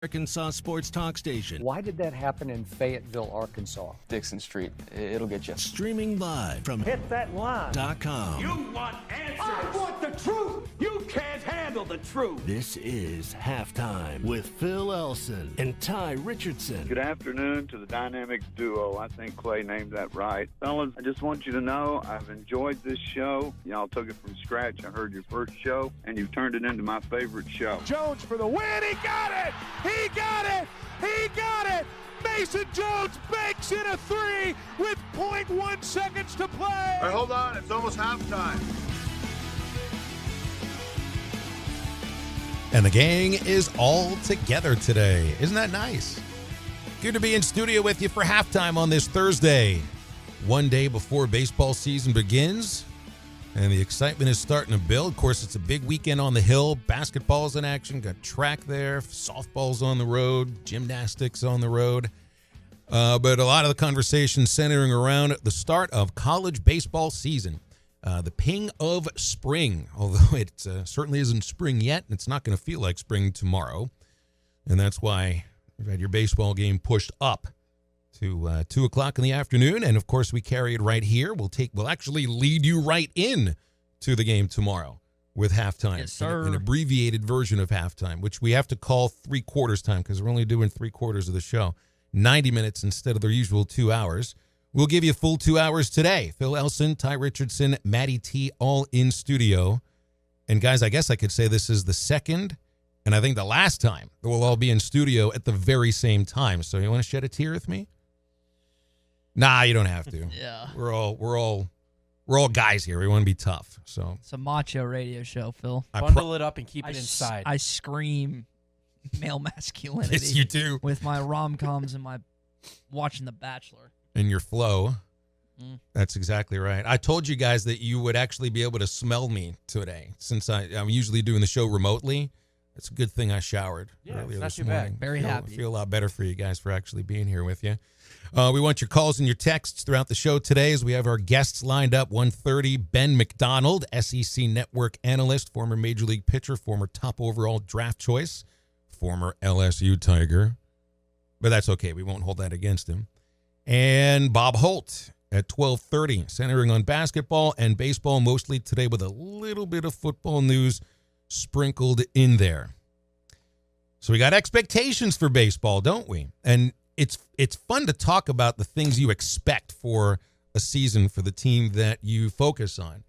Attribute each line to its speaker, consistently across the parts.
Speaker 1: Arkansas Sports Talk Station.
Speaker 2: Why did that happen in Fayetteville, Arkansas?
Speaker 3: Dixon Street. It'll get you.
Speaker 1: Streaming live from HitThatLine.com.
Speaker 4: You want answers. I want the truth. You can't handle the truth.
Speaker 1: This is Halftime with Phil Elson and Ty Richardson.
Speaker 5: Good afternoon to the dynamic duo. I think Clay named that right. Fellas, I just want you to know I've enjoyed this show. Y'all took it from scratch. I heard your first show, and you've turned it into my favorite show.
Speaker 4: Jones for the win. He got it. He got it! He got it! Mason Jones banks in a three with 0.1 seconds to play.
Speaker 6: All right, hold on. It's almost halftime.
Speaker 7: And the gang is all together today. Isn't that nice? Good to be in studio with you for halftime on this Thursday. One day before baseball season begins. And the excitement is starting to build. Of course, it's a big weekend on the Hill. Basketball's in action. Got track there. Softball's on the road. Gymnastics on the road. But a lot of the conversation centering around the start of college baseball season. The ping of spring. Although it certainly isn't spring yet. And it's not going to feel like spring tomorrow. And that's why we've had your baseball game pushed up to 2 o'clock in the afternoon. And, of course, we carry it right here. We'll actually lead you right in to the game tomorrow with halftime.
Speaker 8: Yes, sir.
Speaker 7: An abbreviated version of halftime, which we have to call 3/4 time because we're only doing 3/4 of the show. 90 minutes instead of the usual 2 hours. We'll give you a full 2 hours today. Phil Elson, Ty Richardson, Matty T, all in studio. And, guys, I guess I could say this is the second and I think the last time that we'll all be in studio at the very same time. So you want to shed a tear with me? Nah, you don't have to.
Speaker 8: Yeah.
Speaker 7: We're all guys here. We want to be tough. So
Speaker 8: It's a macho radio show, Phil.
Speaker 9: Bundle it up and keep it inside.
Speaker 8: I scream male masculinity.
Speaker 7: Yes, you do.
Speaker 8: With my rom-coms and my watching The Bachelor.
Speaker 7: In your flow. That's exactly right. I told you guys that you would actually be able to smell me today since I'm usually doing the show remotely. It's a good thing I showered earlier this morning.
Speaker 8: Very happy.
Speaker 7: I feel a lot better for you guys for actually being here with you. We want your calls and your texts throughout the show today as we have our guests lined up. 1:30, Ben McDonald, SEC Network analyst, former Major League pitcher, former top overall draft choice, former LSU Tiger. But that's okay. We won't hold that against him. And Bob Holt at 12:30, centering on basketball and baseball mostly today with a little bit of football news sprinkled in there. So we got expectations for baseball, don't we? And it's fun to talk about the things you expect for a season for the team that you focus on.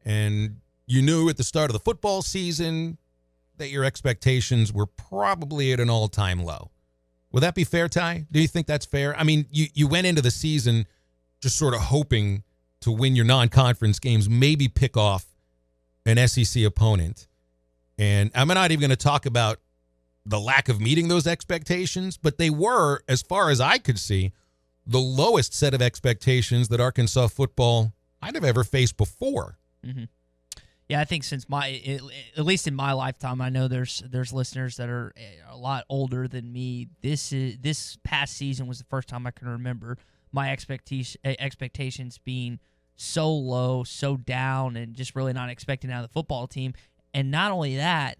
Speaker 7: And you knew at the start of the football season that your expectations were probably at an all-time low. Would that be fair, Ty? Do you think that's fair? I mean, you went into the season just sort of hoping to win your non-conference games, maybe pick off an SEC opponent. And I'm not even going to talk about the lack of meeting those expectations, but they were, as far as I could see, the lowest set of expectations that Arkansas football might have ever faced before.
Speaker 8: Mm-hmm. Yeah, I think since at least in my lifetime, I know there's listeners that are a lot older than me. This past season was the first time I can remember my expectations being so low, so down, and just really not expecting out of the football team. And not only that,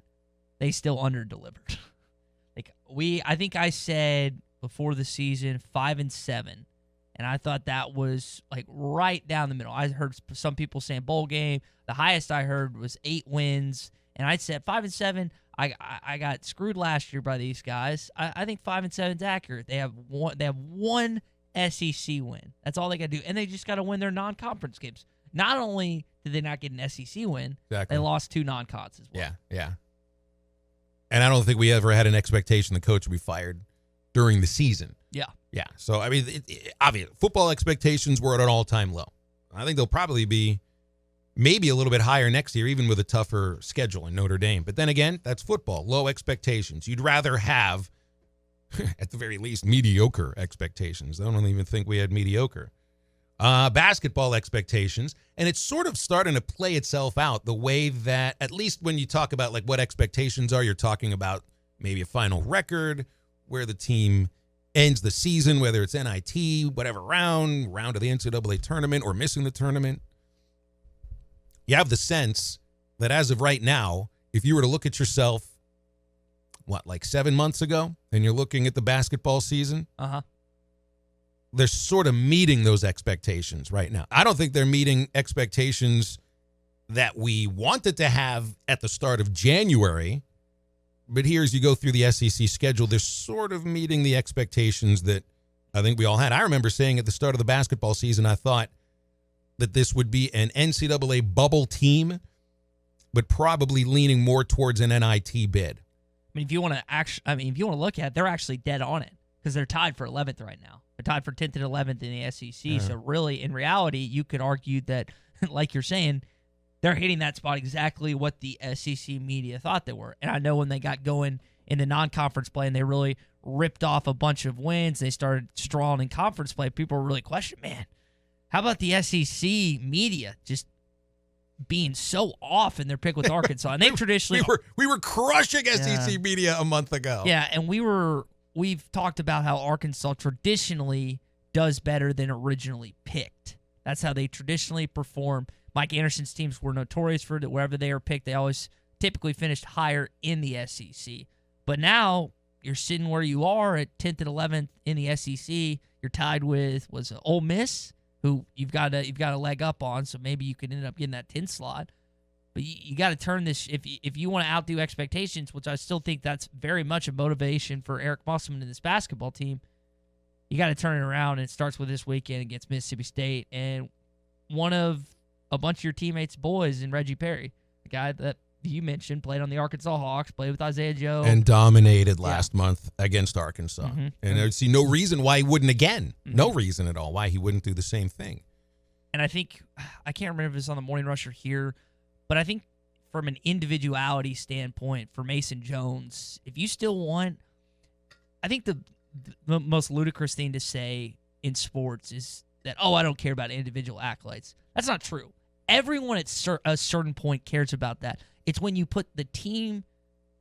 Speaker 8: they still underdelivered. I think I said before the season 5-7, and I thought that was like right down the middle. I heard some people saying bowl game. The highest I heard was 8 wins, and I said 5-7. I got screwed last year by these guys. I think 5-7 is accurate. They have one SEC win. That's all they got to do, and they just got to win their non-conference games. Not only did they not get an SEC win,
Speaker 7: exactly.
Speaker 8: They lost 2 non-cons as well.
Speaker 7: Yeah. And I don't think we ever had an expectation the coach would be fired during the season.
Speaker 8: Yeah.
Speaker 7: So, I mean, obvious football expectations were at an all-time low. I think they'll probably be maybe a little bit higher next year, even with a tougher schedule in Notre Dame. But then again, that's football, low expectations. You'd rather have, at the very least, mediocre expectations. I don't even think we had mediocre. Basketball expectations, and it's sort of starting to play itself out the way that, at least when you talk about like what expectations are, you're talking about maybe a final record, where the team ends the season, whether it's NIT, whatever round of the NCAA tournament or missing the tournament. You have the sense that as of right now, if you were to look at yourself like 7 months ago, and you're looking at the basketball season, they're sort of meeting those expectations right now. I don't think they're meeting expectations that we wanted to have at the start of January, but here, as you go through the SEC schedule, they're sort of meeting the expectations that I think we all had. I remember saying at the start of the basketball season, I thought that this would be an NCAA bubble team, but probably leaning more towards an NIT bid.
Speaker 8: I mean, if you want to look at it, they're actually dead on it because they're tied for 11th right now. They're tied for 10th and 11th in the SEC. So really, in reality, you could argue that, like you're saying, they're hitting that spot exactly what the SEC media thought they were. And I know when they got going in the non-conference play and they really ripped off a bunch of wins, they started strong in conference play, people were really questioning, man, how about the SEC media just being so off in their pick with Arkansas? And they traditionally
Speaker 7: we were crushing SEC media a month ago.
Speaker 8: Yeah, and we've talked about how Arkansas traditionally does better than originally picked. That's how they traditionally perform. Mike Anderson's teams were notorious for it. Wherever they were picked, they always typically finished higher in the SEC. But now you're sitting where you are at 10th and 11th in the SEC. You're tied with Ole Miss, who you've got a leg up on, so maybe you could end up getting that 10th slot. But you got to turn this, if you want to outdo expectations, which I still think that's very much a motivation for Eric Musselman and this basketball team, you got to turn it around, and it starts with this weekend against Mississippi State. And one of a bunch of your teammates' boys in Reggie Perry, the guy that you mentioned, played on the Arkansas Hawks, played with Isaiah Joe.
Speaker 7: And dominated last month against Arkansas. And I see no reason why he wouldn't again. No reason at all why he wouldn't do the same thing.
Speaker 8: And I think, I can't remember if it's on the Morning Rush or here, but I think from an individuality standpoint for Mason Jones, if you still want, I think the most ludicrous thing to say in sports is that, I don't care about individual accolades. That's not true. Everyone at a certain point cares about that. It's when you put the team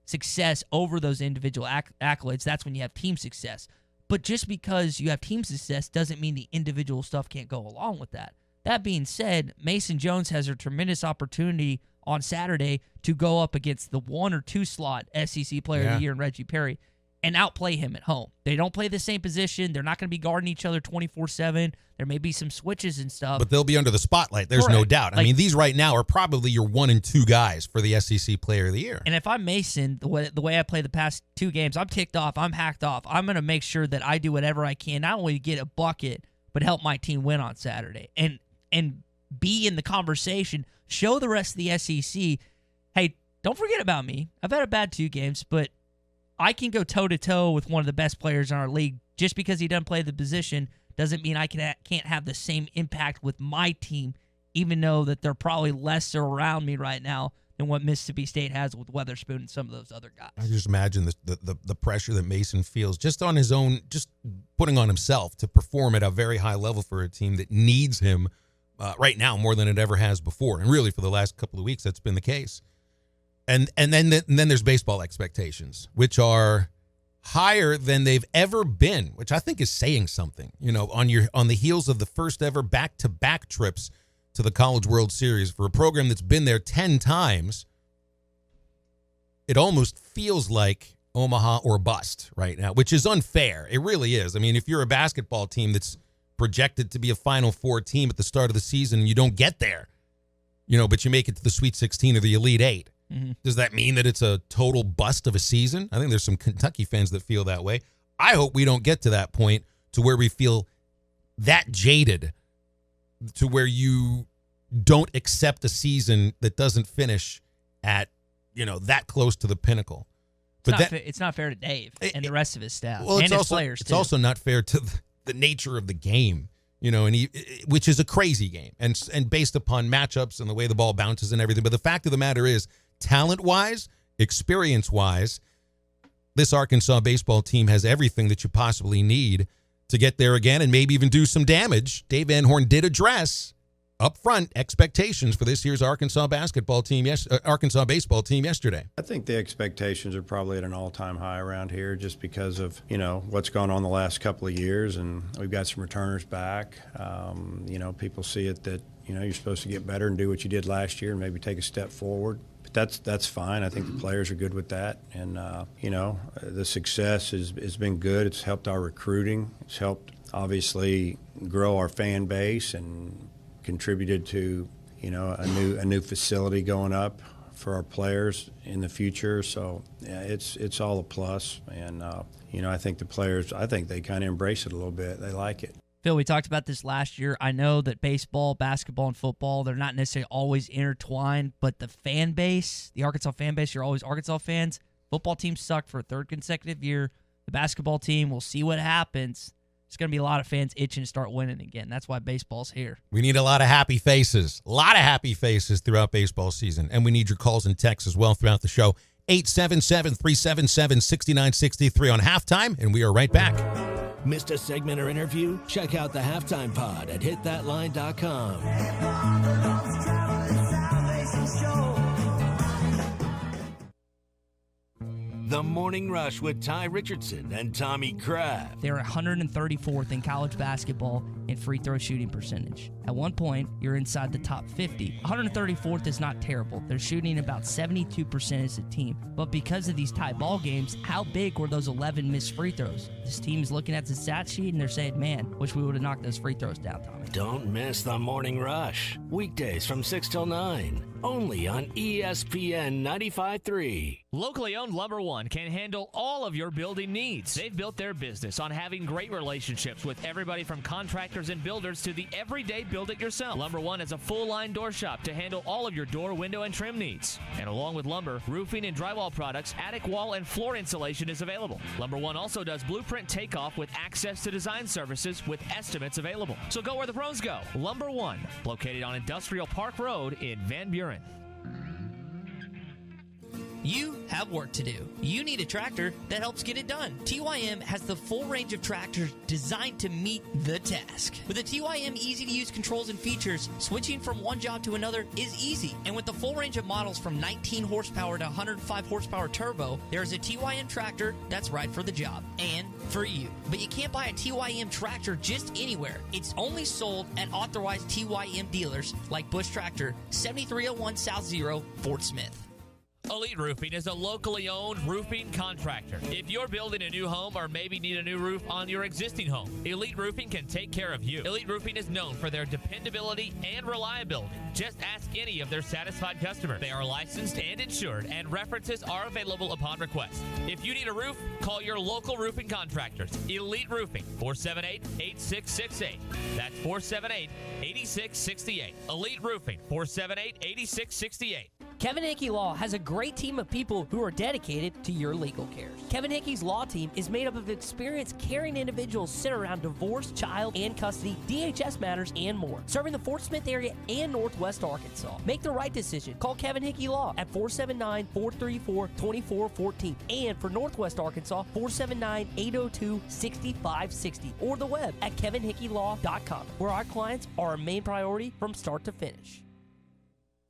Speaker 8: success over those individual accolades, that's when you have team success. But just because you have team success doesn't mean the individual stuff can't go along with that. That being said, Mason Jones has a tremendous opportunity on Saturday to go up against the 1 or 2 slot SEC Player of the Year in Reggie Perry and outplay him at home. They don't play the same position. They're not going to be guarding each other 24/7. There may be some switches and stuff.
Speaker 7: But they'll be under the spotlight. There's no doubt. I mean, these right now are probably your 1 and 2 guys for the SEC Player of the Year.
Speaker 8: And if I'm Mason, the way I play the past 2 games, I'm ticked off. I'm hacked off. I'm going to make sure that I do whatever I can, not only to get a bucket, but help my team win on Saturday. And be in the conversation. Show the rest of the SEC, hey, don't forget about me. I've had a bad 2 games, but I can go toe-to-toe with one of the best players in our league. Just because he doesn't play the position doesn't mean I can't have the same impact with my team, even though that they're probably lesser around me right now than what Mississippi State has with Weatherspoon and some of those other guys.
Speaker 7: I just imagine the pressure that Mason feels just on his own, just putting on himself to perform at a very high level for a team that needs him right now more than it ever has before. And really for the last couple of weeks, that's been the case. And then there's baseball expectations, which are higher than they've ever been, which I think is saying something. On the heels of the first ever back-to-back trips to the College World Series for a program that's been there 10 times, it almost feels like Omaha or bust right now, which is unfair. It really is. I mean, if you're a basketball team that's projected to be a Final Four team at the start of the season and you don't get there, but you make it to the Sweet 16 or the Elite 8, does that mean that it's a total bust of a season? I think there's some Kentucky fans that feel that way. I hope we don't get to that point to where we feel that jaded, to where you don't accept a season that doesn't finish at, that close to the pinnacle. But
Speaker 8: it's not fair to Dave and the rest of his staff
Speaker 7: and
Speaker 8: his players,
Speaker 7: It's
Speaker 8: too.
Speaker 7: also not fair to the nature of the game, which is a crazy game and based upon matchups and the way the ball bounces and everything. But the fact of the matter is, talent-wise, experience-wise, this Arkansas baseball team has everything that you possibly need to get there again and maybe even do some damage. Dave Van Horn did address up front expectations for this year's Arkansas baseball team yesterday.
Speaker 10: I think the expectations are probably at an all-time high around here just because of, what's gone on the last couple of years, and we've got some returners back. People see it that, you're supposed to get better and do what you did last year and maybe take a step forward that's fine. I think the players are good with that, and the success has been good. It's helped our recruiting. It's helped obviously grow our fan base and contributed to a new facility going up for our players in the future. So yeah, it's all a plus, and I think the players, they kind of embrace it a little bit. They like it.
Speaker 8: Phil, we talked about this last year. I know that baseball, basketball, and football, they're not necessarily always intertwined, but the fan base, the Arkansas fan base, you're always Arkansas fans. Football team sucked for a third consecutive year. The basketball team, we'll see what happens. There's going to be a lot of fans itching to start winning again. That's why baseball's here.
Speaker 7: We need a lot of happy faces. A lot of happy faces throughout baseball season. And we need your calls and texts as well throughout the show. 877-377-6963 on Halftime, and we are right back.
Speaker 1: Missed a segment or interview? Check out the Halftime Pod at hitthatline.com. The Morning Rush with Ty Richardson and Tommy Kraft.
Speaker 8: They're 134th in college basketball in free throw shooting percentage. At one point, you're inside the top 50. 134th is not terrible. They're shooting about 72% as a team. But because of these tight ball games, how big were those 11 missed free throws? This team is looking at the stat sheet and they're saying, man, wish we would have knocked those free throws down, Tommy.
Speaker 1: Don't miss the Morning Rush. Weekdays from 6 till 9. Only on ESPN 95.3.
Speaker 11: Locally owned Lumber One can handle all of your building needs. They've built their business on having great relationships with everybody from contractors and builders to the everyday build-it-yourself. Lumber One is a full-line door shop to handle all of your door, window, and trim needs. And along with lumber, roofing and drywall products, attic wall and floor insulation is available. Lumber One also does blueprint takeoff with access to design services with estimates available. So go where the pros go. Lumber One, located on Industrial Park Road in Van Buren.
Speaker 8: You have work to do. You need a tractor that helps get it done. TYM has the full range of tractors designed to meet the task. With the TYM easy-to-use controls and features, switching from one job to another is easy. And with the full range of models from 19 horsepower to 105 horsepower turbo, there is a TYM tractor that's right for the job and for you. But you can't buy a TYM tractor just anywhere. It's only sold at authorized TYM dealers like Bush Tractor, 7301 South Zero, Fort Smith.
Speaker 11: Elite Roofing is a locally owned roofing contractor. If you're building a new home or maybe need a new roof on your existing home, Elite Roofing can take care of you. Elite Roofing is known for their dependability and reliability. Just ask any of their satisfied customers. They are licensed and insured, and references are available upon request. If you need a roof, call your local roofing contractors. Elite Roofing, 478-8668. That's 478-8668. Elite Roofing, 478-8668.
Speaker 12: Kevin Hickey Law has a great team of people who are dedicated to your legal cares. Kevin Hickey's law team is made up of experienced, caring individuals centered around divorce, child and custody, DHS matters, and more, serving the Fort Smith area and Northwest Arkansas. Make the right decision. Call Kevin Hickey Law at 479-434-2414, and for Northwest Arkansas, 479-802-6560, or the web at kevinhickeylaw.com, where our clients are our main priority from start to finish.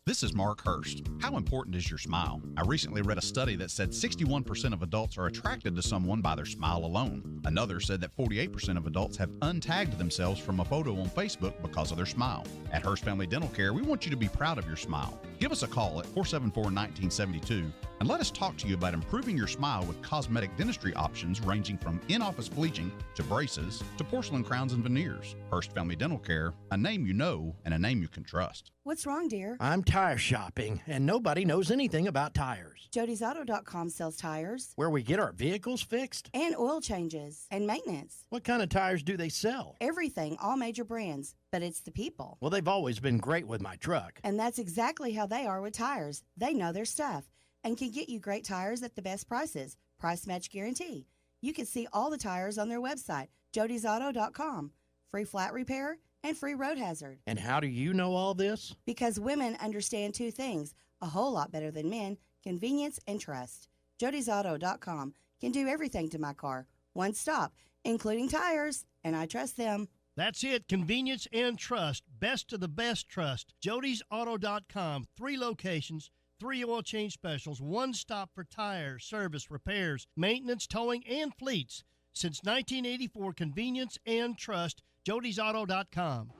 Speaker 13: This is Mark Hurst. How important is your smile? I recently read a study that said 61% of adults are attracted to someone by their smile alone. Another said that 48% of adults have untagged themselves from a photo on Facebook because of their smile. At Hurst Family Dental Care, we want you to be proud of your smile. Give us a call at 474-1972 and let us talk to you about improving your smile with cosmetic dentistry options ranging from in-office bleaching to braces to porcelain crowns and veneers. Hurst Family Dental Care, a name you know and a name you can trust.
Speaker 14: What's wrong, dear?
Speaker 15: I'm tire shopping, and nobody knows anything about tires.
Speaker 14: Jody'sAuto.com sells tires.
Speaker 15: Where we get our vehicles fixed?
Speaker 14: And oil changes and maintenance.
Speaker 15: What kind of tires do they sell?
Speaker 14: Everything, all major brands. But it's the people.
Speaker 15: Well, they've always been great with my truck.
Speaker 14: And that's exactly how they are with tires. They know their stuff and can get you great tires at the best prices. Price match guarantee. You can see all the tires on their website, Jody'sAuto.com. Free flat repair and free road hazard.
Speaker 15: And how do you know all this?
Speaker 14: Because women understand two things a whole lot better than men: convenience and trust. Jody'sAuto.com can do everything to my car. One stop, including tires, and I trust them.
Speaker 16: That's it. Convenience and trust. Best of the best trust. Jody'sAuto.com. 3 locations, 3 oil change specials, one stop for tires, service, repairs, maintenance, towing, and fleets. Since 1984, convenience and trust. Jody'sAuto.com.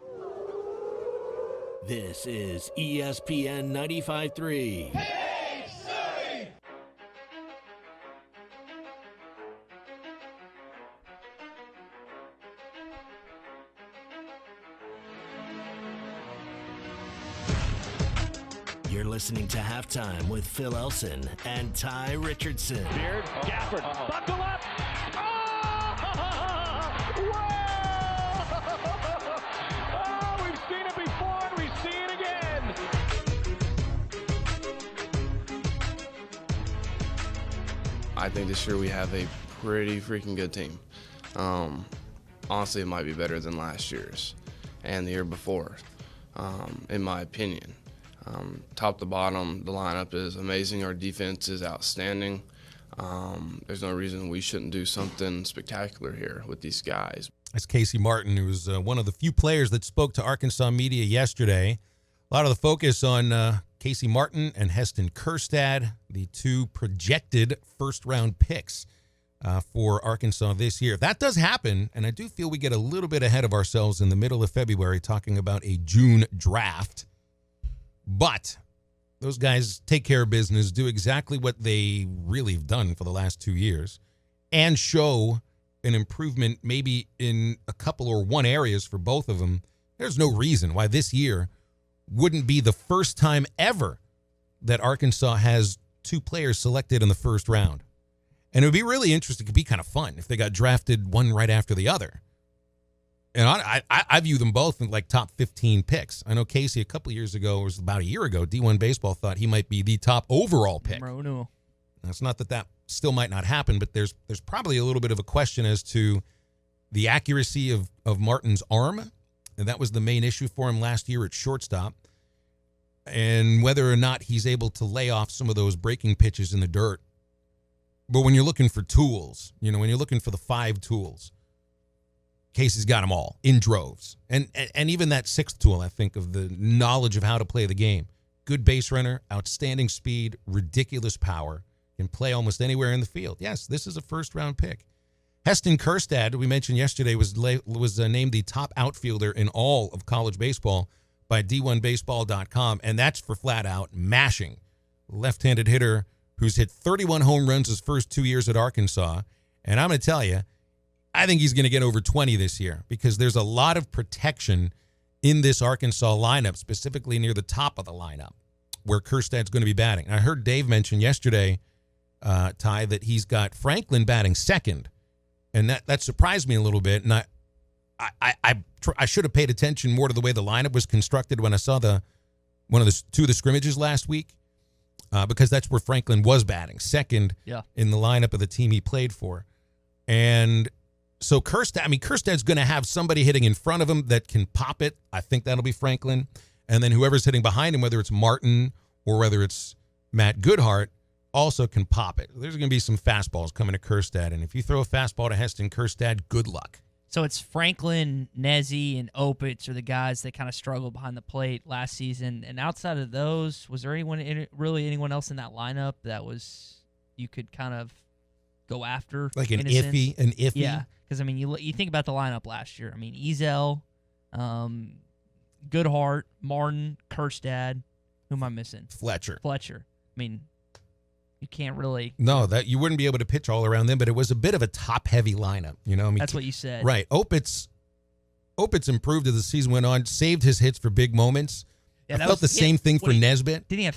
Speaker 1: This is ESPN 95.3.
Speaker 17: Hey,
Speaker 1: You're listening to Halftime with Phil Elson and Ty Richardson.
Speaker 4: Beard, Gafford, buckle up. Oh, we've seen it before and we see it again.
Speaker 17: I think this year we have a pretty freaking good team. Honestly, it might be better than last year's and the year before, in my opinion. Top to bottom, the lineup is amazing. Our defense is outstanding. There's no reason we shouldn't do something spectacular here with these guys.
Speaker 7: That's Casey Martin, who was one of the few players that spoke to Arkansas media yesterday. A lot of the focus on Casey Martin and Heston Kjerstad, the two projected first-round picks for Arkansas this year. If that does happen, and I do feel we get a little bit ahead of ourselves in the middle of February talking about a June draft, but those guys take care of business, do exactly what they really have done for the last 2 years, and show an improvement maybe in a couple or one areas for both of them. There's no reason why this year wouldn't be the first time ever that Arkansas has two players selected in the first round. And it would be really interesting. It could be kind of fun if they got drafted one right after the other. And I view them both in like top 15 picks. I know Casey a couple years ago, it was about a year ago, D1 Baseball thought he might be the top overall pick.
Speaker 8: No.
Speaker 7: It's not that still might not happen, but there's probably a little bit of a question as to the accuracy of Martin's arm. And that was the main issue for him last year at shortstop. And whether or not he's able to lay off some of those breaking pitches in the dirt. But when you're looking for tools, when you're looking for the 5 tools, Casey's got them all in droves. And even that 6th tool, I think, of the knowledge of how to play the game. Good base runner, outstanding speed, ridiculous power, can play almost anywhere in the field. Yes, this is a first-round pick. Heston Kjerstad, we mentioned yesterday, was named the top outfielder in all of college baseball by D1Baseball.com, and that's for flat-out mashing. Left-handed hitter who's hit 31 home runs his first 2 years at Arkansas. And I'm going to tell you, I think he's going to get over 20 this year because there's a lot of protection in this Arkansas lineup, specifically near the top of the lineup where Kjerstad's going to be batting. I heard Dave mention yesterday, Ty, that he's got Franklin batting second. And that surprised me a little bit. And I should have paid attention more to the way the lineup was constructed when I saw two of the scrimmages last week. Because that's where Franklin was batting, second in the lineup of the team he played for. And so Kjerstad's going to have somebody hitting in front of him that can pop it. I think that'll be Franklin. And then whoever's hitting behind him, whether it's Martin or whether it's Matt Goodhart, also can pop it. There's going to be some fastballs coming to Kjerstad. And if you throw a fastball to Heston Kjerstad, good luck.
Speaker 8: So it's Franklin, Nezzy, and Opitz are the guys that kind of struggled behind the plate last season. And outside of those, was there anyone else in that lineup that you could kind of go after?
Speaker 7: Like an iffy?
Speaker 8: Yeah, because, you think about the lineup last year. Ezel, Goodhart, Martin, Kjerstad. Who am I missing?
Speaker 7: Fletcher.
Speaker 8: You can't really.
Speaker 7: No, that you wouldn't be able to pitch all around them, but it was a bit of a top-heavy lineup.
Speaker 8: That's what you said.
Speaker 7: Right. Opitz improved as the season went on, saved his hits for big moments. Yeah, I felt the same thing for Nesbitt.
Speaker 8: Didn't he have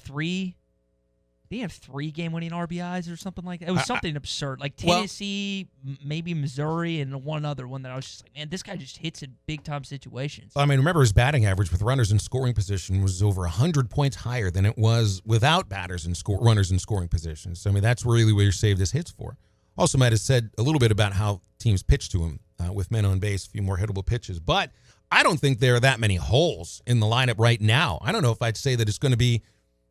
Speaker 8: three game-winning RBIs or something like that? It was something absurd. Like Tennessee, maybe Missouri, and one other one that I was just like, man, this guy just hits in big-time situations.
Speaker 7: Remember his batting average with runners in scoring position was over 100 points higher than it was without runners in scoring positions. So, that's really where he saved his hits for. Also might have said a little bit about how teams pitch to him with men on base, a few more hittable pitches. But I don't think there are that many holes in the lineup right now. I don't know if I'd say that it's going to be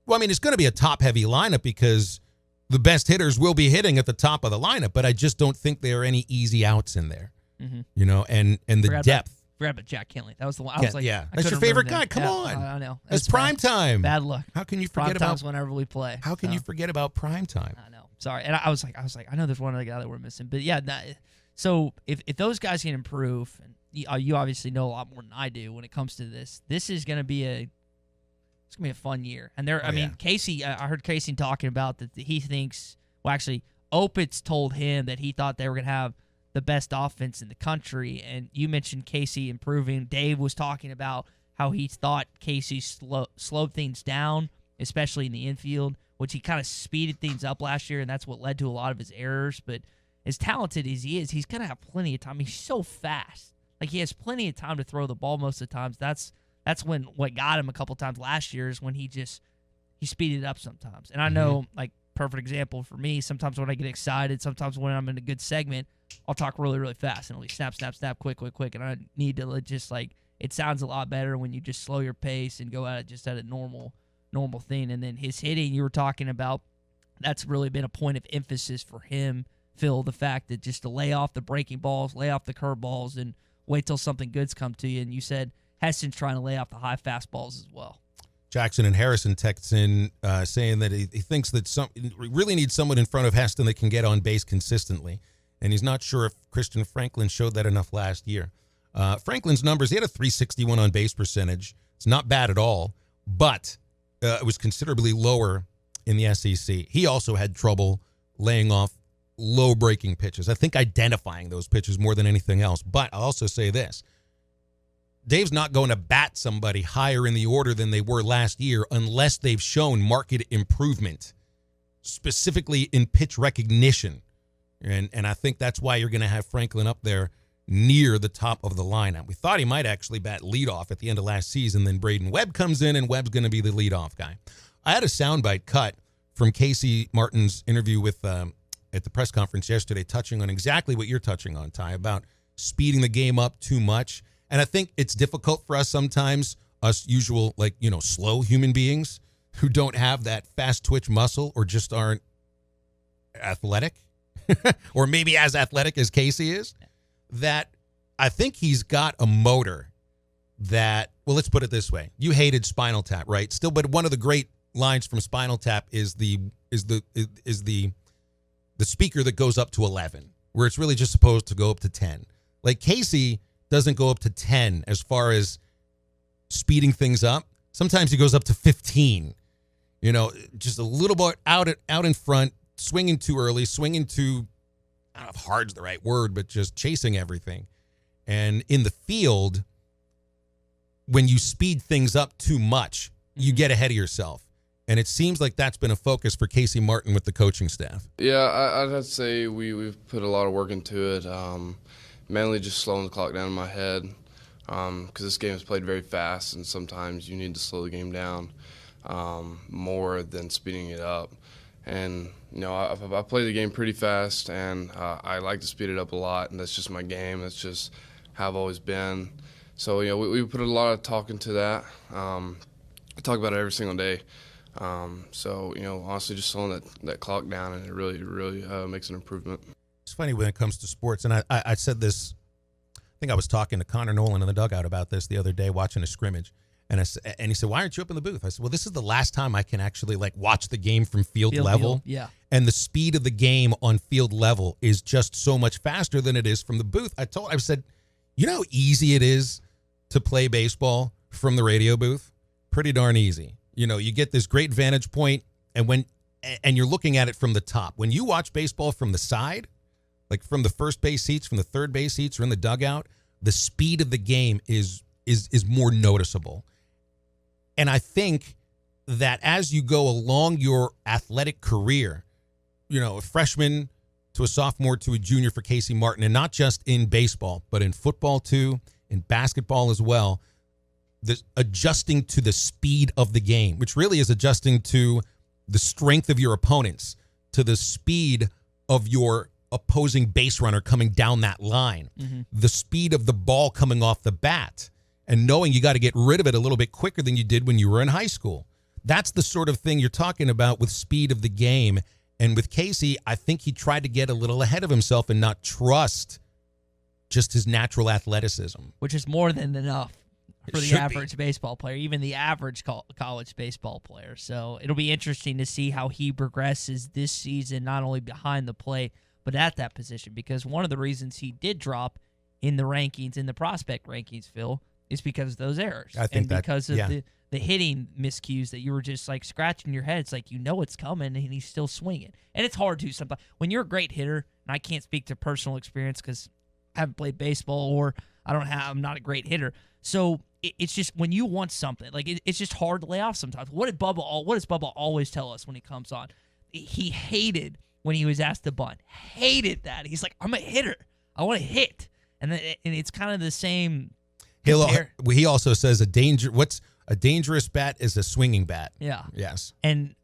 Speaker 7: it's going to be a top-heavy lineup because the best hitters will be hitting at the top of the lineup, but I just don't think there are any easy outs in there. And the depth.
Speaker 8: Forgot about Jack Kinley. That was the one. I was like,
Speaker 7: yeah, that's your favorite guy. Come on.
Speaker 8: I know.
Speaker 7: It's prime time.
Speaker 8: Bad luck.
Speaker 7: How can you forget about
Speaker 8: whenever we play?
Speaker 7: How can you forget about prime time?
Speaker 8: I know. Sorry. And I was like, I know there's one other guy that we're missing, but yeah. So if those guys can improve, and you obviously know a lot more than I do when it comes to this. This is going to be a fun year. And Casey, I heard Casey talking about that he thinks. Well, actually, Opitz told him that he thought they were going to have the best offense in the country. And you mentioned Casey improving. Dave was talking about how he thought Casey slowed things down especially in the infield, which he kind of speeded things up last year, and that's what led to a lot of his errors. But as talented as he is, he's going to have plenty of time. He's so fast. Like, he has plenty of time to throw the ball most of the times. That's when what got him a couple times last year is when he speeded it up sometimes. And I know, like, perfect example for me, sometimes when I get excited, sometimes when I'm in a good segment, I'll talk really, really fast, and it'll be snap, snap, snap, quick, quick, quick. And I need to just, like, it sounds a lot better when you just slow your pace and go at it just at a normal thing. And then his hitting, you were talking about, that's really been a point of emphasis for him, Phil, the fact that just to lay off the breaking balls, lay off the curveballs, and wait till something good's come to you. And you said Heston's trying to lay off the high fastballs as well.
Speaker 7: Jackson and Harrison texts in saying that he thinks that we really need someone in front of Heston that can get on base consistently. And he's not sure if Christian Franklin showed that enough last year. Franklin's numbers, he had a .361 on base percentage. It's not bad at all, but it was considerably lower in the SEC. He also had trouble laying off low breaking pitches. I think identifying those pitches more than anything else. But I'll also say this. Dave's not going to bat somebody higher in the order than they were last year unless they've shown marked improvement, specifically in pitch recognition. And I think that's why you're going to have Franklin up there near the top of the lineup. We thought he might actually bat leadoff at the end of last season. Then Braden Webb comes in, and Webb's going to be the leadoff guy. I had a soundbite cut from Casey Martin's interview with at the press conference yesterday, touching on exactly what you're touching on, Ty, about speeding the game up too much. And I think it's difficult for us sometimes, us usual, slow human beings who don't have that fast twitch muscle or just aren't athletic, or maybe as athletic as Casey is, that I think he's got a motor that, well, let's put it this way. You hated Spinal Tap, right? Still, but one of the great lines from Spinal Tap is the speaker that goes up to 11, where it's really just supposed to go up to 10. Like, Casey doesn't go up to 10 as far as speeding things up. Sometimes he goes up to 15. Just a little bit out in front, swinging too early, swinging too, I don't know if hard's the right word, but just chasing everything. And in the field, when you speed things up too much, you get ahead of yourself. And it seems like that's been a focus for Casey Martin with the coaching staff.
Speaker 17: Yeah, I'd have to say we've put a lot of work into it. Mainly just slowing the clock down in my head, because this game is played very fast, and sometimes you need to slow the game down more than speeding it up. And I play the game pretty fast, and I like to speed it up a lot, and that's just my game. That's just how I've always been. So we put a lot of talk into that. I talk about it every single day. So honestly, just slowing that clock down, and it really makes an improvement.
Speaker 7: It's funny when it comes to sports, and I said this, I think I was talking to Connor Nolan in the dugout about this the other day, watching a scrimmage, and he said, "Why aren't you up in the booth?" I said, "Well, this is the last time I can actually watch the game from field level."
Speaker 8: Yeah.
Speaker 7: And the speed of the game on field level is just so much faster than it is from the booth. I said, you know how easy it is to play baseball from the radio booth? Pretty darn easy. You get this great vantage point, and you're looking at it from the top. When you watch baseball from the side, like from the first base seats, from the third base seats, or in the dugout, the speed of the game is more noticeable. And I think that as you go along your athletic career, a freshman to a sophomore to a junior for Casey Martin, and not just in baseball, but in football too, in basketball as well, adjusting to the speed of the game, which really is adjusting to the strength of your opponents, to the speed of your opposing base runner coming down that line, the speed of the ball coming off the bat, and knowing you got to get rid of it a little bit quicker than you did when you were in high school. That's the sort of thing you're talking about with speed of the game. And with Casey, I think he tried to get a little ahead of himself and not trust just his natural athleticism.
Speaker 8: Which is more than enough for the average baseball player, even the average college baseball player. So it'll be interesting to see how he progresses this season, not only behind the plate, but at that position. Because one of the reasons he did drop in the rankings, in the prospect rankings, Phil, is because of those errors.
Speaker 7: I think
Speaker 8: because of the hitting miscues that you were just scratching your head. It's like, it's coming, and he's still swinging. And it's hard to sometimes. When you're a great hitter, and I can't speak to personal experience because I haven't played baseball or I'm not a great hitter. So it's just when you want something, like it's just hard to lay off sometimes. What does Bubba always tell us when he comes on? He hated when he was asked to bunt. Hated that. He's like, I'm a hitter. I want to hit. And it's kind of the same.
Speaker 7: He also says what's a dangerous bat is a swinging bat.
Speaker 8: Yeah.
Speaker 7: Yes.
Speaker 8: And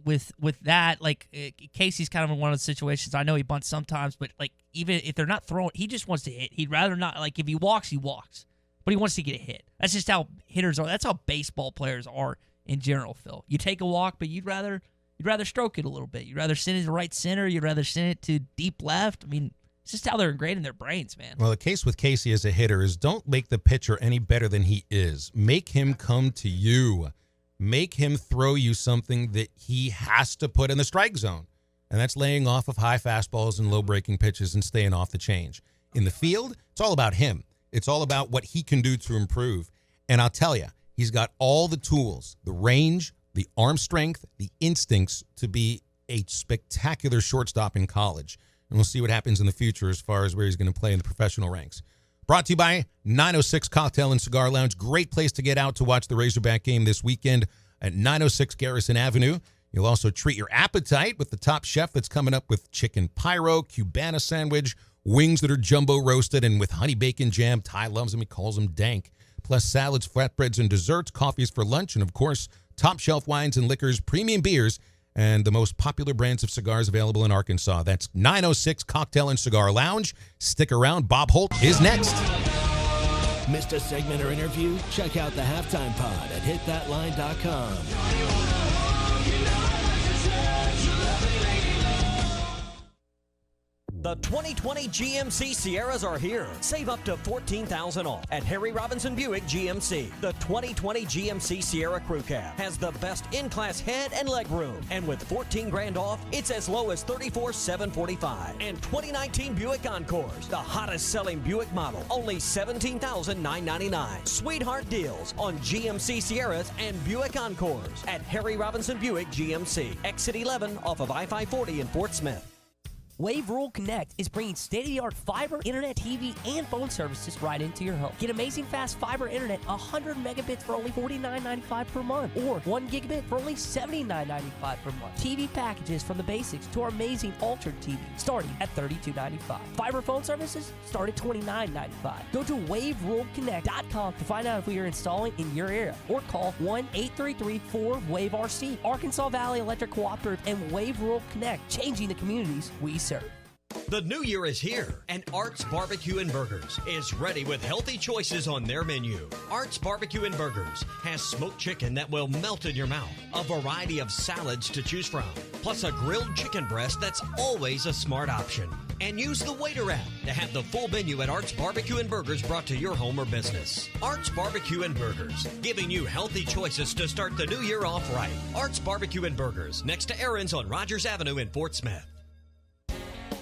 Speaker 8: with that, like Casey's kind of in one of the situations. I know he bunts sometimes, but like even if they're not throwing, he just wants to hit. He'd rather not. Like if he walks, but he wants to get a hit. That's just how hitters are. That's how baseball players are in general, Phil. You take a walk, but you'd rather stroke it a little bit. You'd rather send it to right center. You'd rather send it to deep left. I mean, it's just how they're ingrained in their brains, man.
Speaker 7: Well, the case with Casey as a hitter is don't make the pitcher any better than he is. Make him come to you. Make him throw you something that he has to put in the strike zone. And that's laying off of high fastballs and low breaking pitches and staying off the change. In the field, it's all about him. It's all about what he can do to improve. And I'll tell you, he's got all the tools, the range, the arm strength, the instincts to be a spectacular shortstop in college. And we'll see what happens in the future as far as where he's going to play in the professional ranks. Brought to you by 906 Cocktail and Cigar Lounge. Great place to get out to watch the Razorback game this weekend at 906 Garrison Avenue. You'll also treat your appetite with the top chef that's coming up with chicken pyro, Cubana sandwich, wings that are jumbo roasted, and with honey bacon jam. Ty loves them. He calls them dank. Plus salads, flatbreads, and desserts, coffees for lunch, and, of course, top shelf wines and liquors, premium beers, and the most popular brands of cigars available in Arkansas. That's 906 Cocktail and Cigar Lounge. Stick around. Bob Holt is next.
Speaker 1: Missed a segment or interview? Check out the Halftime Pod at hitthatline.com.
Speaker 18: The 2020 GMC Sierras are here. Save up to $14,000 off at Harry Robinson Buick GMC. The 2020 GMC Sierra Crew Cab has the best in-class head and leg room. And with $14,000 off, it's as low as $34,745. And 2019 Buick Encores, the hottest selling Buick model, only $17,999. Sweetheart deals on GMC Sierras and Buick Encores at Harry Robinson Buick GMC. Exit 11 off of I-540 in Fort Smith.
Speaker 12: Wave Rural Connect is bringing state-of-the-art fiber, internet, TV, and phone services right into your home. Get amazing fast fiber internet, 100 megabits for only $49.95 per month, or 1 gigabit for only $79.95 per month. TV packages from the basics to our amazing altered TV, starting at $32.95. Fiber phone services start at $29.95. Go to waveruralconnect.com to find out if we are installing in your area, or call 1-833-4-WAVE-RC. Arkansas Valley Electric Cooperative and Wave Rural Connect, changing the communities we serve.
Speaker 18: The new year is here, and Art's Barbecue and Burgers is ready with healthy choices on their menu. Art's Barbecue and Burgers has smoked chicken that will melt in your mouth, a variety of salads to choose from, plus a grilled chicken breast that's always a smart option. And use the Waiter app to have the full menu at Art's Barbecue and Burgers brought to your home or business. Art's Barbecue and Burgers, giving you healthy choices to start the new year off right. Art's Barbecue and Burgers, next to Aaron's on Rogers Avenue in Fort Smith.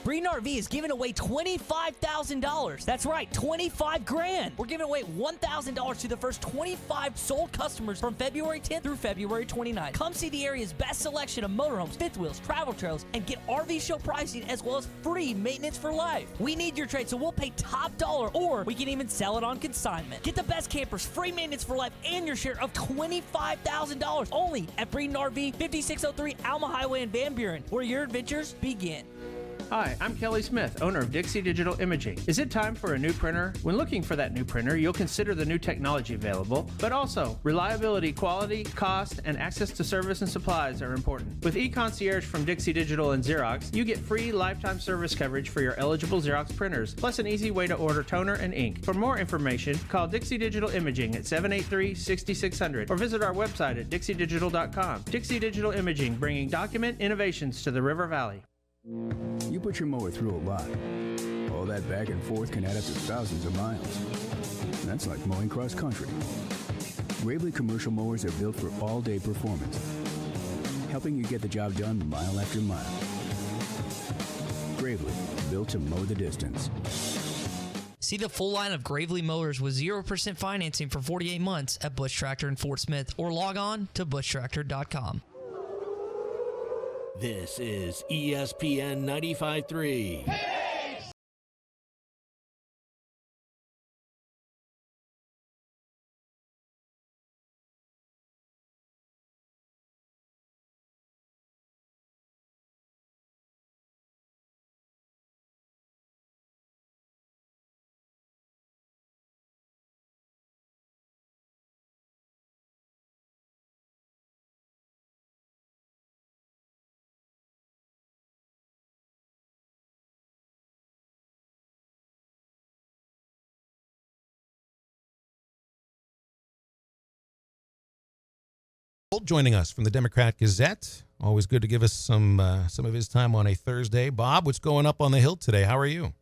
Speaker 12: Breeden RV is giving away $25,000. That's right, $25,000. We're giving away $1,000 to the first 25 sold customers from February 10th through February 29th. Come see the area's best selection of motorhomes, fifth wheels, travel trailers, and get RV show pricing as well as free maintenance for life. We need your trade, so we'll pay top dollar, or we can even sell it on consignment. Get the best campers, free maintenance for life, and your share of $25,000 only at Breeden RV, 5603 Alma Highway in Van Buren, where your adventures begin.
Speaker 9: Hi, I'm Kelly Smith, owner of Dixie Digital Imaging. Is it time for a new printer? When looking for that new printer, you'll consider the new technology available, but also reliability, quality, cost, and access to service and supplies are important. With eConcierge from Dixie Digital and Xerox, you get free lifetime service coverage for your eligible Xerox printers, plus an easy way to order toner and ink. For more information, call Dixie Digital Imaging at 783-6600 or visit our website at dixiedigital.com. Dixie Digital Imaging, bringing document innovations to the River Valley.
Speaker 19: You put your mower through a lot. All that back and forth can add up to thousands of miles. That's like mowing cross country. Gravely commercial mowers are built for all-day performance, helping you get the job done mile after mile. Gravely, built to mow the distance.
Speaker 8: See the full line of Gravely mowers with 0% financing for 48 months at Bush Tractor in Fort Smith, or log on to bushtractor.com.
Speaker 1: This is ESPN 95.3.
Speaker 7: joining us from the Democrat Gazette. Always good to give us some of his time on a Thursday. Bob, what's going up on the Hill today? How are you?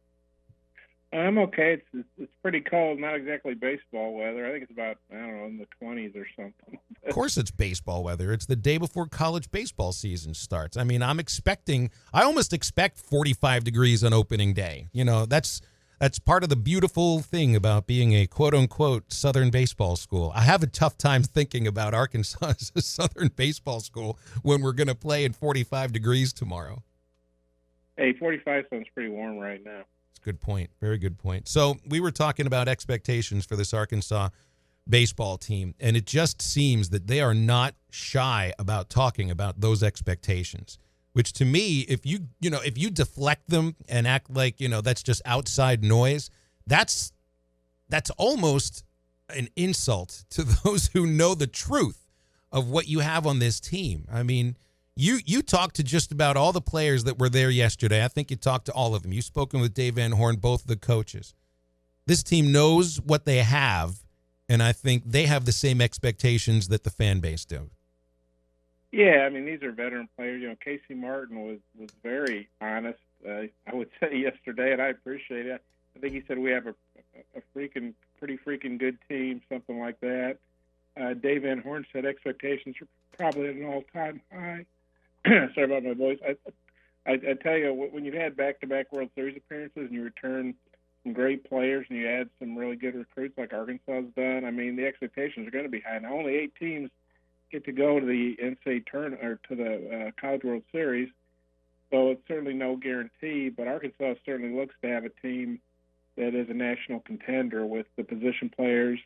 Speaker 20: I'm okay. It's pretty cold. Not exactly baseball weather. I think it's about, I don't know, in the 20s or something.
Speaker 7: Of course it's baseball weather. It's the day before college baseball season starts. I mean, I almost expect 45 degrees on opening day. You know, that's part of the beautiful thing about being a quote-unquote Southern baseball school. I have a tough time thinking about Arkansas as a Southern baseball school when we're going to play in 45 degrees tomorrow.
Speaker 20: Hey, 45 sounds pretty warm right now.
Speaker 7: Good point. Very good point. So we were talking about expectations for this Arkansas baseball team, and it just seems that they are not shy about talking about those expectations, which to me, if you deflect them and act like, that's just outside noise, that's almost an insult to those who know the truth of what you have on this team. I mean, You talked to just about all the players that were there yesterday. I think you talked to all of them. You've spoken with Dave Van Horn, both of the coaches. This team knows what they have, and I think they have the same expectations that the fan base do.
Speaker 20: Yeah, I mean, these are veteran players. Casey Martin was very honest, I would say, yesterday, and I appreciate it. I think he said we have a pretty freaking good team, something like that. Dave Van Horn said expectations are probably at an all-time high. Sorry about my voice. I tell you, when you've had back-to-back World Series appearances and you return some great players and you add some really good recruits like Arkansas's done, I mean, the expectations are going to be high. Now, only 8 teams get to go to the NCAA tournament or to the College World Series, so it's certainly no guarantee. But Arkansas certainly looks to have a team that is a national contender with the position players.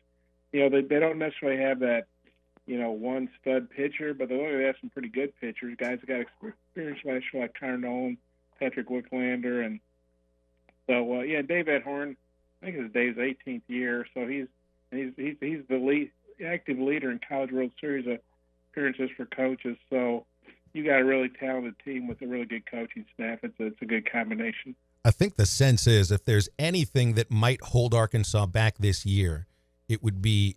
Speaker 20: They don't necessarily have that, one stud pitcher, but they have some pretty good pitchers, guys that got experience last year like Connor Nolan, Patrick Wicklander, and so Dave Van Horn, I think it's Dave's 18th year, so he's the active leader in College World Series appearances for coaches. So you got a really talented team with a really good coaching staff. It's a good combination.
Speaker 7: I think the sense is if there's anything that might hold Arkansas back this year, it would be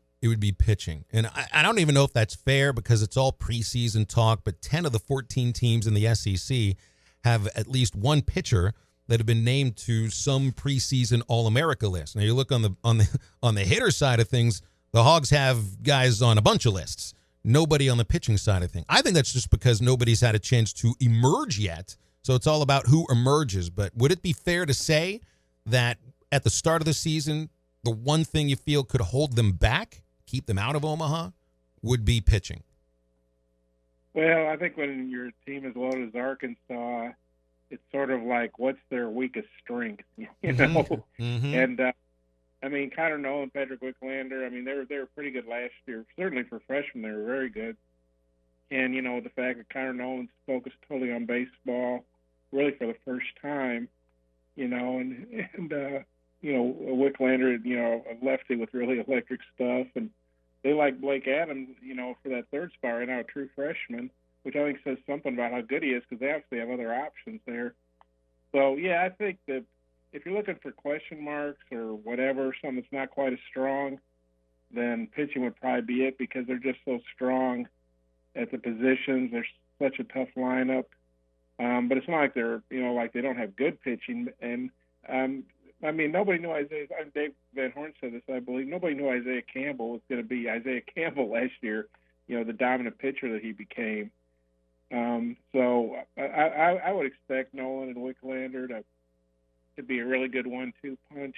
Speaker 7: pitching. And I don't even know if that's fair because it's all preseason talk, but 10 of the 14 teams in the SEC have at least one pitcher that have been named to some preseason All-America list. Now you look on the hitter side of things, the Hogs have guys on a bunch of lists. Nobody on the pitching side of things. I think that's just because nobody's had a chance to emerge yet. So it's all about who emerges. But would it be fair to say that at the start of the season, the one thing you feel could hold them back, keep them out of Omaha, would be pitching?
Speaker 20: Well, I think when your team is loaded as Arkansas, it's sort of like what's their weakest strength, you know?
Speaker 7: Mm-hmm.
Speaker 20: And, I mean, Connor Nolan, Patrick Wicklander, I mean, they were pretty good last year. Certainly for freshmen, they were very good. And, the fact that Connor Nolan's focused totally on baseball, really for the first time, Wicklander, a lefty with really electric stuff. And they like Blake Adams, for that third spot right now, a true freshman, which I think says something about how good he is because they obviously have other options there. So, yeah, I think that if you're looking for question marks or whatever, something that's not quite as strong, then pitching would probably be it because they're just so strong at the positions. They're such a tough lineup. But it's not like they're, like they don't have good pitching. And, I mean, nobody knew Dave Van Horn said this, I believe. Nobody knew Isaiah Campbell was going to be Isaiah Campbell last year, the dominant pitcher that he became. So I would expect Nolan and Wicklander to be a really good 1-2 punch.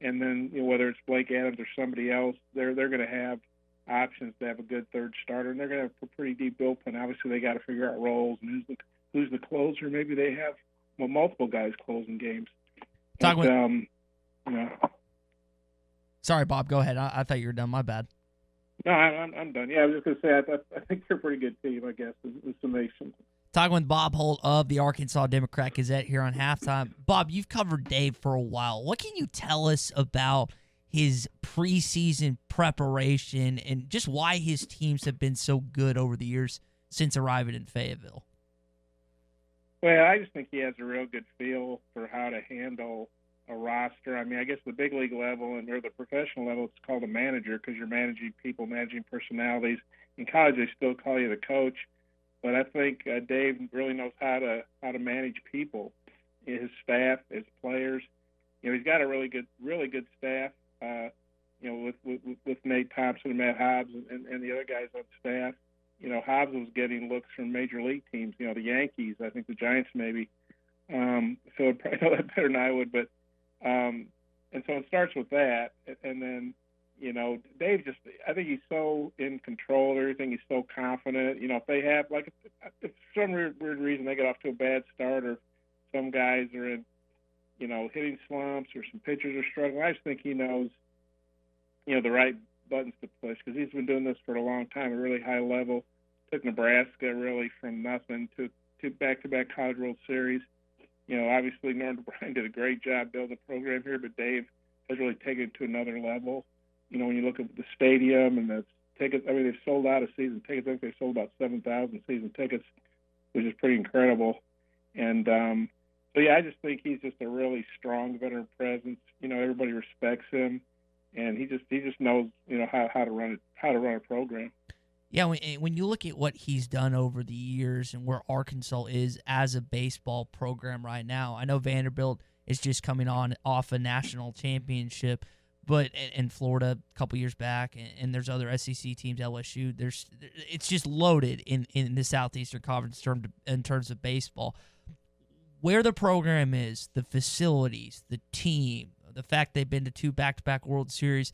Speaker 20: And then, whether it's Blake Adams or somebody else, they're going to have options to have a good third starter. And they're going to have a pretty deep bullpen. Obviously, they got to figure out roles and who's the closer. Maybe they have multiple guys closing games.
Speaker 8: Sorry, Bob. Go ahead. I thought you were done. My bad.
Speaker 20: No, I'm done. Yeah, I was just going to say I think they're a pretty good team, I guess, in summation.
Speaker 8: Talking with Bob Holt of the Arkansas Democrat Gazette here on Halftime. Bob, you've covered Dave for a while. What can you tell us about his preseason preparation and just why his teams have been so good over the years since arriving in Fayetteville?
Speaker 20: Well, I just think he has a real good feel for how to handle a roster. I mean, I guess the big league level or the professional level, it's called a manager because you're managing people, managing personalities. In college, they still call you the coach, but I think Dave really knows how to manage people, his staff, his players. He's got a really good staff. With Nate Thompson and Matt Hobbs and the other guys on staff. Hobbs was getting looks from major league teams. The Yankees, I think the Giants maybe. So I'd probably know that better than I would, but and so it starts with that, and then. Dave I think he's so in control of everything. He's so confident. If they have, if for some weird reason they get off to a bad start or some guys are in, hitting slumps or some pitchers are struggling, I just think he knows, the right buttons to push because he's been doing this for a long time, a really high level. Took Nebraska really from nothing to back-to-back College World Series. Obviously Norm Bryan did a great job building the program here, but Dave has really taken it to another level. When you look at the stadium and the tickets, they've sold out of season tickets. I think they sold about 7,000 season tickets, which is pretty incredible. And I just think he's just a really strong veteran presence. Everybody respects him, and he just knows how to run a program.
Speaker 8: Yeah, when you look at what he's done over the years and where Arkansas is as a baseball program right now, I know Vanderbilt is just coming off a national championship. But in Florida a couple years back, and there's other SEC teams, LSU. It's just loaded in the Southeastern Conference in terms of baseball. Where the program is, the facilities, the team, the fact they've been to 2 back-to-back World Series,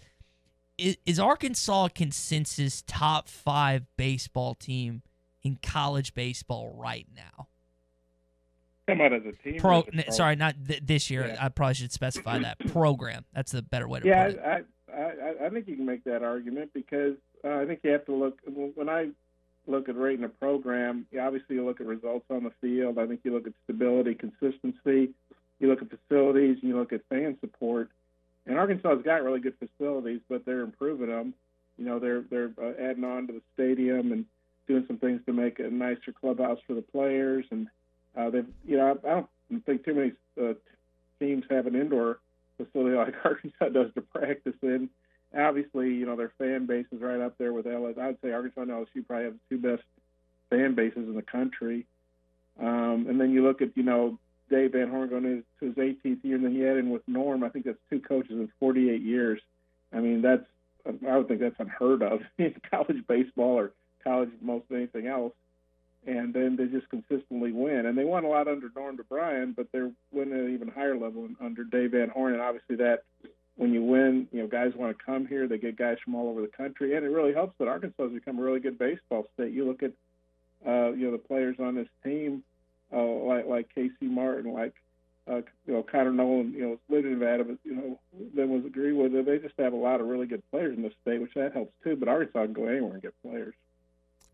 Speaker 8: is Arkansas a consensus top 5 baseball team in college baseball right now?
Speaker 20: Come out as a team.
Speaker 8: Sorry, not this year. Yeah. I probably should specify that program. That's the better way to put it.
Speaker 20: I think you can make that argument because I think you have to look. When I look at rating a program, obviously you look at results on the field. I think you look at stability, consistency. You look at facilities. You look at fan support. And Arkansas's got really good facilities, but they're improving them. They're adding on to the stadium and doing some things to make a nicer clubhouse for the players and. I don't think too many teams have an indoor facility like Arkansas does to practice in. Obviously, their fan base is right up there with LSU. I'd say Arkansas and LSU probably have the 2 best fan bases in the country. And then you look at, Dave Van Horn going into his 18th year, and then he had in with Norm. I think that's 2 coaches in 48 years. I would think that's unheard of in college baseball or college most anything else. And then they just consistently win. And they won a lot under Norm Bryan, but they're winning at an even higher level under Dave Van Horn. And obviously that when you win, guys want to come here. They get guys from all over the country. And it really helps that Arkansas has become a really good baseball state. You look at, the players on this team, like Casey Martin, like, Connor Nolan, lived in Nevada, but, then was agree with it. They just have a lot of really good players in this state, which that helps too. But Arkansas can go anywhere and get players.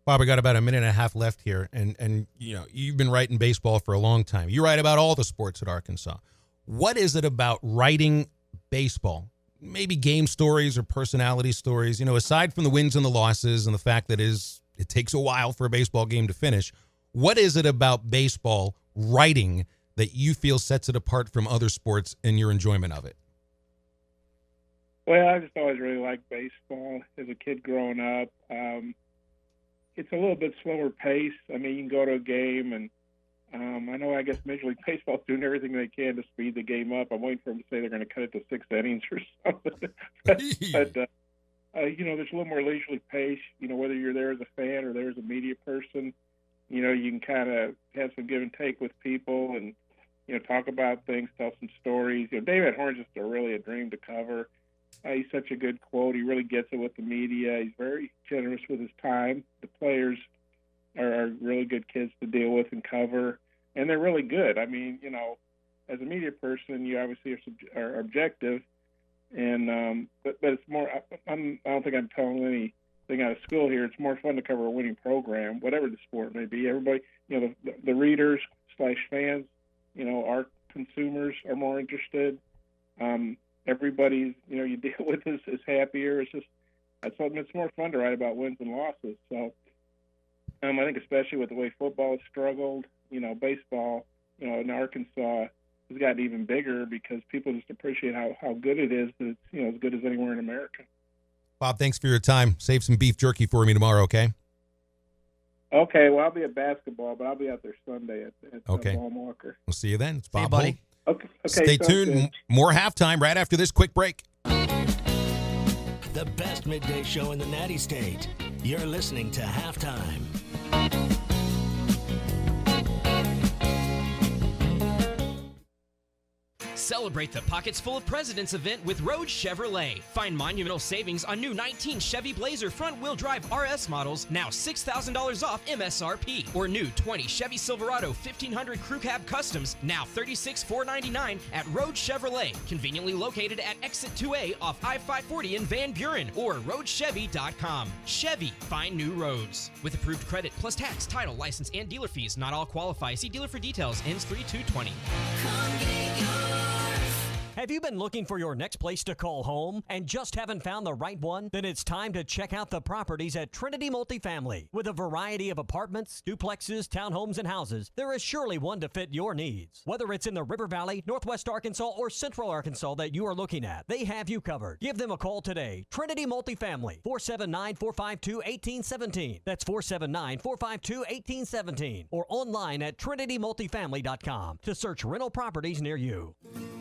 Speaker 7: Bob, we got about a minute and a half left here, and you've been writing baseball for a long time. You write about all the sports at Arkansas. What is it about writing baseball, maybe game stories or personality stories, aside from the wins and the losses and the fact that it takes a while for a baseball game to finish, what is it about baseball writing that you feel sets it apart from other sports and your enjoyment of it?
Speaker 20: Well, I just always really liked baseball as a kid growing up. It's a little bit slower pace. You can go to a game, and I guess Major League Baseball's doing everything they can to speed the game up. I'm waiting for them to say they're going to cut it to 6 innings or something. but there's a little more leisurely pace. Whether you're there as a fan or there as a media person, you can kind of have some give and take with people and, talk about things, tell some stories. David Horn's just really a dream to cover. He's such a good quote. He really gets it with the media. He's very generous with his time. The players are really good kids to deal with and cover, and they're really good. As a media person, you obviously are objective, and but it's more. I don't think I'm telling anything out of school here. It's more fun to cover a winning program, whatever the sport may be. Everybody, the readers / fans, our consumers are more interested. Everybody's, you deal with is happier. It's more fun to write about wins and losses. So I think especially with the way football has struggled, baseball, in Arkansas has gotten even bigger because people just appreciate how good it is. That it's, as good as anywhere in America.
Speaker 7: Bob, thanks for your time. Save some beef jerky for me tomorrow, okay?
Speaker 20: Okay, well, I'll be at basketball, but I'll be out there Sunday at Ball Walker.
Speaker 7: We'll see you then. It's Bob,
Speaker 8: you, buddy.
Speaker 7: Holt.
Speaker 20: Okay,
Speaker 7: Stay tuned.
Speaker 20: Good.
Speaker 7: More halftime right after this quick break.
Speaker 1: The best midday show in the Natty State. You're listening to Halftime.
Speaker 21: Celebrate the Pockets Full of Presidents event with Road Chevrolet. Find monumental savings on new 19 Chevy Blazer front-wheel drive RS models, now $6,000 off MSRP. Or new 20 Chevy Silverado 1500 Crew Cab Customs, now $36,499 at Road Chevrolet. Conveniently located at Exit 2A off I-540 in Van Buren or roadchevy.com. Chevy, find new roads. With approved credit plus tax, title, license, and dealer fees, not all qualify. See dealer for details. Ends 3/2/20.
Speaker 22: Have you been looking for your next place to call home and just haven't found the right one? Then it's time to check out the properties at Trinity Multifamily. With a variety of apartments, duplexes, townhomes, and houses, there is surely one to fit your needs. Whether it's in the River Valley, Northwest Arkansas, or Central Arkansas that you are looking at, they have you covered. Give them a call today. Trinity Multifamily, 479-452-1817. That's 479-452-1817. Or online at trinitymultifamily.com to search rental properties near you.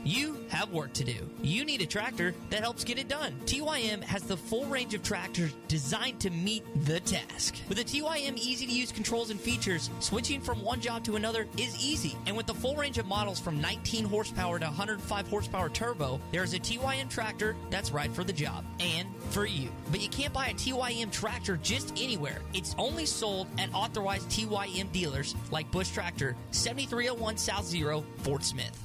Speaker 8: You have work to do. You need a tractor that helps get it done. TYM has the full range of tractors designed to meet the task. With the TYM easy-to-use controls and features, switching from one job to another is easy. And with the full range of models from 19 horsepower to 105 horsepower turbo, there is a TYM tractor that's right for the job and for you. But you can't buy a TYM tractor just anywhere. It's only sold at authorized TYM dealers like Bush Tractor, 7301 South Zero, Fort Smith.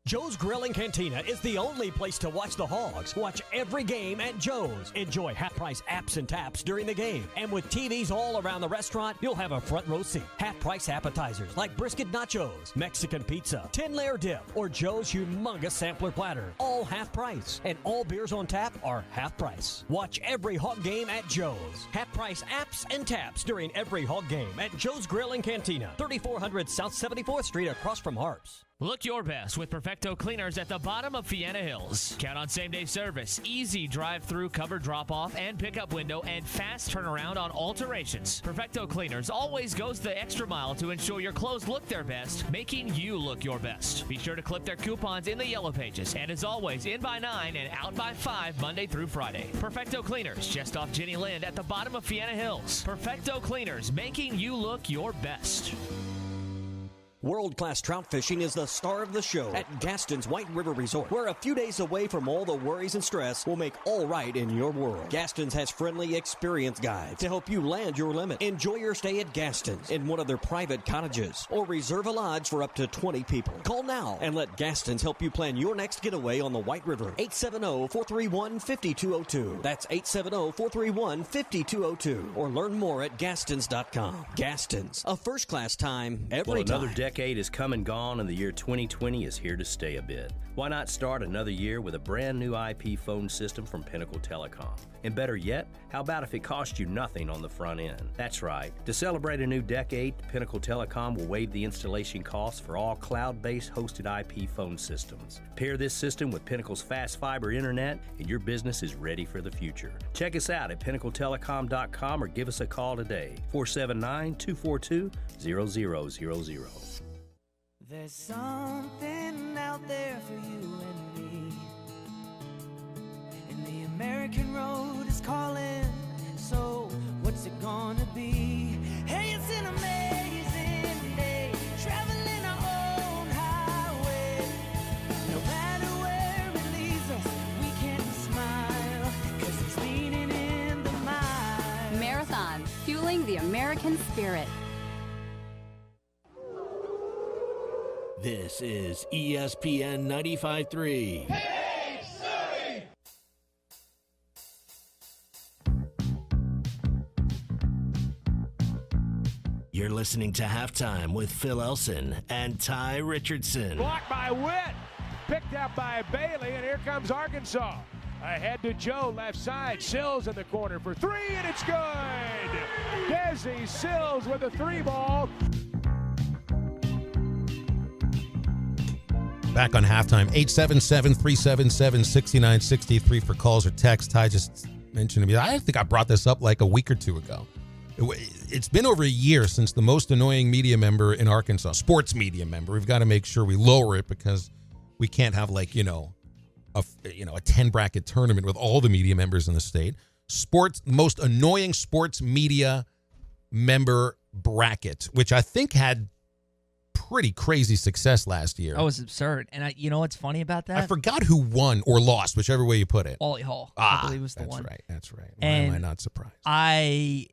Speaker 22: Joe's Grill and Cantina is the only place to watch the Hogs. Watch every game at Joe's. Enjoy half-price apps and taps during the game. And with TVs all around the restaurant, you'll have a front row seat. Half-price appetizers like brisket nachos, Mexican pizza, 10-layer dip, or Joe's humongous sampler platter. All half-price. And all beers on tap are half-price. Watch every Hog game at Joe's. Half-price apps and taps during every Hog game at Joe's Grill and Cantina. 3400 South 74th Street across from Harps.
Speaker 11: Look your best with Perfecto Cleaners at the bottom of Fiena Hills. Count on same-day service, easy drive-through covered drop-off and pickup window, and fast turnaround on alterations. Perfecto Cleaners always goes the extra mile to ensure your clothes look their best, making you look your best. Be sure to clip their coupons in the yellow pages, and as always, in by 9 and out by 5 Monday through Friday. Perfecto Cleaners, just off Jenny Lind at the bottom of Fiena Hills. Perfecto Cleaners, making you look your best.
Speaker 22: World-class trout fishing is the star of the show at Gaston's White River Resort, where a few days away from all the worries and stress will make all right in your world. Gaston's has friendly, experienced guides to help you land your limit. Enjoy your stay at Gaston's in one of their private cottages, or reserve a lodge for up to 20 people. Call now and let Gaston's help you plan your next getaway on the White River. 870-431-5202. That's 870-431-5202. Or learn more at Gastons.com. Gaston's, a first-class time every time.
Speaker 23: Another decade is come and gone, and the year 2020 is here to stay a bit. Why not start another year with a brand new IP phone system from Pinnacle Telecom? And better yet, how about if it cost you nothing on the front end? That's right. To celebrate a new decade, Pinnacle Telecom will waive the installation costs for all cloud-based hosted IP phone systems. Pair this system with Pinnacle's fast fiber internet, and your business is ready for the future. Check us out at pinnacletelecom.com or give us a call today, 479-242-0000.
Speaker 24: There's something out there for you and me, and the American road is calling, so what's it gonna be? Hey, it's an amazing day, traveling our own highway. No matter where it leads us, we can smile, 'cause it's meaning in the mind.
Speaker 25: Marathon, fueling the American spirit.
Speaker 1: This is ESPN 95.3. You're listening to Halftime with Phil Elson and Ty Richardson.
Speaker 4: Blocked by Witt, picked up by Bailey, and here comes Arkansas. Ahead to Joe, left side. Sills in the corner for three, and it's good. Desi Sills with a three ball.
Speaker 7: Back on Halftime, 877-377-6963 for calls or texts. Ty just mentioned to me. I think I brought this up like a week or two ago. It's been over a year since the most annoying media member in Arkansas, sports media member. We've got to make sure we lower it because we can't have a 10 bracket tournament with all the media members in the state. Most annoying sports media member bracket, which I think had pretty crazy success last year.
Speaker 8: That was absurd. And you know what's funny about that?
Speaker 7: I forgot who won or lost, whichever way you put it.
Speaker 8: Wally Hall, I believe, was the one.
Speaker 7: That's right. Why am I not surprised?
Speaker 8: I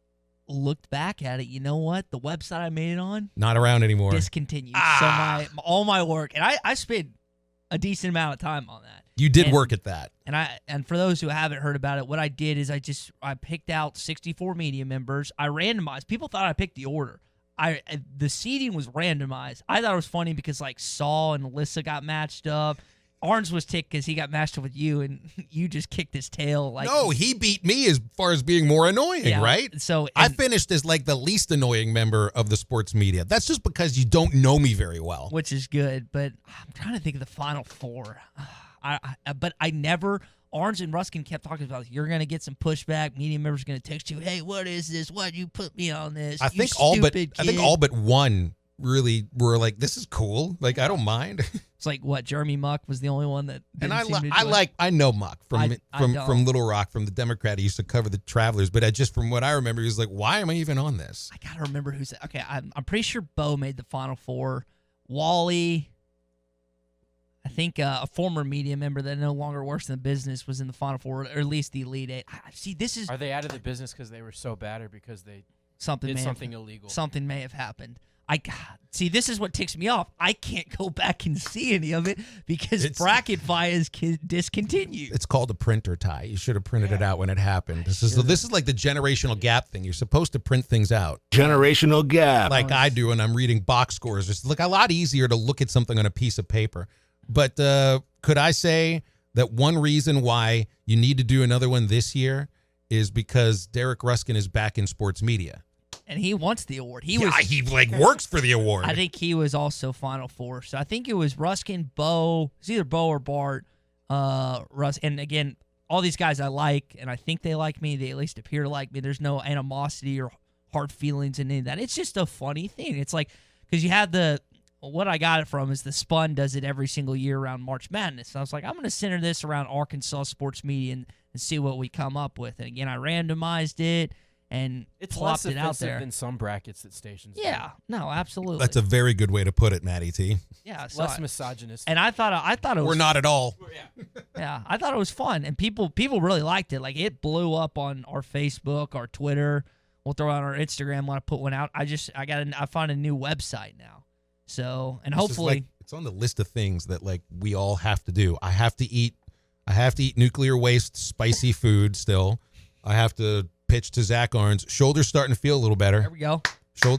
Speaker 8: looked back at it. You know what? The website I made it on,
Speaker 7: not around anymore.
Speaker 8: Discontinued. So all my work, and I spent a decent amount of time on that.
Speaker 7: You did work at that.
Speaker 8: And for those who haven't heard about it, what I did is I picked out 64 media members. I randomized. People thought I picked the order. The seating was randomized. I thought it was funny because like Saul and Alyssa got matched up. Arns was ticked because he got matched up with you, and you just kicked his tail.
Speaker 7: No, he beat me as far as being more annoying, right?
Speaker 8: So
Speaker 7: I finished as like the least annoying member of the sports media. That's just because you don't know me very well.
Speaker 8: Which is good, but I'm trying to think of the Final Four. But I never. Arns and Ruskin kept talking about, you're going to get some pushback. Media members are going to text you, hey, what is this? Why'd you put me on this?
Speaker 7: I think all but one really were like, this is cool. Like, I don't mind.
Speaker 8: It's like what? Jeremy Muck was the only one that didn't
Speaker 7: and
Speaker 8: seem to enjoy it?
Speaker 7: I know Muck from Little Rock, from the Democrat. He used to cover the Travelers, but from what I remember, he was like, why am I even on this?
Speaker 8: I gotta remember who's okay. I'm pretty sure Bo made the Final Four. Wally, I think a former media member that no longer works in the business was in the Final Four, or at least the Elite Eight. See, this is.
Speaker 2: Are they out of the business because they were so bad, or because they
Speaker 8: did something
Speaker 2: illegal?
Speaker 8: Something may have happened. See, this is what ticks me off. I can't go back and see any of it because BracketFi is discontinued.
Speaker 7: It's called a printer, Ty. You should have printed it out when it happened. This is like the generational gap thing. You're supposed to print things out.
Speaker 1: Generational gap.
Speaker 7: Like I do when I'm reading box scores. It's like a lot easier to look at something on a piece of paper. But could I say that one reason why you need to do another one this year is because Derek Ruskin is back in sports media.
Speaker 8: And he wants the award. He
Speaker 7: works for the award.
Speaker 8: I think he was also Final Four. So I think it was Ruskin, Bo. It's either Bo or Bart. Russ. And again, all these guys I like, and I think they like me. They at least appear to like me. There's no animosity or hard feelings in any of that. It's just a funny thing. It's like, because you have what I got it from is the Spun does it every single year around March Madness. So I was like, I'm going to center this around Arkansas sports media and see what we come up with. And again, I randomized it. And
Speaker 2: it's
Speaker 8: plopped
Speaker 2: less
Speaker 8: it out there
Speaker 2: than some brackets that stations do.
Speaker 8: Yeah, no, absolutely.
Speaker 7: That's a very good way to put it, Matty T.
Speaker 8: Yeah,
Speaker 2: less misogynist.
Speaker 8: And I thought it was.
Speaker 7: We're not at all.
Speaker 8: Yeah, I thought it was fun, and people really liked it. Like it blew up on our Facebook, our Twitter. We'll throw out our Instagram when I put one out. I found a new website now. So, and hopefully
Speaker 7: it's on the list of things that like we all have to do. I have to eat nuclear waste, spicy food still. I have to pitch to Zach Arns. Shoulder's starting to feel a little better.
Speaker 8: There we go.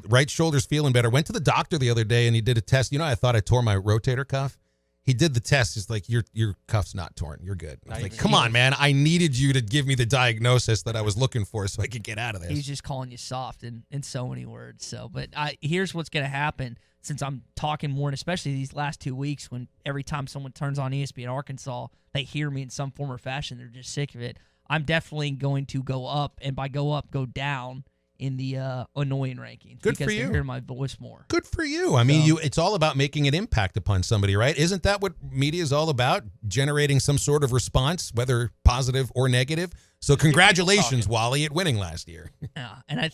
Speaker 7: Right shoulder's feeling better. Went to the doctor the other day and he did a test. I thought I tore my rotator cuff. He did the test. He's like, your cuff's not torn. You're good. I was like, come on, man. I needed you to give me the diagnosis that I was looking for so I could get out of this.
Speaker 8: He's just calling you soft in so many words. So, but here's what's going to happen since I'm talking more, and especially these last 2 weeks when every time someone turns on ESPN Arkansas, they hear me in some form or fashion. They're just sick of it. I'm definitely going to go up, and by go up, go down in the annoying rankings.
Speaker 7: Good for you.
Speaker 8: Because they hear my voice more.
Speaker 7: Good for you. I mean, it's all about making an impact upon somebody, right? Isn't that what media is all about? Generating some sort of response, whether positive or negative. So congratulations, Wally, at winning last year.
Speaker 8: Yeah, and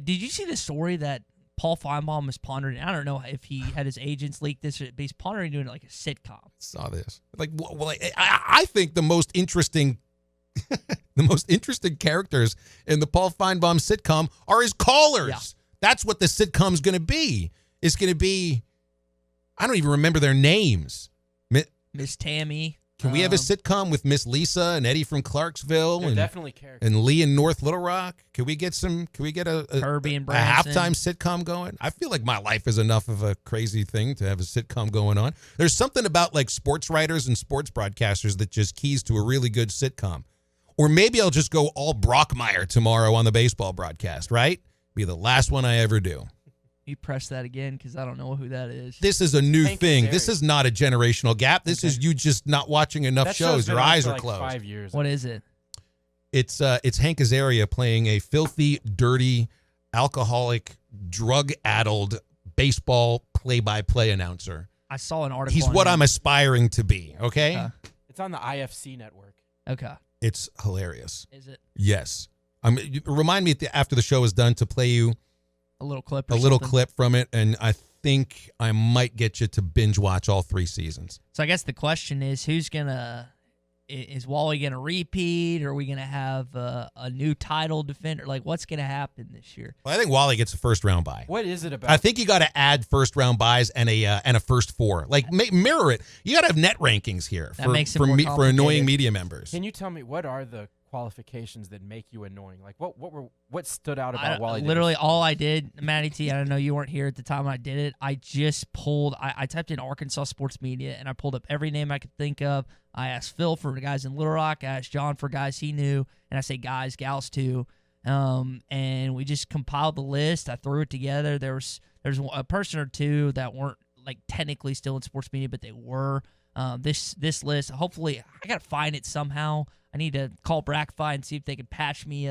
Speaker 8: did you see the story that Paul Feinbaum is pondering? I don't know if he had his agents leak this, but he's pondering doing like a sitcom.
Speaker 7: Saw this. Like, well, I think the most interesting characters in the Paul Feinbaum sitcom are his callers. Yeah. That's what the sitcom's going to be. It's going to be, I don't even remember their names.
Speaker 8: Miss Tammy.
Speaker 7: Can we have a sitcom with Miss Lisa and Eddie from Clarksville?
Speaker 2: They're definitely characters.
Speaker 7: And Lee in North Little Rock? Can we get a
Speaker 8: Kirby and
Speaker 7: a halftime sitcom going? I feel like my life is enough of a crazy thing to have a sitcom going on. There's something about like sports writers and sports broadcasters that just keys to a really good sitcom. Or maybe I'll just go all Brockmeyer tomorrow on the baseball broadcast, right? Be the last one I ever do.
Speaker 8: You press that again because I don't know who that is.
Speaker 7: This is a new thing. This is not a generational gap. This is you just not watching enough shows. Your eyes are closed.
Speaker 2: 5 years.
Speaker 8: What is it?
Speaker 7: It's Hank Azaria playing a filthy, dirty, alcoholic, drug-addled baseball play-by-play announcer.
Speaker 8: I saw an article.
Speaker 7: He's
Speaker 8: on
Speaker 7: what
Speaker 8: him.
Speaker 7: I'm aspiring to be, okay?
Speaker 2: It's on the IFC network.
Speaker 8: Okay.
Speaker 7: It's hilarious.
Speaker 8: Is it?
Speaker 7: Yes. Remind me after the show is done to play you
Speaker 8: a little clip.
Speaker 7: A little clip from it, and I think I might get you to binge watch all 3 seasons.
Speaker 8: So I guess the question is, is Wally gonna repeat? Or are we gonna have a new title defender? Like, what's gonna happen this year?
Speaker 7: Well, I think Wally gets a first-round bye.
Speaker 2: What is it about?
Speaker 7: I think you got to add first-round buys and a first 4. Like mirror it. You got to have net rankings here
Speaker 8: That makes it more
Speaker 7: for annoying
Speaker 8: complicated.
Speaker 7: media members.
Speaker 2: Can you tell me what are the qualifications that make you annoying? Like what stood out about Wally?
Speaker 8: Literally, all I did, Matty T, I don't know, you weren't here at the time I did it. I just pulled, I typed in Arkansas sports media, and I pulled up every name I could think of. I asked Phil for guys in Little Rock. I asked John for guys he knew. And I say guys, gals too. And we just compiled the list. I threw it together. There's a person or two that weren't like technically still in sports media, but they were. This list, hopefully, I got to find it somehow. I need to call BrackFi and see if they can patch me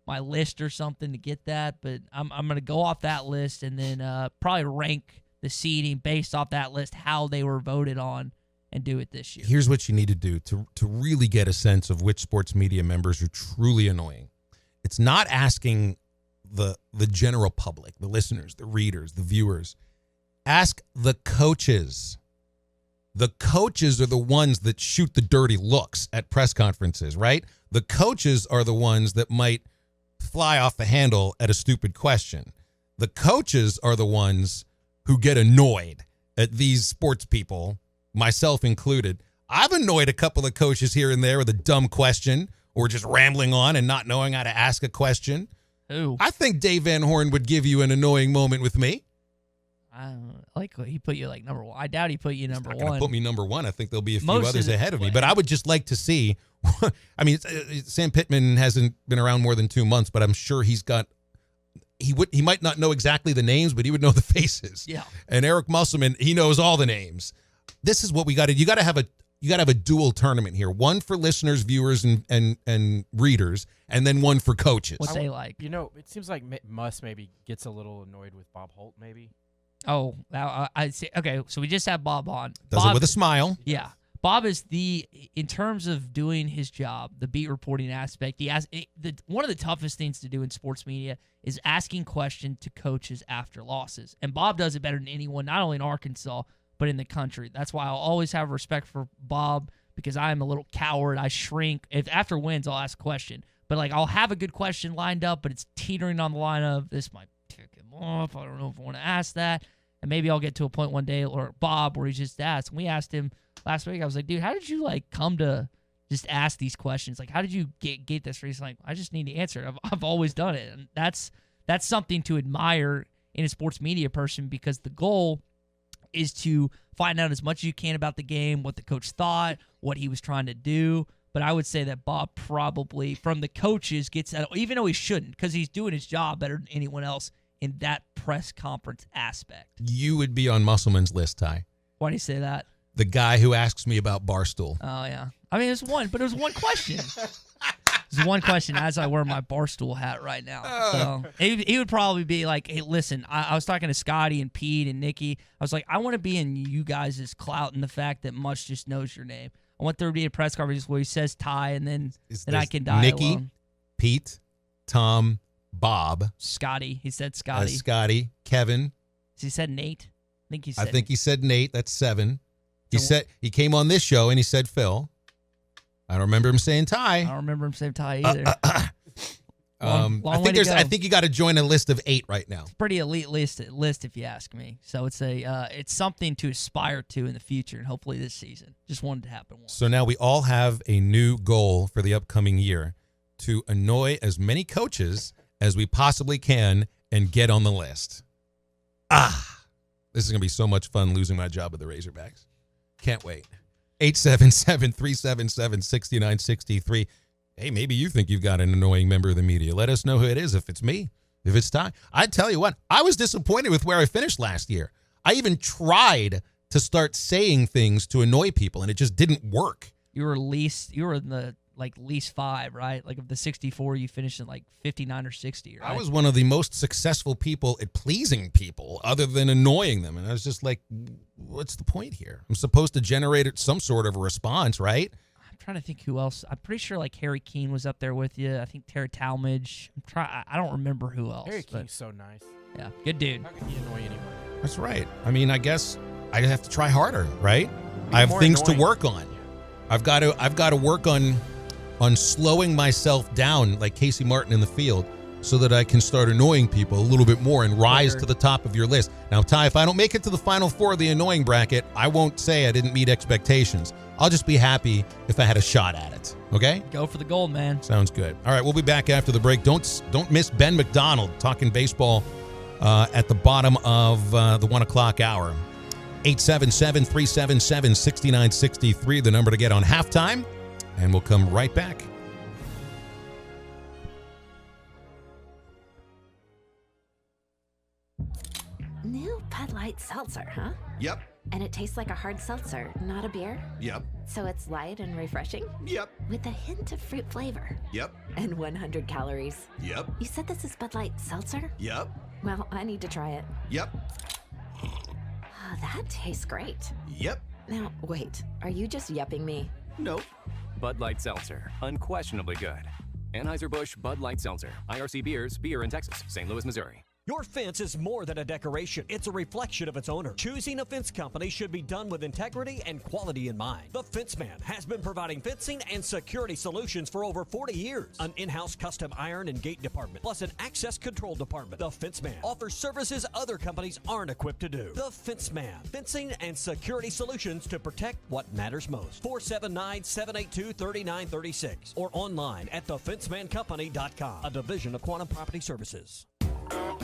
Speaker 8: my list or something to get that. But I'm going to go off that list and then probably rank the seeding based off that list, how they were voted on, and do it this year.
Speaker 7: Here's what you need to do to really get a sense of which sports media members are truly annoying. It's not asking the general public, the listeners, the readers, the viewers. Ask the coaches. The coaches are the ones that shoot the dirty looks at press conferences, right? The coaches are the ones that might fly off the handle at a stupid question. The coaches are the ones who get annoyed at these sports people, myself included. I've annoyed a couple of coaches here and there with a dumb question or just rambling on and not knowing how to ask a question.
Speaker 8: Who?
Speaker 7: I think Dave Van Horn would give you an annoying moment with me.
Speaker 8: Like he put you like number 1. I doubt he put you number 1.
Speaker 7: Put me number 1. I think there'll be a few
Speaker 8: Most
Speaker 7: others
Speaker 8: of the-
Speaker 7: ahead of me. But I would just like to see. I mean, Sam Pittman hasn't been around more than 2 months, but I'm sure he's got. He might not know exactly the names, but he would know the faces.
Speaker 8: Yeah.
Speaker 7: And Eric Musselman, he knows all the names. This is what we got to. You got to have a dual tournament here. One for listeners, viewers, and readers, and then one for coaches.
Speaker 8: What they like.
Speaker 2: You know, it seems like Muss maybe gets a little annoyed with Bob Holt, maybe.
Speaker 8: Oh, now I see. Okay, so we just had Bob on.
Speaker 7: Does
Speaker 8: Bob,
Speaker 7: it with a smile.
Speaker 8: Yeah. Bob is in terms of doing his job, the beat reporting aspect, one of the toughest things to do in sports media is asking questions to coaches after losses. And Bob does it better than anyone, not only in Arkansas, but in the country. That's why I'll always have respect for Bob, because I'm a little coward. I shrink. If after wins, I'll ask a question. But like I'll have a good question lined up, but it's teetering on the line of this might tick him off. I don't know if I want to ask that. And maybe I'll get to a point one day, or Bob, where he just asked. And we asked him last week. I was like, dude, how did you like come to just ask these questions? Like, how did you get this? He's like, I just need to answer it. I've always done it. And that's something to admire in a sports media person, because the goal is to find out as much as you can about the game, what the coach thought, what he was trying to do. But I would say that Bob probably, from the coaches, gets that, even though he shouldn't, because he's doing his job better than anyone else in that press conference aspect.
Speaker 7: You would be on Musselman's list, Ty.
Speaker 8: Why do you say that?
Speaker 7: The guy who asks me about Barstool.
Speaker 8: Oh, yeah. I mean, it was one question. There's one question as I wear my Barstool hat right now. So he would probably be like, hey, listen, I was talking to Scotty and Pete and Nikki. I was like, I want to be in you guys' clout and the fact that Mush just knows your name. I want there to be a press conference where he says Ty, and then I can die
Speaker 7: Nikki,
Speaker 8: alone.
Speaker 7: Pete, Tom, Bob.
Speaker 8: Scotty. He said Scotty.
Speaker 7: Scotty, Kevin.
Speaker 8: He said Nate. I
Speaker 7: think he said Nate. That's 7. He came on this show and he said Phil. I don't remember him saying Ty.
Speaker 8: I don't remember him saying Ty either.
Speaker 7: I think you got to join a list of 8 right now.
Speaker 8: Pretty elite list if you ask me. So it's something to aspire to in the future, and hopefully this season. Just wanted to happen once.
Speaker 7: So now we all have a new goal for the upcoming year: to annoy as many coaches as we possibly can and get on the list. This is going to be so much fun losing my job with the Razorbacks. Can't wait. 877-377-6963. Hey, maybe you think you've got an annoying member of the media. Let us know who it is, if it's me, if it's Ty. I tell you what, I was disappointed with where I finished last year. I even tried to start saying things to annoy people, and it just didn't work.
Speaker 8: You were in the like at least 5, right? Like of the 64, you finished in like 59 or 60, right?
Speaker 7: I was one of the most successful people at pleasing people other than annoying them. And I was just like, what's the point here? I'm supposed to generate some sort of a response, right?
Speaker 8: I'm trying to think who else. I'm pretty sure like Harry Keene was up there with you. I think Tara Talmadge. I don't remember who else.
Speaker 2: Harry Keene's so nice.
Speaker 8: Yeah, good dude.
Speaker 2: How can he annoy anyone?
Speaker 7: That's right. I mean, I guess I have to try harder, right?
Speaker 2: Be
Speaker 7: I have
Speaker 2: more
Speaker 7: things
Speaker 2: annoying.
Speaker 7: to work on. I've got to work on slowing myself down like Casey Martin in the field so that I can start annoying people a little bit more and rise to the top of your list. Now, Ty, if I don't make it to the final 4 of the annoying bracket, I won't say I didn't meet expectations. I'll just be happy if I had a shot at it. Okay?
Speaker 8: Go for the gold, man.
Speaker 7: Sounds good. All right, we'll be back after the break. Don't miss Ben McDonald talking baseball at the bottom of the 1 o'clock hour. 877-377-6963, the number to get on halftime, and we'll come right back.
Speaker 3: New Bud Light Seltzer, huh?
Speaker 5: Yep.
Speaker 3: And it tastes like a hard seltzer, not a beer?
Speaker 5: Yep.
Speaker 3: So it's light and refreshing?
Speaker 5: Yep.
Speaker 3: With a hint of fruit flavor?
Speaker 5: Yep.
Speaker 3: And 100 calories?
Speaker 5: Yep.
Speaker 3: You said this is Bud Light Seltzer?
Speaker 5: Yep.
Speaker 3: Well, I need to try it.
Speaker 5: Yep.
Speaker 3: Oh, that tastes great.
Speaker 5: Yep.
Speaker 3: Now, wait, are you just yupping me?
Speaker 5: Nope.
Speaker 6: Bud Light Seltzer, unquestionably good. Anheuser-Busch Bud Light Seltzer, IRC Beers, beer in Texas, St. Louis, Missouri.
Speaker 22: Your fence is more than a decoration. It's a reflection of its owner. Choosing a fence company should be done with integrity and quality in mind. The Fence Man has been providing fencing and security solutions for over 40 years. An in-house custom iron and gate department, plus an access control department. The Fence Man offers services other companies aren't equipped to do. The Fence Man, fencing and security solutions to protect what matters most. 479-782-3936 or online at thefencemancompany.com, a division of Quantum Property Services.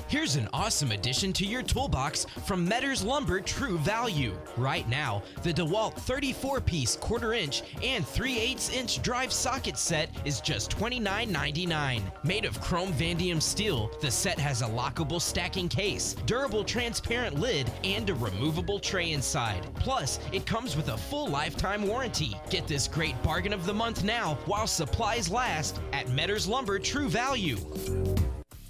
Speaker 21: Here's an awesome addition to your toolbox from Metters Lumber True Value. Right now, the DeWalt 34-piece quarter-inch and 3/8-inch drive socket set is just $29.99. Made of chrome vanadium steel, the set has a lockable stacking case, durable transparent lid, and a removable tray inside. Plus, it comes with a full lifetime warranty. Get this great bargain of the month now while supplies last at Metters Lumber True Value.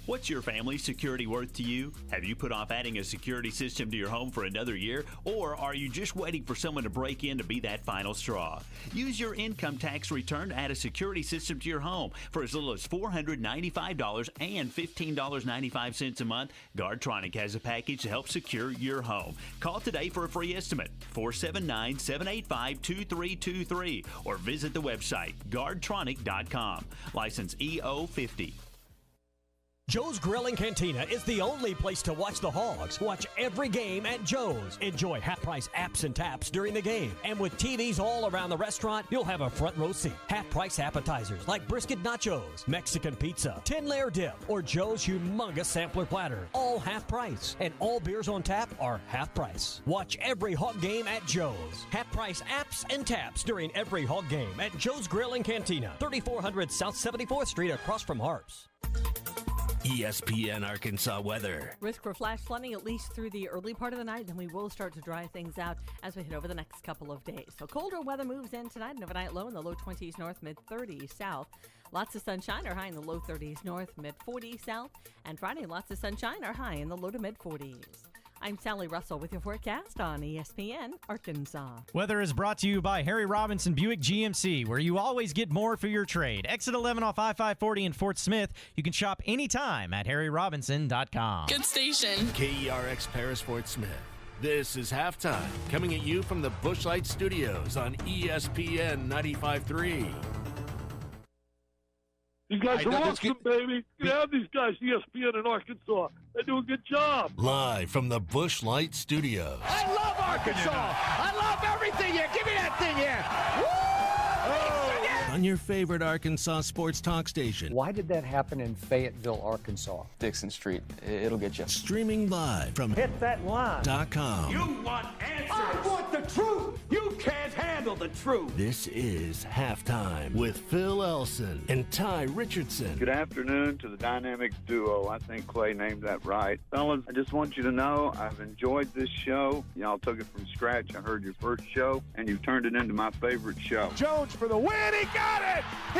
Speaker 10: What's your family's security worth to you? Have you put off adding a security system to your home for another year? Or are you just waiting for someone to break in to be that final straw? Use your income tax return to add a security system to your home for as little as $495 and $15.95 a month. Guardtronic has a package to help secure your home. Call today for a free estimate, 479-785-2323, or visit the website, guardtronic.com. License EO50.
Speaker 22: Joe's Grill and Cantina is the only place to watch the Hogs. Watch every game at Joe's. Enjoy half-price apps and taps during the game. And with TVs all around the restaurant, you'll have a front row seat. Half-price appetizers like brisket nachos, Mexican pizza, 10-layer dip, or Joe's humongous sampler platter. All half-price. And all beers on tap are half-price. Watch every Hog game at Joe's. Half-price apps and taps during every Hog game at Joe's Grill and Cantina. 3400 South 74th Street across from Harps.
Speaker 1: ESPN Arkansas weather.
Speaker 13: Risk for flash flooding at least through the early part of the night, then we will start to dry things out as we head over the next couple of days. So colder weather moves in tonight, an overnight low in the low 20s north, mid-30s south. Lots of sunshine, or high in the low 30s north, mid-40s south. And Friday, lots of sunshine, or high in the low to mid-40s. I'm Sally Russell with your forecast on ESPN Arkansas.
Speaker 26: Weather is brought to you by Harry Robinson Buick GMC, where you always get more for your trade. Exit 11 off I-540 in Fort Smith. You can shop anytime at harryrobinson.com.
Speaker 27: Good station.
Speaker 1: KERX Paris Fort Smith. This is Halftime, coming at you from the Busch Light Studios on ESPN 95.3.
Speaker 28: These guys are awesome, baby. You have these guys, ESPN in Arkansas. They do a good job.
Speaker 1: Live from the Busch Light Studios.
Speaker 28: I love Arkansas. I love everything here. Give me that thing here. Woo!
Speaker 1: On your favorite Arkansas sports talk station.
Speaker 29: Why did that happen in Fayetteville, Arkansas?
Speaker 30: Dixon Street. It'll get you.
Speaker 1: Streaming live from
Speaker 28: Hit that line.
Speaker 1: .com.
Speaker 28: You want answers. I want the truth. You can't handle the truth.
Speaker 1: This is Halftime with Phil Elson and Ty Richardson.
Speaker 31: Good afternoon to the dynamic duo. I think Clay named that right. Fellas, I just want you to know I've enjoyed this show. Y'all took it from scratch. I heard your first show, and you've turned it into my favorite show.
Speaker 4: Jones for the win. He got it. He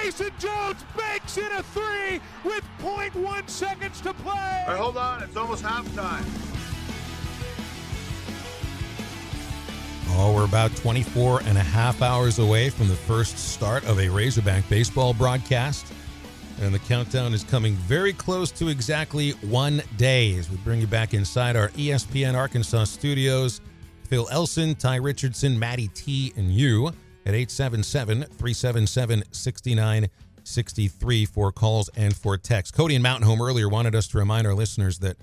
Speaker 4: Mason Jones banks in a three with 0.1 seconds to play.
Speaker 5: All right, hold on. It's almost halftime.
Speaker 7: Oh, we're about 24 and a half hours away from the first start of a Razorback baseball broadcast. And the countdown is coming very close to exactly 1 day as we bring you back inside our ESPN Arkansas studios. Phil Elson, Ty Richardson, Matty T, and you at 877-377-6963 for calls and for texts. Cody in Mountain Home earlier wanted us to remind our listeners that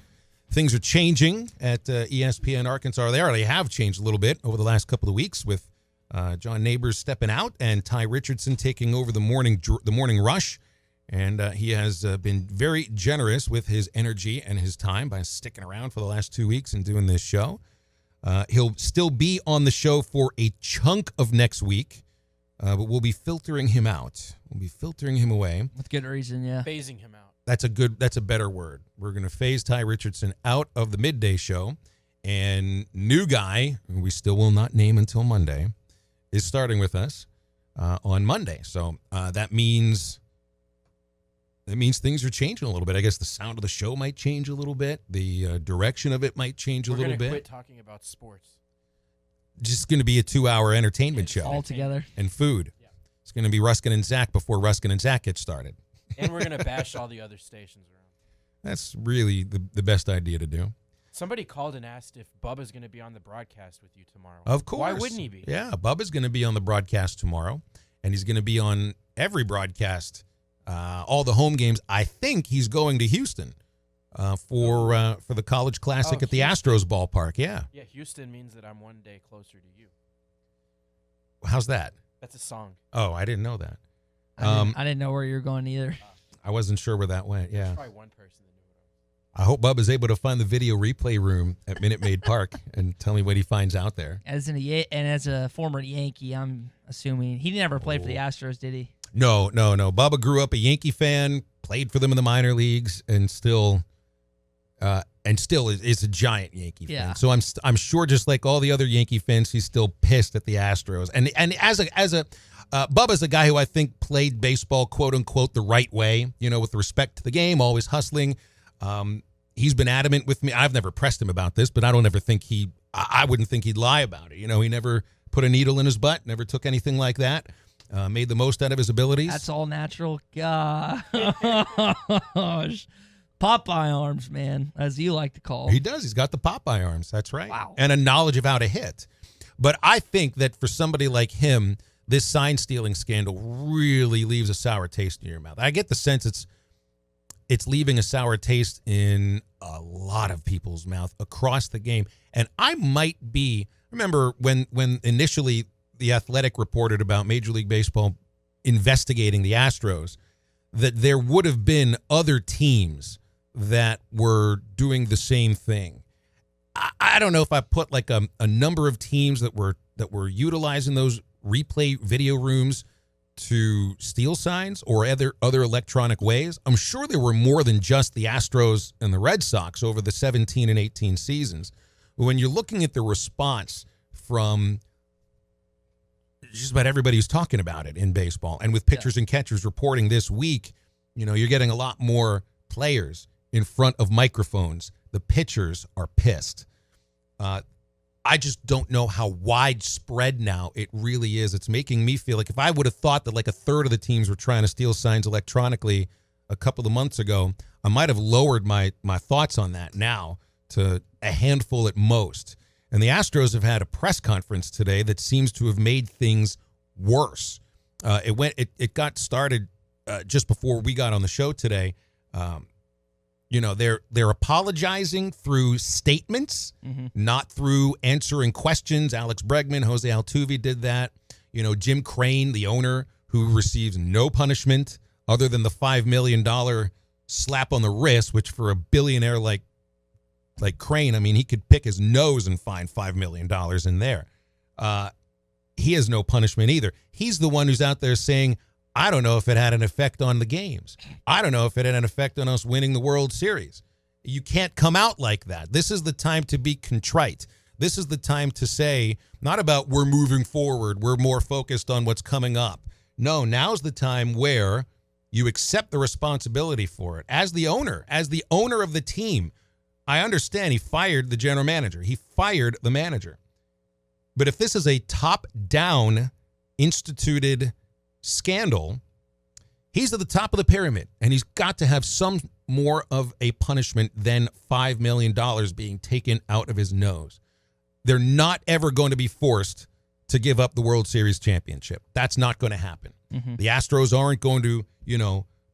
Speaker 7: things are changing at ESPN Arkansas. They already have changed a little bit over the last couple of weeks with John Neighbors stepping out and Ty Richardson taking over the morning rush. And he has been very generous with his energy and his time by sticking around for the last 2 weeks and doing this show. He'll still be on the show for a chunk of next week, but we'll be filtering him out. We'll be filtering him away.
Speaker 8: With good reason, yeah.
Speaker 2: Phasing him out.
Speaker 7: That's a better word. We're going to phase Ty Richardson out of the midday show, and new guy, who we still will not name until Monday, is starting with us on Monday. So that means things are changing a little bit. I guess the sound of the show might change a little bit. The direction of it might change a little bit.
Speaker 2: We're going to quit talking about sports.
Speaker 7: Just going to be a 2-hour entertainment show.
Speaker 8: All together.
Speaker 7: And food. Yeah. It's going to be Ruskin and Zach before Ruskin and Zach get started.
Speaker 2: And we're going to bash all the other stations around.
Speaker 7: That's really the best idea to do.
Speaker 2: Somebody called and asked if Bubba's going to be on the broadcast with you tomorrow.
Speaker 7: Of course.
Speaker 2: Why wouldn't he be?
Speaker 7: Yeah, Bubba's going to be on the broadcast tomorrow, and he's going to be on every broadcast, all the home games. I think he's going to Houston for the College Classic at the Astros ballpark. Yeah.
Speaker 2: Yeah, Houston means that I'm 1 day closer to you.
Speaker 7: How's that?
Speaker 2: That's a song.
Speaker 7: Oh, I didn't know that.
Speaker 8: I didn't know where you were going either.
Speaker 7: I wasn't sure where that went. Yeah.
Speaker 2: There's probably one person that knew what
Speaker 7: I hope Bubba's able to find the video replay room at Minute Maid Park and tell me what he finds out there.
Speaker 8: As a former Yankee, I'm assuming he never played for the Astros, did he?
Speaker 7: No. Bubba grew up a Yankee fan, played for them in the minor leagues, and still is a giant Yankee fan. So I'm sure, just like all the other Yankee fans, he's still pissed at the Astros. And as a Bubba's a guy who I think played baseball, quote unquote, the right way, with respect to the game, always hustling. He's been adamant with me. I've never pressed him about this, but I don't ever think I wouldn't think he'd lie about it. He never put a needle in his butt, never took anything like that. Made the most out of his abilities.
Speaker 8: That's all natural. Gosh. Popeye arms, man, as you like to call.
Speaker 7: He does. He's got the Popeye arms. That's right.
Speaker 8: Wow.
Speaker 7: And a knowledge of how to hit. But I think that for somebody like him, this sign stealing scandal really leaves a sour taste in your mouth. I get the sense it's leaving a sour taste in a lot of people's mouth across the game. And I might be, remember when initially The Athletic reported about Major League Baseball investigating the Astros, that there would have been other teams that were doing the same thing. I don't know if I put like a number of teams that were utilizing those replay video rooms to steal signs or other electronic ways. I'm sure there were more than just the Astros and the Red Sox over the 17 and 18 seasons. But when you're looking at the response from just about everybody who's talking about it in baseball, and with pitchers and catchers reporting this week, you're getting a lot more players in front of microphones. The pitchers are pissed. I just don't know how widespread now it really is. It's making me feel like if I would have thought that like a third of the teams were trying to steal signs electronically a couple of months ago, I might have lowered my thoughts on that now to a handful at most. And the Astros have had a press conference today that seems to have made things worse. It got started just before we got on the show today. They're apologizing through statements, not through answering questions. Alex Bregman, Jose Altuve did that. Jim Crane, the owner, who receives no punishment other than the $5 million slap on the wrist, which for a billionaire like Crane, I mean, he could pick his nose and find $5 million in there. He has no punishment either. He's the one who's out there saying, I don't know if it had an effect on the games. I don't know if it had an effect on us winning the World Series. You can't come out like that. This is the time to be contrite. This is the time to say, not about we're moving forward, we're more focused on what's coming up. No, now's the time where you accept the responsibility for it. As the owner of the team, I understand he fired the general manager. He fired the manager. But if this is a top-down instituted scandal, he's at the top of the pyramid, and he's got to have some more of a punishment than $5 million being taken out of his nose. They're not ever going to be forced to give up the World Series championship. That's not going to happen.
Speaker 8: Mm-hmm.
Speaker 7: The Astros aren't going to,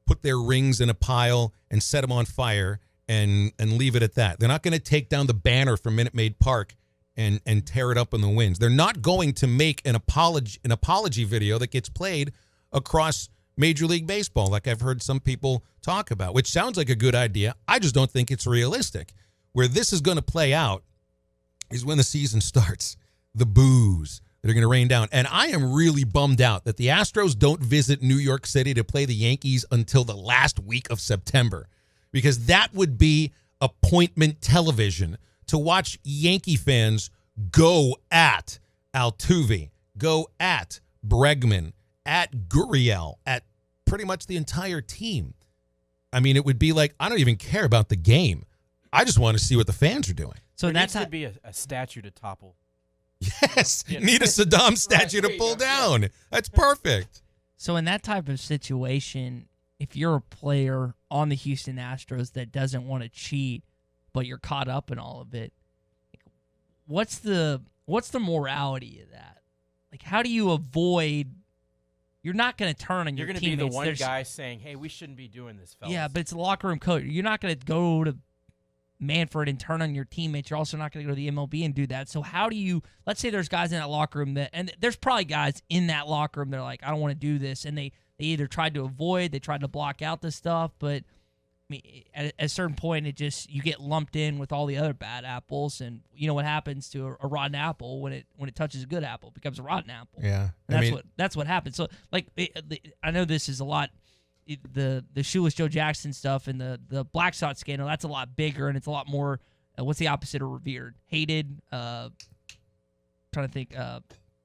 Speaker 7: put their rings in a pile and set them on fire and leave it at that. They're not going to take down the banner from Minute Maid Park and tear it up in the winds. They're not going to make an apology video that gets played across Major League Baseball, like I've heard some people talk about, which sounds like a good idea. I just don't think it's realistic. Where this is going to play out is when the season starts. The boos that are going to rain down. And I am really bummed out that the Astros don't visit New York City to play the Yankees until the last week of September, because that would be appointment television to watch Yankee fans go at Altuve, go at Bregman, at Gurriel, at pretty much the entire team. I mean, it would be like, I don't even care about the game. I just want to see what the fans are doing.
Speaker 2: So that could be a statue to topple.
Speaker 7: Yes, need a Saddam statue to pull down. That's perfect.
Speaker 8: So in that type of situation, if you're a player on the Houston Astros that doesn't want to cheat, but you're caught up in all of it, what's the morality of that? Like, how do you avoid? You're not going to turn on your teammates.
Speaker 2: You're going to be the one guy saying, "Hey, we shouldn't be doing this, fellas."
Speaker 8: Yeah, but it's a locker room coach. You're not going to go to Manfred and turn on your teammates. You're also not going to go to the MLB and do that. So how do you? Let's say there's guys in that locker room and there's probably guys in that locker room that are like, "I don't want to do this," and they either tried to avoid, they tried to block out the stuff, but I mean, at a certain point, you get lumped in with all the other bad apples, and you know what happens to a rotten apple when it touches a good apple, it becomes a rotten apple.
Speaker 7: Yeah,
Speaker 8: and that's what happens. So, like, I know this is a lot. The Shoeless Joe Jackson stuff and the Black Sox scandal, that's a lot bigger, and it's a lot more. What's the opposite of revered? Hated. Trying to think.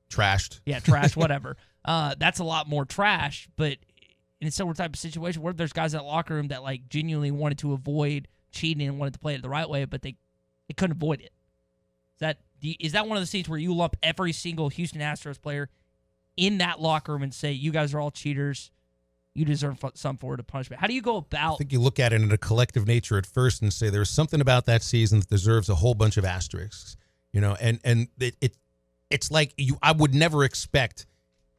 Speaker 7: Trashed.
Speaker 8: Yeah, trashed. Whatever. That's a lot more trash, but in a similar type of situation where there's guys in that locker room that like genuinely wanted to avoid cheating and wanted to play it the right way, but they couldn't avoid it. Is that one of the things where you lump every single Houston Astros player in that locker room and say, you guys are all cheaters, you deserve some form of punishment? How do you go about?
Speaker 7: I think you look at it in a collective nature at first and say there's something about that season that deserves a whole bunch of asterisks, and it's like I would never expect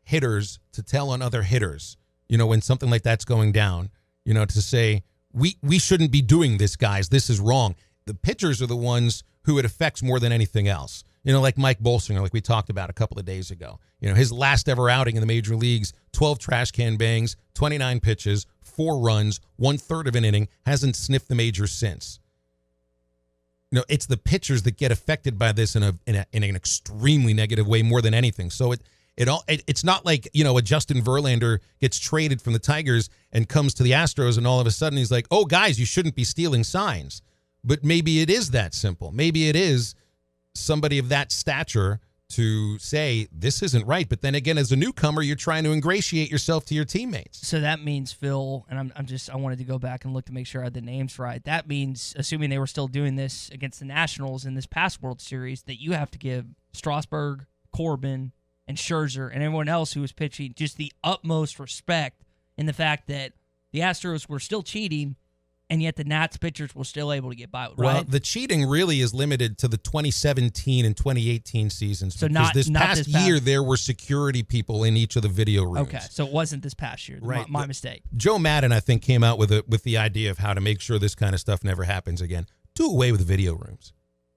Speaker 7: hitters to tell on other hitters, when something like that's going down, to say, we shouldn't be doing this, guys. This is wrong. The pitchers are the ones who it affects more than anything else. Like Mike Bolsinger, like we talked about a couple of days ago. His last ever outing in the major leagues, 12 trash can bangs, 29 pitches, 4 runs, 1/3 of an inning, hasn't sniffed the majors since. It's the pitchers that get affected by this in an extremely negative way more than anything. So it's not like, a Justin Verlander gets traded from the Tigers and comes to the Astros and all of a sudden he's like, oh, guys, you shouldn't be stealing signs. But maybe it is that simple. Maybe it is somebody of that stature to say this isn't right. But then again, as a newcomer, you're trying to ingratiate yourself to your teammates.
Speaker 8: So that means, Phil, and I wanted to go back and look to make sure I had the names right. That means, assuming they were still doing this against the Nationals in this past World Series, that you have to give Strasburg, Corbin, and Scherzer and everyone else who was pitching just the utmost respect in the fact that the Astros were still cheating, and yet the Nats pitchers were still able to get by, right?
Speaker 7: Well, the cheating really is limited to the 2017 and 2018 seasons.
Speaker 8: So
Speaker 7: because this past year,
Speaker 8: past...
Speaker 7: there were security people in each of the video rooms.
Speaker 8: Okay, so it wasn't this past year.
Speaker 7: Right.
Speaker 8: My mistake.
Speaker 7: Joe Madden, I think, came out with the idea of how to make sure this kind of stuff never happens again. Do away with video rooms.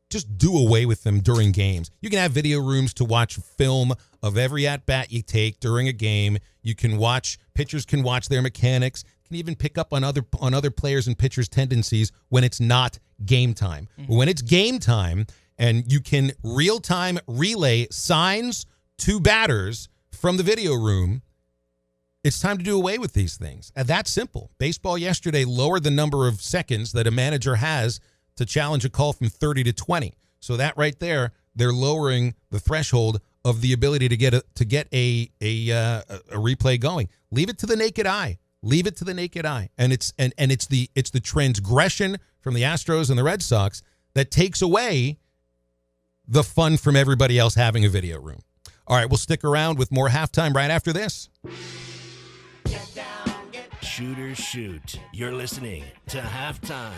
Speaker 7: Just do away with them during games. You can have video rooms to watch film of every at-bat you take during a game. You can watch, pitchers can watch their mechanics, can even pick up on other players and pitchers' tendencies when it's not game time. Mm-hmm. When it's game time and you can real-time relay signs to batters from the video room, it's time to do away with these things. And that's simple. Baseball yesterday lowered the number of seconds that a manager has to challenge a call from 30 to 20. So that right there, they're lowering the threshold of the ability to get a replay going. Leave it to the naked eye. Leave it to the naked eye. And it's the transgression from the Astros and the Red Sox that takes away the fun from everybody else having a video room. All right, we'll stick around with more halftime right after this.
Speaker 1: Shooters shoot. You're listening to Halftime.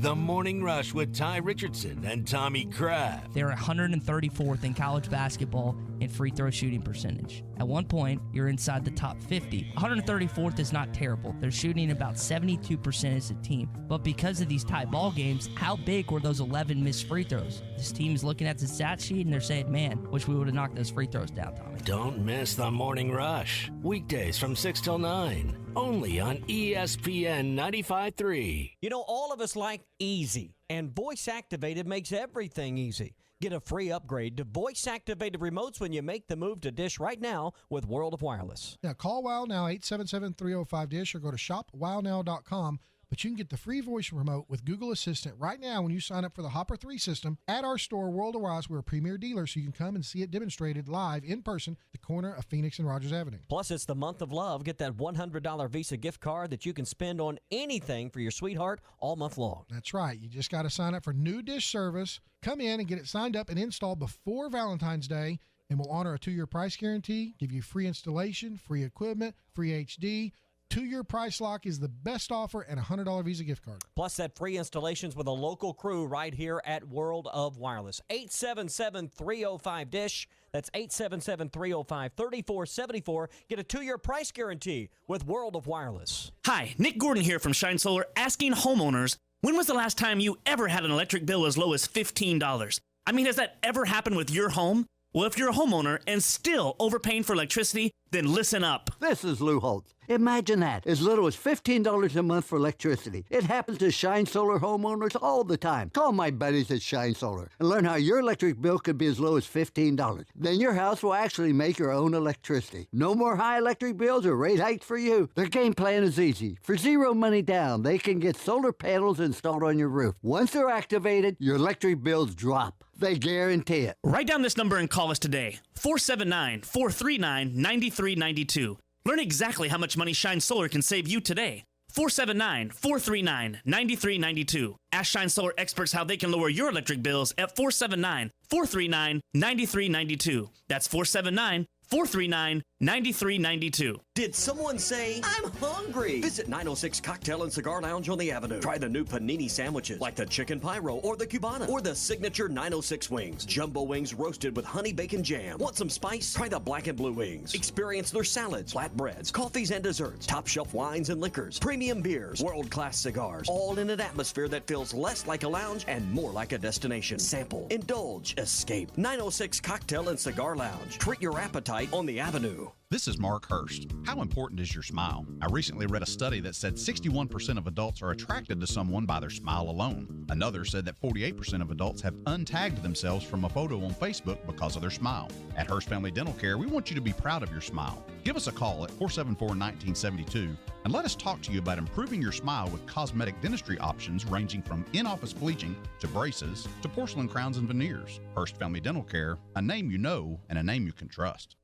Speaker 1: The Morning Rush with Ty Richardson and Tommy Kraft.
Speaker 8: They're 134th in college basketball in free throw shooting percentage. At one point, you're inside the top 50. 134th is not terrible. They're shooting about 72% as a team. But because of these tight ball games, how big were those 11 missed free throws? This team is looking at the stat sheet and they're saying, man, wish we would have knocked those free throws down, Tommy.
Speaker 1: Don't miss the Morning Rush. Weekdays from 6 till 9. Only on ESPN 95.3.
Speaker 22: You know, all of us like easy, and voice activated makes everything easy. Get a free upgrade to voice-activated remotes when you make the move to Dish right now with World of Wireless.
Speaker 9: Yeah, call WOW now, 877-305-DISH, or go to shopwownow.com. But you can get the free voice remote with Google Assistant right now when you sign up for the Hopper 3 system at our store, World of Wireless. We're a premier dealer, so you can come and see it demonstrated live in person at the corner of Phoenix and Rogers Avenue.
Speaker 22: Plus, it's the month of love. Get that $100 Visa gift card that you can spend on anything for your sweetheart all month long.
Speaker 9: That's right. You just got to sign up for new Dish service. Come in and get it signed up and installed before Valentine's Day, and we'll honor a 2-year price guarantee, give you free installation, free equipment, free HD. 2-year price lock is the best offer, and a $100 Visa gift card.
Speaker 22: Plus that free installations with a local crew right here at World of Wireless. 877-305-DISH. That's 877-305-3474. Get a 2-year price guarantee with World of Wireless.
Speaker 11: Hi, Nick Gordon here from Shine Solar, asking homeowners, when was the last time you ever had an electric bill as low as $15? I mean, has that ever happened with your home? Well, if you're a homeowner and still overpaying for electricity, then listen up.
Speaker 12: This is Lou Holtz. Imagine that, as little as $15 a month for electricity. It happens to Shine Solar homeowners all the time. Call my buddies at Shine Solar and learn how your electric bill could be as low as $15. Then your house will actually make your own electricity. No more high electric bills or rate hikes for you. Their game plan is easy. For zero money down, they can get solar panels installed on your roof. Once they're activated, your electric bills drop. They guarantee it.
Speaker 11: Write down this number and call us today. 479-439-9392. Learn exactly how much money Shine Solar can save you today. 479-439-9392. Ask Shine Solar experts how they can lower your electric bills at 479-439-9392. That's 479-439-9392.
Speaker 22: Did someone say, I'm hungry? Visit 906 Cocktail and Cigar Lounge on the Avenue. Try the new panini sandwiches like the chicken pyro or the Cubana or the signature 906 wings. Jumbo wings roasted with honey bacon jam. Want some spice? Try the black and blue wings. Experience their salads, flatbreads, coffees and desserts, top shelf wines and liquors, premium beers, world-class cigars, all in an atmosphere that feels less like a lounge and more like a destination. Sample, indulge, escape. 906 Cocktail and Cigar Lounge. Treat your appetite on the Avenue.
Speaker 14: This is Mark Hurst. How important is your smile? I recently read a study that said 61% of adults are attracted to someone by their smile alone. Another said that 48% of adults have untagged themselves from a photo on Facebook because of their smile. At Hurst Family Dental Care, we want you to be proud of your smile. Give us a call at 474-1972 and let us talk to you about improving your smile with cosmetic dentistry options ranging from in-office bleaching to braces to porcelain crowns and veneers. Hurst Family Dental Care, a name you know and a name you can trust.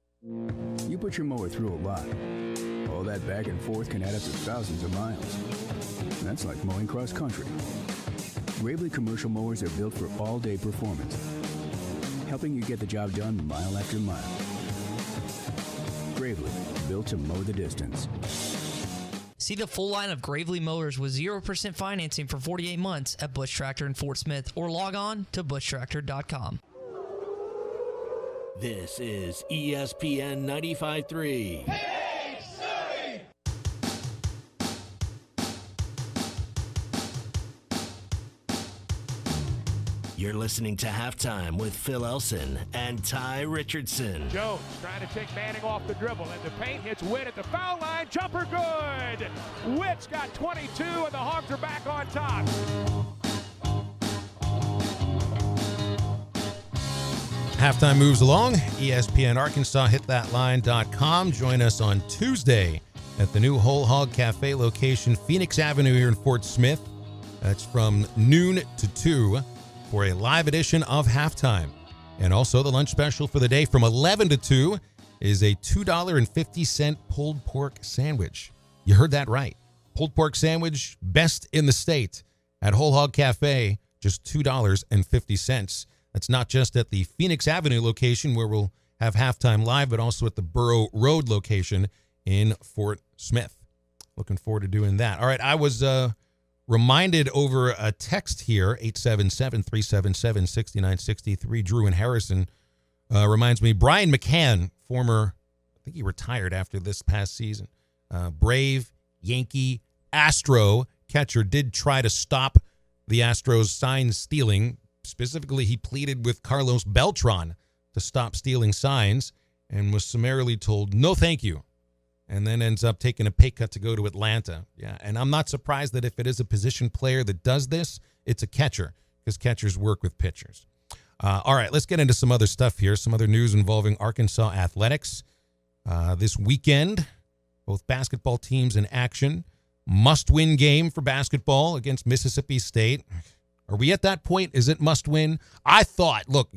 Speaker 15: You put your mower through a lot. All that back and forth can add up to thousands of miles. That's like mowing cross country. Gravely commercial mowers are built for all-day performance, helping you get the job done mile after mile. Gravely, built to mow the distance.
Speaker 8: See the full line of Gravely mowers with 0% financing for 48 months at Bush Tractor in Fort Smith, or log on to bushtractor.com.
Speaker 1: This is ESPN 95.3.
Speaker 16: Hey, Surrey!
Speaker 1: You're listening to Halftime with Phil Elson and Ty Richardson.
Speaker 4: Jones trying to take Manning off the dribble, and the paint hits Witt at the foul line. Jumper good. Witt's got 22, and the Hogs are back on top.
Speaker 7: Halftime moves along. ESPN Arkansas, hitthatline.com. Join us on Tuesday at the new Whole Hog Cafe location, Phoenix Avenue here in Fort Smith. That's from noon to 2 for a live edition of Halftime. And also the lunch special for the day from 11 to 2 is a $2.50 pulled pork sandwich. You heard that right. Pulled pork sandwich, best in the state at Whole Hog Cafe, just $2.50. That's not just at the Phoenix Avenue location where we'll have Halftime Live, but also at the Borough Road location in Fort Smith. Looking forward to doing that. All right, I was reminded over a text here, 877-377-6963. Drew and Harrison reminds me, Brian McCann, former, I think he retired after this past season, Brave, Yankee, Astro catcher, did try to stop the Astros sign stealing. Specifically, he pleaded with Carlos Beltran to stop stealing signs and was summarily told, no, thank you. And then ends up taking a pay cut to go to Atlanta. Yeah, and I'm not surprised that if it is a position player that does this, it's a catcher, because catchers work with pitchers. All right, let's get into some other stuff here, some other news involving Arkansas athletics. This weekend, both basketball teams in action. Must-win game for basketball against Mississippi State. Are we at that point? Is it must-win? I thought, look,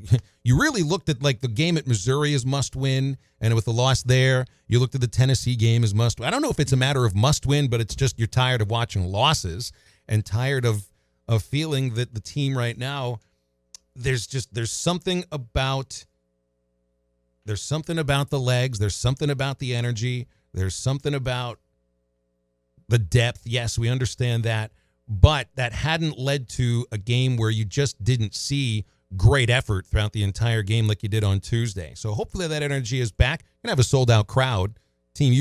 Speaker 7: you really looked at like the game at Missouri as must-win, and with the loss there, you looked at the Tennessee game as must-win. I don't know if it's a matter of must-win, but it's just you're tired of watching losses and tired of feeling that the team right now, there's something about the legs, there's something about the energy, there's something about the depth. Yes, we understand that. But that hadn't led to a game where you just didn't see great effort throughout the entire game like you did on Tuesday. So hopefully that energy is back. You're going to have a sold-out crowd. Team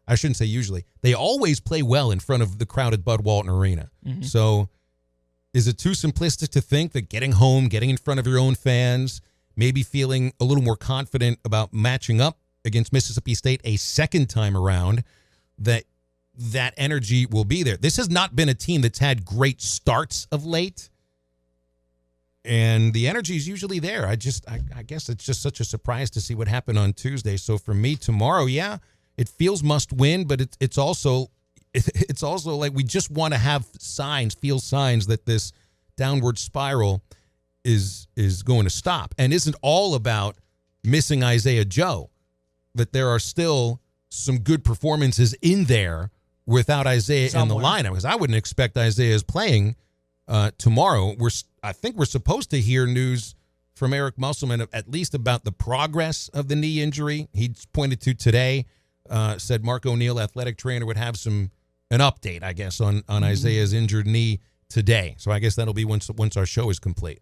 Speaker 7: I shouldn't say usually, they always play well in front of the crowd at Bud Walton Arena. Mm-hmm. So is it too simplistic to think that getting home, getting in front of your own fans, maybe feeling a little more confident about matching up against Mississippi State a second time around, that energy will be there? This has not been a team that's had great starts of late, and the energy is usually there. I guess it's just such a surprise to see what happened on Tuesday. So for me tomorrow, yeah, it feels must win, but it's also like we just want to have signs that this downward spiral is going to stop, and isn't all about missing Isaiah Joe, that there are still some good performances in there without Isaiah in the lineup, because I wouldn't expect Isaiah's playing tomorrow. I think we're supposed to hear news from Eric Musselman at least about the progress of the knee injury. He pointed to today, said Mark O'Neill, athletic trainer, would have an update, I guess, on Isaiah's injured knee today. So I guess that'll be once our show is complete.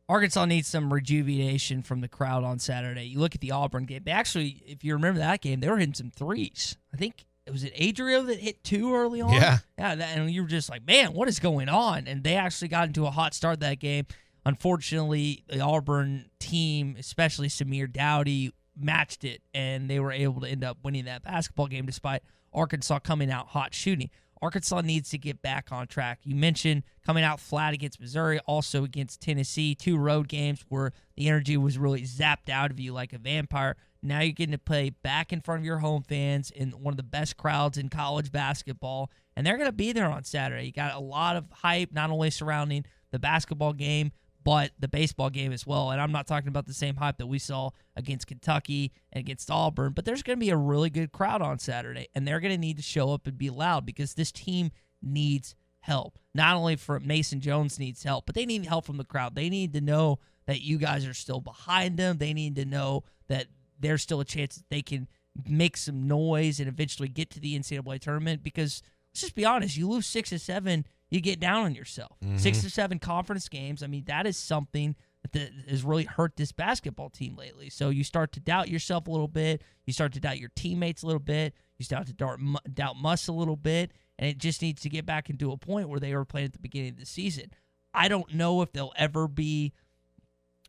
Speaker 8: Arkansas needs some rejuvenation from the crowd on Saturday. You look at the Auburn game. They actually, if you remember that game, they were hitting some threes. I think was it Adrio that hit 2 early on?
Speaker 7: Yeah.
Speaker 8: And you were just like, man, what is going on? And they actually got into a hot start that game. Unfortunately, the Auburn team, especially Samir Dowdy, matched it, and they were able to end up winning that basketball game despite Arkansas coming out hot shooting. Arkansas needs to get back on track. You mentioned coming out flat against Missouri, also against Tennessee, 2 road games where the energy was really zapped out of you like a vampire. Now you're getting to play back in front of your home fans in one of the best crowds in college basketball, and they're going to be there on Saturday. You got a lot of hype, not only surrounding the basketball game, but the baseball game as well. And I'm not talking about the same hype that we saw against Kentucky and against Auburn, but there's going to be a really good crowd on Saturday, and they're going to need to show up and be loud because this team needs help. Not only from Mason Jones needs help, but they need help from the crowd. They need to know that you guys are still behind them. They need to know that there's still a chance that they can make some noise and eventually get to the NCAA tournament, because let's just be honest, you lose 6 or 7, you get down on yourself. 6 or 7 conference games, I mean, that is something that has really hurt this basketball team lately. So you start to doubt yourself a little bit. You start to doubt your teammates a little bit. You start to doubt Muss a little bit, and it just needs to get back into a point where they were playing at the beginning of the season. I don't know if they'll ever be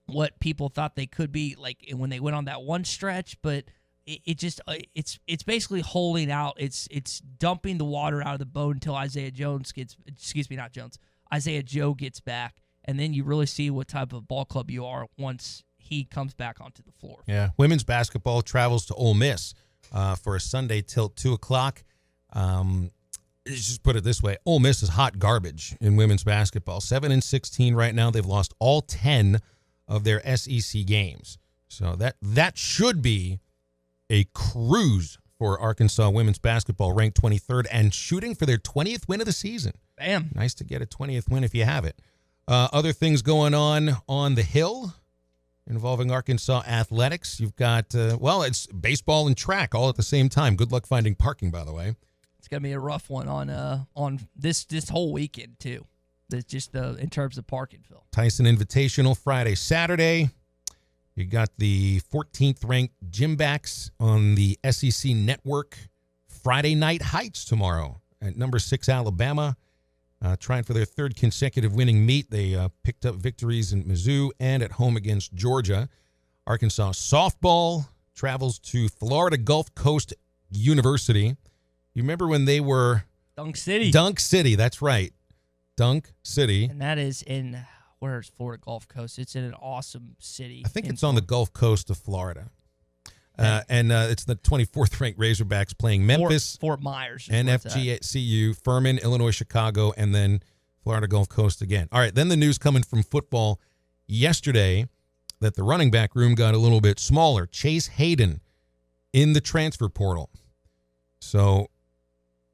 Speaker 8: what people thought they could be, like when they went on that one stretch, but it's basically holding out. It's dumping the water out of the boat until Isaiah Joe gets back, and then you really see what type of ball club you are once he comes back onto the floor.
Speaker 7: Yeah, women's basketball travels to Ole Miss for a Sunday till 2 o'clock. let's just put it this way. Ole Miss is hot garbage in women's basketball. 7-16 right now. They've lost all 10 of their SEC games. So that should be a cruise for Arkansas women's basketball, ranked 23rd and shooting for their 20th win of the season.
Speaker 8: Bam.
Speaker 7: Nice to get a 20th win if you have it. Other things going on the Hill involving Arkansas athletics. You've got, it's baseball and track all at the same time. Good luck finding parking, by the way.
Speaker 8: It's going to be a rough one on this whole weekend, too. It's just in terms of parking, Phil.
Speaker 7: Tyson Invitational Friday, Saturday. You got the 14th ranked Gymbacks on the SEC Network. Friday Night Heights tomorrow at number 6 Alabama. Trying for their third consecutive winning meet. They picked up victories in Mizzou and at home against Georgia. Arkansas softball travels to Florida Gulf Coast University. You remember when they were...
Speaker 8: Dunk City.
Speaker 7: Dunk City, that's right. Dunk City.
Speaker 8: And that is in... Where's Florida Gulf Coast? It's in an awesome city.
Speaker 7: I think it's on the Gulf Coast of Florida. It's the 24th ranked Razorbacks playing Memphis,
Speaker 8: Fort Myers,
Speaker 7: NFGCU, Furman, Illinois, Chicago, and then Florida Gulf Coast again. All right, then the news coming from football yesterday that the running back room got a little bit smaller. Chase Hayden in the transfer portal. So,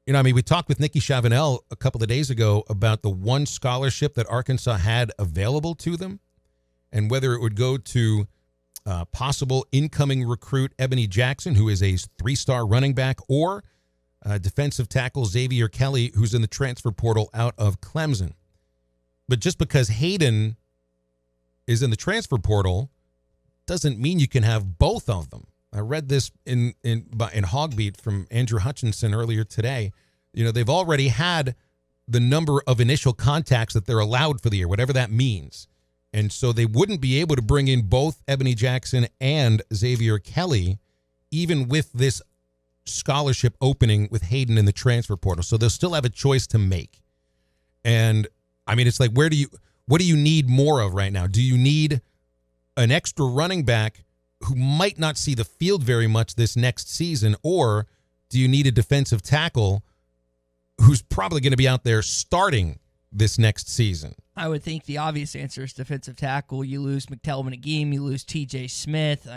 Speaker 7: we talked with Nikki Chavanel a couple of days ago about the one scholarship that Arkansas had available to them and whether it would go to possible incoming recruit Ebony Jackson, who is a 3-star running back, or defensive tackle Xavier Kelly, who's in the transfer portal out of Clemson. But just because Hayden is in the transfer portal doesn't mean you can have both of them. I read this in Hogbeat from Andrew Hutchinson earlier today. They've already had the number of initial contacts that they're allowed for the year, whatever that means. And so they wouldn't be able to bring in both Ebony Jackson and Xavier Kelly, even with this scholarship opening with Hayden in the transfer portal. So they'll still have a choice to make. And it's like, what do you need more of right now? Do you need an extra running back who might not see the field very much this next season, or do you need a defensive tackle who's probably going to be out there starting this next season?
Speaker 8: I would think the obvious answer is defensive tackle. You lose McTelvin Agim, you lose T.J. Smith.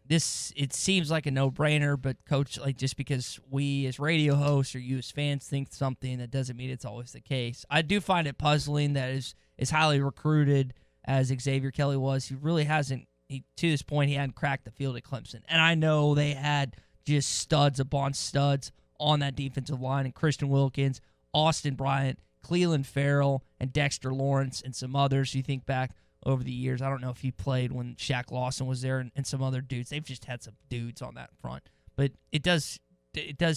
Speaker 8: It seems like a no-brainer, but Coach, just because we as radio hosts or you as fans think something, that doesn't mean it's always the case. I do find it puzzling that as highly recruited as Xavier Kelly was, he really hasn't, to this point, he hadn't cracked the field at Clemson. And I know they had just studs upon studs on that defensive line, and Christian Wilkins, Austin Bryant, Cleveland Farrell, and Dexter Lawrence, and some others. You think back over the years, I don't know if he played when Shaq Lawson was there and some other dudes. They've just had some dudes on that front. But it does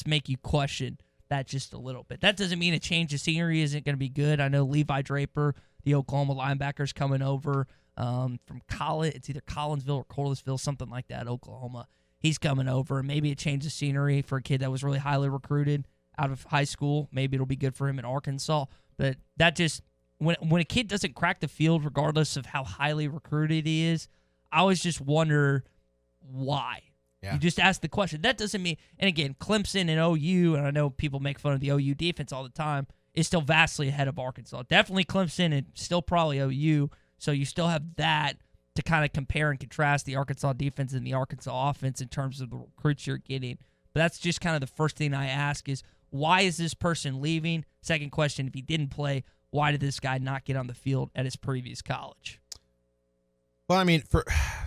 Speaker 8: make you question that just a little bit. That doesn't mean a change of scenery isn't going to be good. I know Levi Draper, the Oklahoma linebacker's coming over from it's either Collinsville or Corlissville, something like that, Oklahoma. He's coming over. Maybe a change of scenery for a kid that was really highly recruited out of high school. Maybe it'll be good for him in Arkansas. But that just, when a kid doesn't crack the field, regardless of how highly recruited he is, I always just wonder why. Yeah. You just ask the question. That doesn't mean, and again, Clemson and OU, and I know people make fun of the OU defense all the time, is still vastly ahead of Arkansas. Definitely Clemson and still probably OU. So you still have that to kind of compare and contrast the Arkansas defense and the Arkansas offense in terms of the recruits you're getting. But that's just kind of the first thing I ask is, why is this person leaving? Second question, if he didn't play, why did this guy not get on the field at his previous college?
Speaker 7: Well,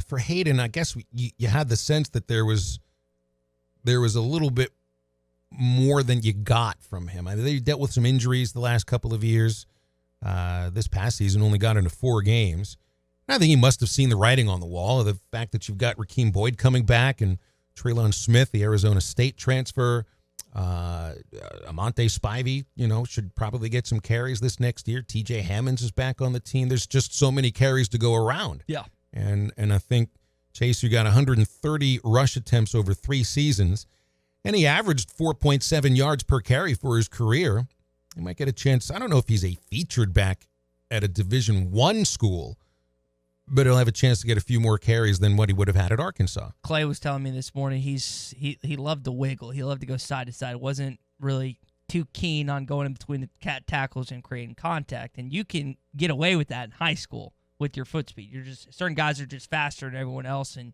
Speaker 7: for Hayden, I guess you had the sense that there was a little bit more than you got from him. They dealt with some injuries the last couple of years. This past season only got into 4 games. I think he must have seen the writing on the wall, the fact that you've got Rakeem Boyd coming back and Treylon Smith, the Arizona State transfer. Amonte Spivey, should probably get some carries this next year. TJ Hammonds is back on the team. There's just so many carries to go around.
Speaker 8: Yeah.
Speaker 7: And I think Chase, who got 130 rush attempts over 3 seasons, and he averaged 4.7 yards per carry for his career. He might get a chance. I don't know if he's a featured back at a Division I school, but he'll have a chance to get a few more carries than what he would have had at Arkansas.
Speaker 8: Clay was telling me this morning he loved to wiggle. He loved to go side to side. It wasn't really too keen on going in between the tackles and creating contact. And you can get away with that in high school with your foot speed. Certain guys are just faster than everyone else, and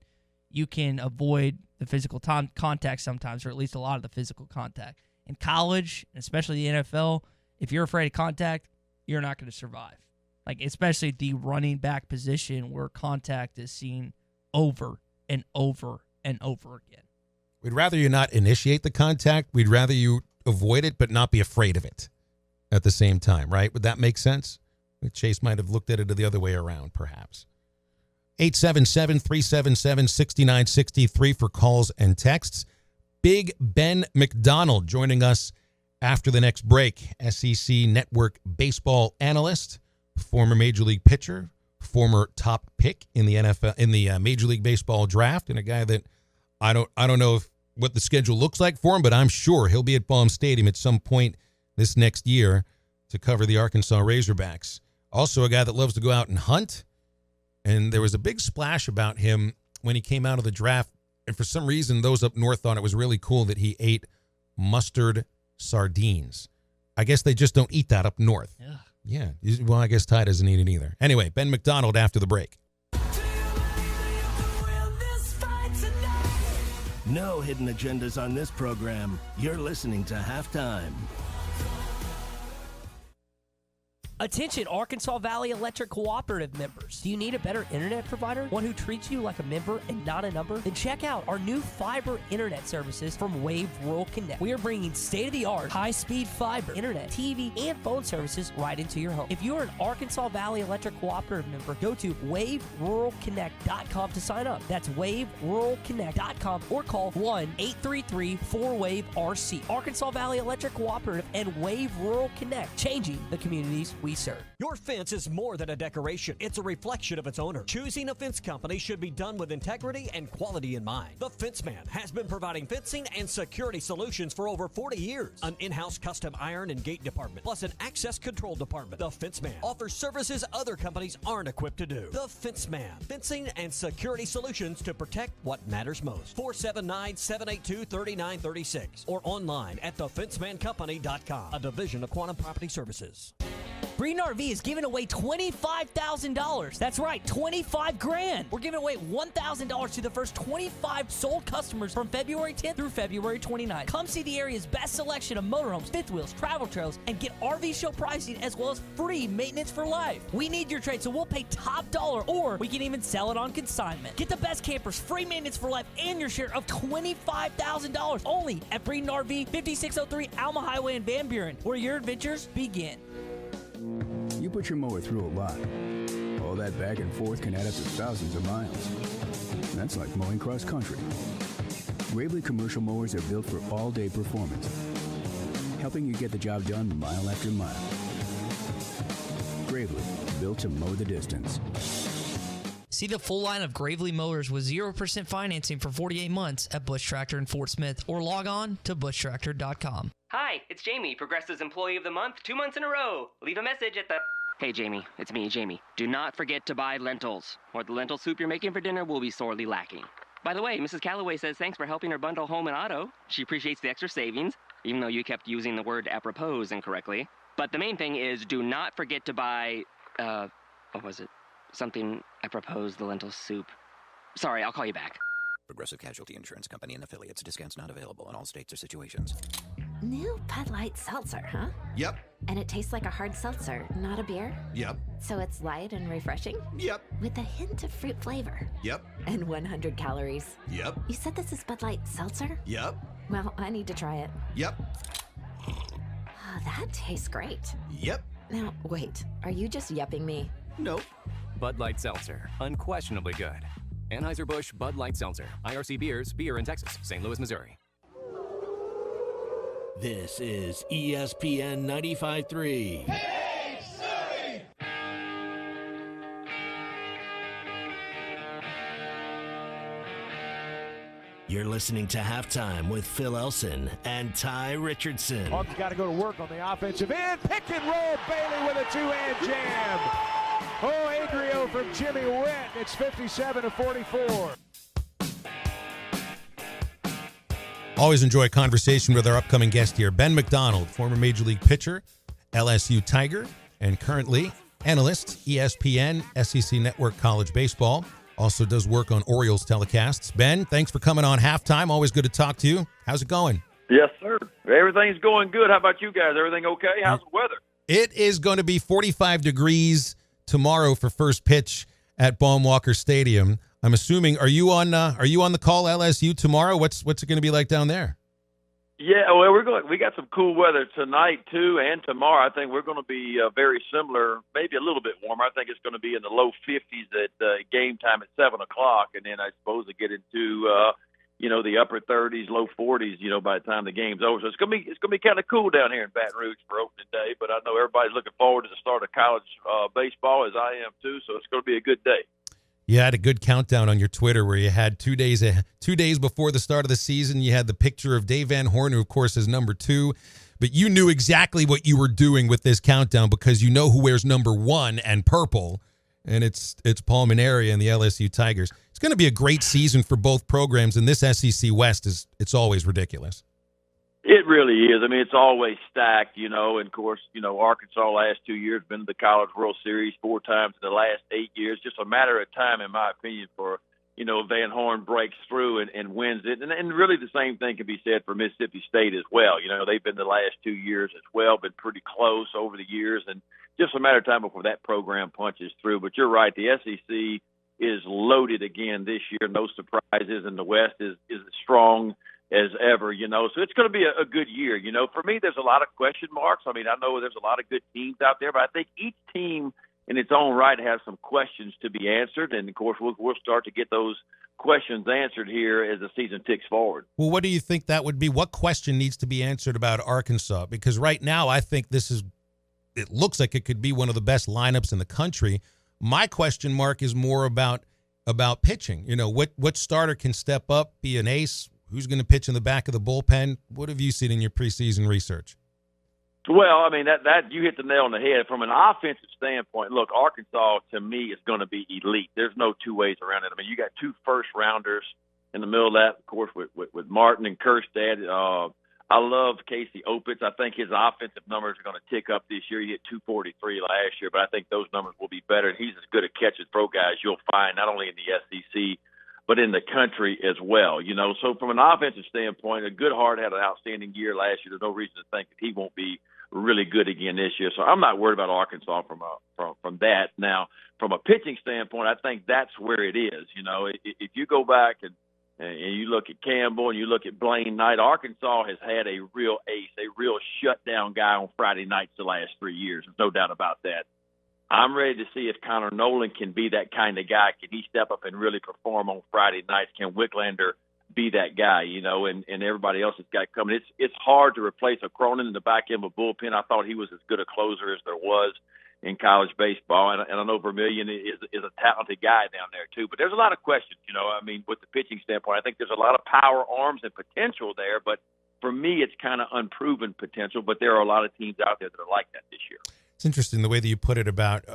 Speaker 8: you can avoid the physical contact sometimes, or at least a lot of the physical contact. In college, especially the NFL, if you're afraid of contact, you're not going to survive. Like, especially the running back position where contact is seen over and over and over again.
Speaker 7: We'd rather you not initiate the contact. We'd rather you avoid it, but not be afraid of it at the same time, right? Would that make sense? Chase might have looked at it the other way around, perhaps. 877-377-6963 for calls and texts. Big Ben McDonald joining us after the next break. SEC Network baseball analyst, former Major League pitcher, former top pick in the NFL, in the Major League Baseball draft, and a guy that I don't know what the schedule looks like for him, but I'm sure he'll be at Baum Stadium at some point this next year to cover the Arkansas Razorbacks. Also a guy that loves to go out and hunt. And there was a big splash about him when he came out of the draft. And for some reason, those up north thought it was really cool that he ate mustard sardines. I guess they just don't eat that up north.
Speaker 8: Ugh.
Speaker 7: Yeah. Well, I guess Ty doesn't eat it either. Anyway, Ben McDonald after the break.
Speaker 1: No hidden agendas on this program. You're listening to Halftime.
Speaker 3: Attention Arkansas Valley Electric Cooperative members. Do you need a better internet provider? One who treats you like a member and not a number? Then check out our new fiber internet services from Wave Rural Connect. We are bringing state-of-the-art, high-speed fiber, internet, TV, and phone services right into your home. If you are an Arkansas Valley Electric Cooperative member, go to waveruralconnect.com to sign up. That's waveruralconnect.com or call 1-833-4WAVE-RC. Arkansas Valley Electric Cooperative and Wave Rural Connect, changing the communities we serve.
Speaker 22: Your fence is more than a decoration. It's a reflection of its owner. Choosing a fence company should be done with integrity and quality in mind. The Fence Man has been providing fencing and security solutions for over 40 years. An in-house custom iron and gate department, plus an access control department. The Fence Man offers services other companies aren't equipped to do. The Fence Man, fencing and security solutions to protect what matters most. 479-782-3936 or online at thefencemancompany.com, a division of Quantum Property Services.
Speaker 3: Breeden RV is giving away $25,000. That's right, $25 grand. We're giving away $1,000 to the first 25 sold customers from February 10th through February 29th. Come see the area's best selection of motorhomes, fifth wheels, travel trailers, and get RV show pricing as well as free maintenance for life. We need your trade, so we'll pay top dollar, or we can even sell it on consignment. Get the best campers, free maintenance for life, and your share of $25,000 only at Breeden RV, 5603 Alma Highway in Van Buren, where your adventures begin.
Speaker 15: You put your mower through a lot. All that back and forth can add up to thousands of miles. That's like mowing cross country. Gravely commercial mowers are built for all-day performance, helping you get the job done mile after mile. Gravely, built to mow the distance.
Speaker 8: See the full line of Gravely mowers with 0% financing for 48 months at Bush Tractor in Fort Smith, or log on to bushtractor.com.
Speaker 6: Hi, it's Jamie, Progressive's Employee of the Month, 2 months in a row. Leave a message at the... Hey, Jamie, it's me, Jamie. Do not forget to buy lentils, or the lentil soup you're making for dinner will be sorely lacking. By the way, Mrs. Calloway says thanks for helping her bundle home and auto. She appreciates the extra savings, even though you kept using the word apropos incorrectly. But the main thing is, do not forget to buy, what was it? Something apropos the lentil soup. Sorry, I'll call you back.
Speaker 17: Progressive Casualty Insurance Company and affiliates. Discounts not available in all states or situations.
Speaker 18: New Bud Light Seltzer, huh?
Speaker 17: Yep.
Speaker 18: And it tastes like a hard seltzer, not a beer?
Speaker 17: Yep.
Speaker 18: So it's light and refreshing?
Speaker 17: Yep.
Speaker 18: With a hint of fruit flavor?
Speaker 17: Yep.
Speaker 18: And 100 calories?
Speaker 17: Yep.
Speaker 18: You said this is Bud Light Seltzer?
Speaker 17: Yep.
Speaker 18: Well, I need to try it.
Speaker 17: Yep.
Speaker 18: Oh, that tastes great.
Speaker 17: Yep.
Speaker 18: Now, wait, are you just yupping me?
Speaker 17: Nope.
Speaker 19: Bud Light Seltzer, unquestionably good. Anheuser-Busch Bud Light Seltzer, IRC Beers, beer in Texas, St. Louis, Missouri.
Speaker 1: This is ESPN 95.3.
Speaker 16: Hey, Surrey!
Speaker 1: You're listening to Halftime with Phil Elson and Ty Richardson.
Speaker 4: Hawks got to go to work on the offensive end. Pick and roll, Bailey with a two-hand jam. Oh, Adrio from Jimmy Witt. It's 57-44.
Speaker 7: Always enjoy a conversation with our upcoming guest here, Ben McDonald, former Major League pitcher, LSU Tiger, and currently analyst, ESPN, SEC Network College Baseball. Also does work on Orioles telecasts. Ben, thanks for coming on Halftime. Always good to talk to you. How's it going?
Speaker 10: Yes, sir. Everything's going good. How about you guys? Everything okay? How's the weather?
Speaker 7: It is going to be 45 degrees tomorrow for first pitch at Baum-Walker Stadium. I'm assuming, are you on the call, LSU, tomorrow? What's it going to be like down there?
Speaker 10: Yeah, well, we got some cool weather tonight too, and tomorrow. I think we're going to be very similar, maybe a little bit warmer. I think it's going to be in the low 50s at game time at 7 o'clock, and then I suppose to get into the upper 30s, low 40s, by the time the game's over. So it's going to be kind of cool down here in Baton Rouge for opening day. But I know everybody's looking forward to the start of college baseball, as I am too. So it's going to be a good day.
Speaker 7: You had a good countdown on your Twitter where you had 2 days before the start of the season. You had the picture of Dave Van Horn, who, of course, is number 2. But you knew exactly what you were doing with this countdown because you know who wears number 1 and purple, and it's Paul Maneri and the LSU Tigers. It's going to be a great season for both programs, and this SEC West it's always ridiculous.
Speaker 10: It really is. I mean, it's always stacked, and of course, Arkansas last 2 years been to the College World Series 4 times in the last 8 years. Just a matter of time, in my opinion, for, Van Horn breaks through and wins it. And really the same thing can be said for Mississippi State as well. They've been the last 2 years as well, been pretty close over the years, and just a matter of time before that program punches through. But you're right, the SEC is loaded again this year. No surprises, and the West is as strong as ever, so it's going to be a good year. For me, there's a lot of question marks. I mean, I know there's a lot of good teams out there, but I think each team in its own right has some questions to be answered. And of course, we'll start to get those questions answered here as the season ticks forward.
Speaker 7: Well, what do you think that would be? What question needs to be answered about Arkansas? Because right now, I think it looks like it could be one of the best lineups in the country. My question mark is more about pitching. What starter can step up, be an ace? Who's going to pitch in the back of the bullpen? What have you seen in your preseason research?
Speaker 10: Well, I mean, that you hit the nail on the head. From an offensive standpoint, look, Arkansas, to me, is going to be elite. There's no two ways around it. I mean, you got 2 first-rounders in the middle of that, of course, with Martin and Kerstad. I love Casey Opitz. I think his offensive numbers are going to tick up this year. He hit 243 last year, but I think those numbers will be better. And he's as good a catch-and-throw guy as you'll find, not only in the SEC, but in the country as well. So from an offensive standpoint, Goodhart had an outstanding year last year. There's no reason to think that he won't be really good again this year. So I'm not worried about Arkansas from that. Now, from a pitching standpoint, I think that's where it is. If you go back and you look at Campbell and you look at Blaine Knight, Arkansas has had a real ace, a real shutdown guy on Friday nights the last 3 years. There's no doubt about that. I'm ready to see if Connor Nolan can be that kind of guy. Can he step up and really perform on Friday nights? Can Wicklander be that guy, and everybody else has got coming? It's hard to replace a Cronin in the back end of a bullpen. I thought he was as good a closer as there was in college baseball. And I know Vermillion is a talented guy down there too. But there's a lot of questions, I mean, with the pitching standpoint. I think there's a lot of power, arms, and potential there. But for me, it's kind of unproven potential. But there are a lot of teams out there that are like that this year.
Speaker 7: It's interesting the way that you put it about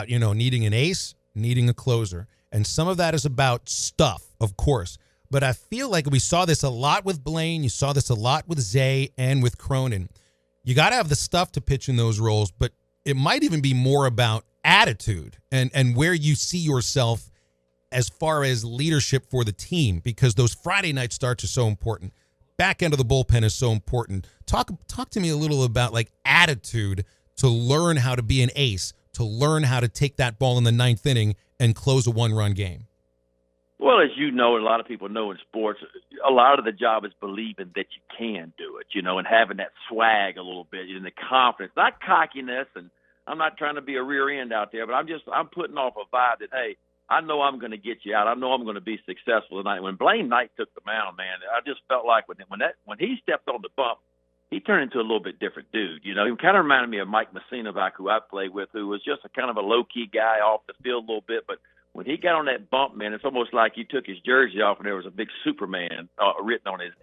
Speaker 7: needing an ace, needing a closer. And some of that is about stuff, of course. But I feel like we saw this a lot with Blaine. You saw this a lot with Zay and with Cronin. You got to have the stuff to pitch in those roles, but it might even be more about attitude and where you see yourself as far as leadership for the team, because those Friday night starts are so important. Back end of the bullpen is so important. Talk to me a little about like attitude to learn how to be an ace, to learn how to take that ball in the 9th inning and close a 1-run game.
Speaker 10: Well, as you know, and a lot of people know in sports, a lot of the job is believing that you can do it, and having that swag a little bit and the confidence, not cockiness. And I'm not trying to be a rear end out there, but I'm putting off a vibe that, hey, I know I'm going to get you out. I know I'm going to be successful tonight. When Blaine Knight took the mound, man, I just felt like when he stepped on the bump, he turned into a little bit different dude. He kind of reminded me of Mike Messina, who I played with, who was just a kind of a low-key guy off the field a little bit. But when he got on that bump, man, it's almost like he took his jersey off and there was a big Superman written on his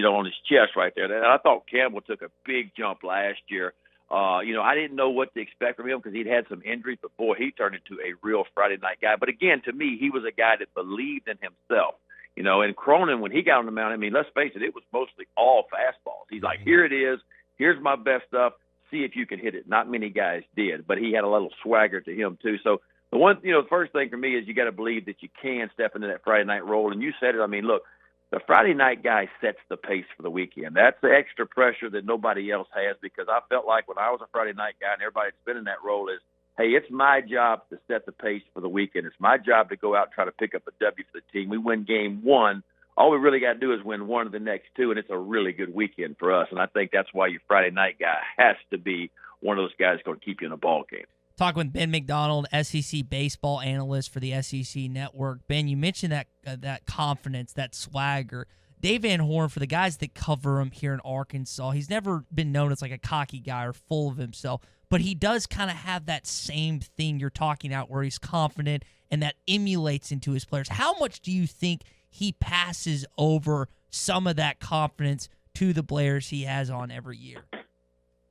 Speaker 10: on his chest right there. And I thought Campbell took a big jump last year. I didn't know what to expect from him because he'd had some injuries, but boy, he turned into a real Friday night guy. But again, to me, he was a guy that believed in himself. And Cronin, when he got on the mound, I mean, let's face it, it was mostly all fastballs. He's like, here it is. Here's my best stuff. See if you can hit it. Not many guys did, but he had a little swagger to him too. So the first thing for me is you got to believe that you can step into that Friday night role. And you said it. I mean, look, the Friday night guy sets the pace for the weekend. That's the extra pressure that nobody else has, because I felt like when I was a Friday night guy and everybody that's been in that role is, hey, it's my job to set the pace for the weekend. It's my job to go out and try to pick up a W for the team. We win game one. All we really got to do is win one of the next two, and it's a really good weekend for us. And I think that's why your Friday night guy has to be one of those guys that's going to keep you in a ball game.
Speaker 8: Talking with Ben McDonald, SEC baseball analyst for the SEC Network. Ben, you mentioned that confidence, that swagger. Dave Van Horn, for the guys that cover him here in Arkansas, he's never been known as like a cocky guy or full of himself, but he does kind of have that same thing you're talking about where he's confident and that emulates into his players. How much do you think he passes over some of that confidence to the players he has on every year?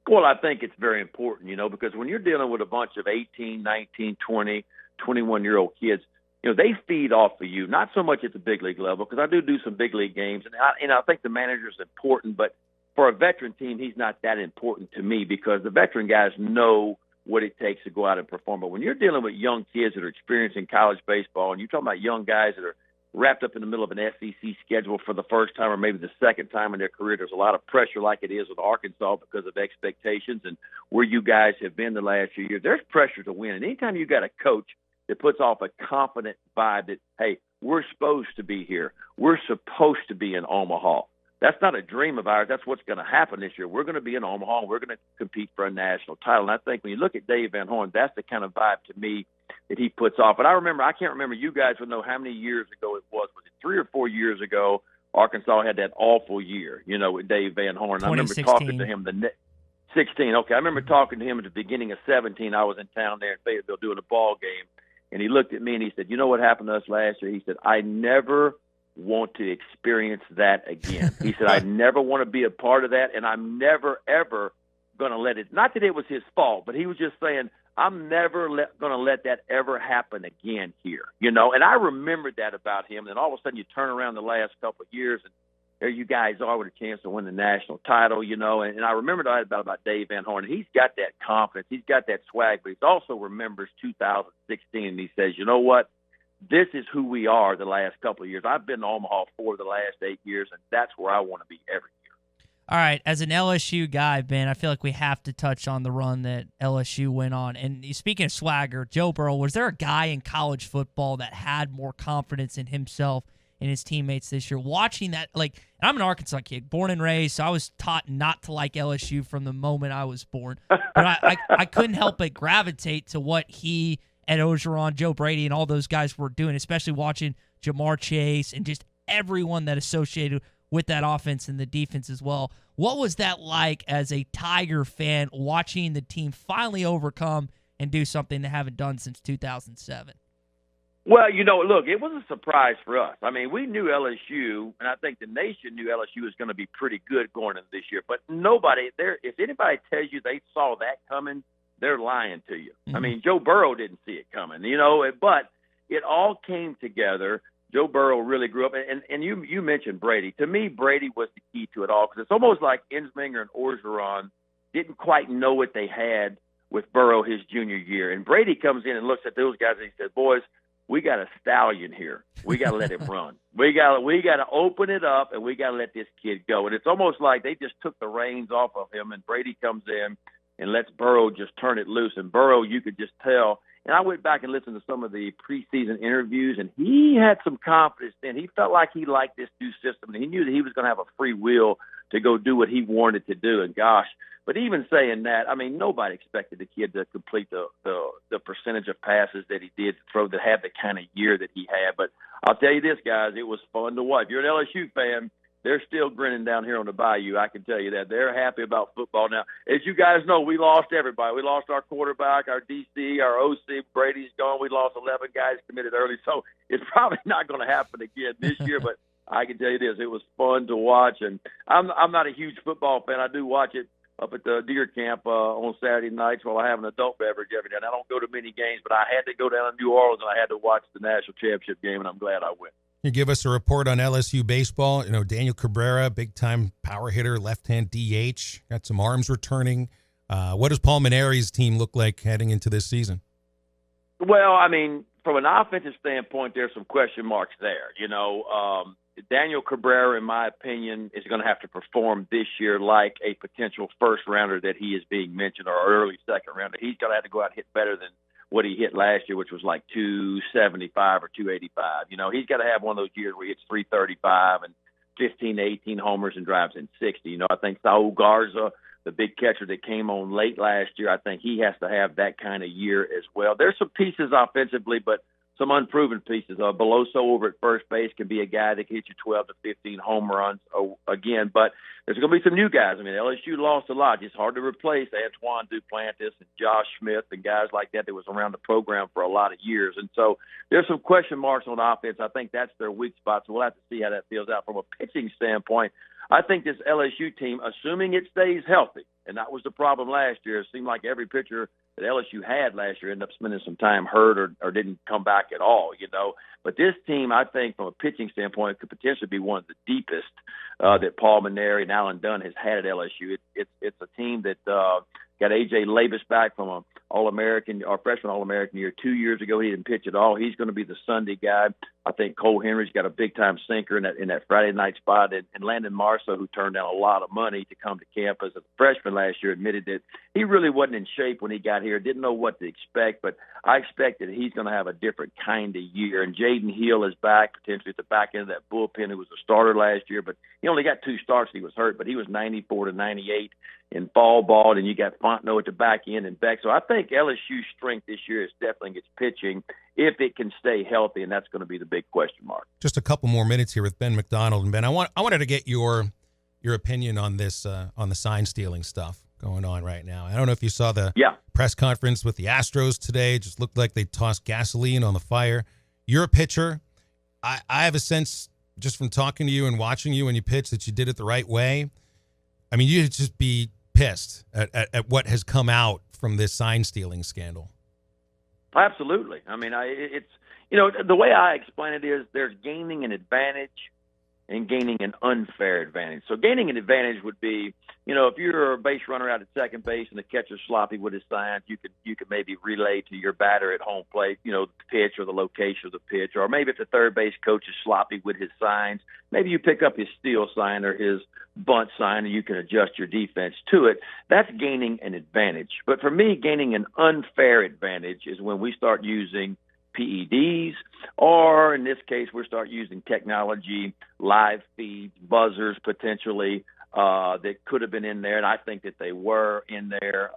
Speaker 10: Well, I think it's very important, because when you're dealing with a bunch of 18, 19, 20, 21-year-old kids, they feed off of you, not so much at the big league level, because I do some big league games, and I think the manager's important, but for a veteran team, he's not that important to me, because the veteran guys know what it takes to go out and perform. But when you're dealing with young kids that are experiencing college baseball, and you're talking about young guys that are wrapped up in the middle of an SEC schedule for the first time or maybe the second time in their career, there's a lot of pressure like it is with Arkansas because of expectations and where you guys have been the last few years. There's pressure to win. And anytime you got a coach that puts off a confident vibe that, hey, we're supposed to be here, we're supposed to be in Omaha, that's not a dream of ours. That's what's going to happen this year. We're going to be in Omaha. We're going to compete for a national title. And I think when you look at Dave Van Horn, that's the kind of vibe to me that he puts off. But I can't remember, you guys would know how many years ago it was. Was it 3 or 4 years ago Arkansas had that awful year, with Dave Van Horn? I remember talking to him 16. Okay, I remember talking to him at the beginning of 17. I was in town there in Fayetteville doing a ball game, and he looked at me and he said, you know what happened to us last year? He said, I never want to experience that again. He said, I never want to be a part of that, and I'm never, ever going to let it. Not that it was his fault, but he was just saying, I'm never going to let that ever happen again here, And I remembered that about him. And all of a sudden you turn around the last couple of years, and there you guys are with a chance to win the national title, And I remembered that about Dave Van Horn. He's got that confidence. He's got that swag, but he also remembers 2016, and he says, you know what? This is who we are the last couple of years. I've been to Omaha for the last 8 years, and that's where I want to be every year.
Speaker 8: All right, as an LSU guy, Ben, I feel like we have to touch on the run that LSU went on. And speaking of swagger, Joe Burrow, was there a guy in college football that had more confidence in himself and his teammates this year? Watching that, and I'm an Arkansas kid, born and raised, so I was taught not to like LSU from the moment I was born. But I couldn't help but gravitate to what he, Ed Ogeron, Joe Brady, and all those guys were doing, especially watching Jamar Chase and just everyone that associated with that offense and the defense as well. What was that like as a Tiger fan, watching the team finally overcome and do something they haven't done since 2007?
Speaker 10: Well, look, it was a surprise for us. I mean, we knew LSU, and I think the nation knew LSU was going to be pretty good going into this year. But nobody there, if anybody tells you they saw that coming, they're lying to you. Mm-hmm. I mean, Joe Burrow didn't see it coming, but it all came together. Joe Burrow really grew up, and you mentioned Brady. To me, Brady was the key to it all, because it's almost like Ensminger and Orgeron didn't quite know what they had with Burrow his junior year. And Brady comes in and looks at those guys and he said, boys, we got a stallion here. We got to let him run. We got to open it up, and we got to let this kid go. And it's almost like they just took the reins off of him, and Brady comes in and lets Burrow just turn it loose. And Burrow, you could just tell. And I went back and listened to some of the preseason interviews, and he had some confidence then. He felt like he liked this new system, and he knew that he was going to have a free will to go do what he wanted to do. And gosh, but even saying that, I mean, nobody expected the kid to complete the percentage of passes that he did, to throw, that had the kind of year that he had. But I'll tell you this, guys, it was fun to watch. If you're an LSU fan, they're still grinning down here on the bayou. I can tell you that. They're happy about football now. As you guys know, we lost everybody. We lost our quarterback, our DC, our OC. Brady's gone. We lost 11 guys committed early. So it's probably not going to happen again this year. But I can tell you this, it was fun to watch. And I'm not a huge football fan. I do watch it up at the deer camp on Saturday nights while I have an adult beverage every day. And I don't go to many games, but I had to go down to New Orleans, and I had to watch the national championship game, and I'm glad I went.
Speaker 7: you give us a report on LSU baseball? You know, Daniel Cabrera, big-time power hitter, left-hand DH, got some arms returning. What does Paul Maneri's team look like heading into this season?
Speaker 10: Well, I mean, from an offensive standpoint, there's some question marks there. You know, Daniel Cabrera, in my opinion, is going to have to perform this year like a potential first-rounder that he is being mentioned, or early second-rounder. He's going to have to go out and hit better than what he hit last year, which was like 275 or 285. You know, he's got to have one of those years where he hits 335 and 15 to 18 homers and drives in 60. You know, I think Saul Garza, the big catcher that came on late last year, I think he has to have that kind of year as well. There's some pieces offensively, but some unproven pieces. Beloso over at first base can be a guy that can hit you 12 to 15 home runs again. But there's going to be some new guys. I mean, LSU lost a lot. It's hard to replace Antoine Duplantis and Josh Smith and guys like that was around the program for a lot of years. And so there's some question marks on offense. I think that's their weak spot, so we'll have to see how that feels out. From a pitching standpoint, I think this LSU team, assuming it stays healthy, and that was the problem last year, it seemed like every pitcher that LSU had last year ended up spending some time hurt or didn't come back at all, you know. But this team, I think, from a pitching standpoint, could potentially be one of the deepest that Paul Maneri and Alan Dunn has had at LSU. It's a team that got A.J. Labus back from a All-American or freshman All-American year 2 years ago. He didn't pitch at all. He's going to be the Sunday guy. I think Cole Henry's got a big-time sinker in that Friday night spot. And Landon Marceau, who turned down a lot of money to come to campus as a freshman last year, admitted that he really wasn't in shape when he got here, didn't know what to expect. But I expect that he's going to have a different kind of year. And Jaden Hill is back, potentially at the back end of that bullpen, who was a starter last year. But he only got 2 starts. He was hurt, but he was 94 to 98 in fall ball, and you got Fontenot at the back end and Beck. So I think LSU's strength this year is definitely its pitching if it can stay healthy, and that's going to be the big question mark.
Speaker 7: Just a couple more minutes here with Ben McDonald. And Ben, I wanted to get your opinion on this, on the sign stealing stuff going on right now. I don't know if you saw the press conference with the Astros today. It just looked like they tossed gasoline on the fire. You're a pitcher. I have a sense just from talking to you and watching you when you pitch that you did it the right way. I mean, you'd just be pissed at what has come out from this sign stealing scandal.
Speaker 10: Absolutely. I mean, it's, you know, the way I explain it is there's gaining an advantage and gaining an unfair advantage. So gaining an advantage would be, you know, if you're a base runner out at second base and the catcher's sloppy with his signs, you could maybe relay to your batter at home plate, you know, the pitch or the location of the pitch, or maybe if the third base coach is sloppy with his signs, maybe you pick up his steal sign or his bunt sign and you can adjust your defense to it. That's gaining an advantage. But for me, gaining an unfair advantage is when we start using PEDs, or in this case, we'll start using technology, live feeds, buzzers potentially that could have been in there, and I think that they were in there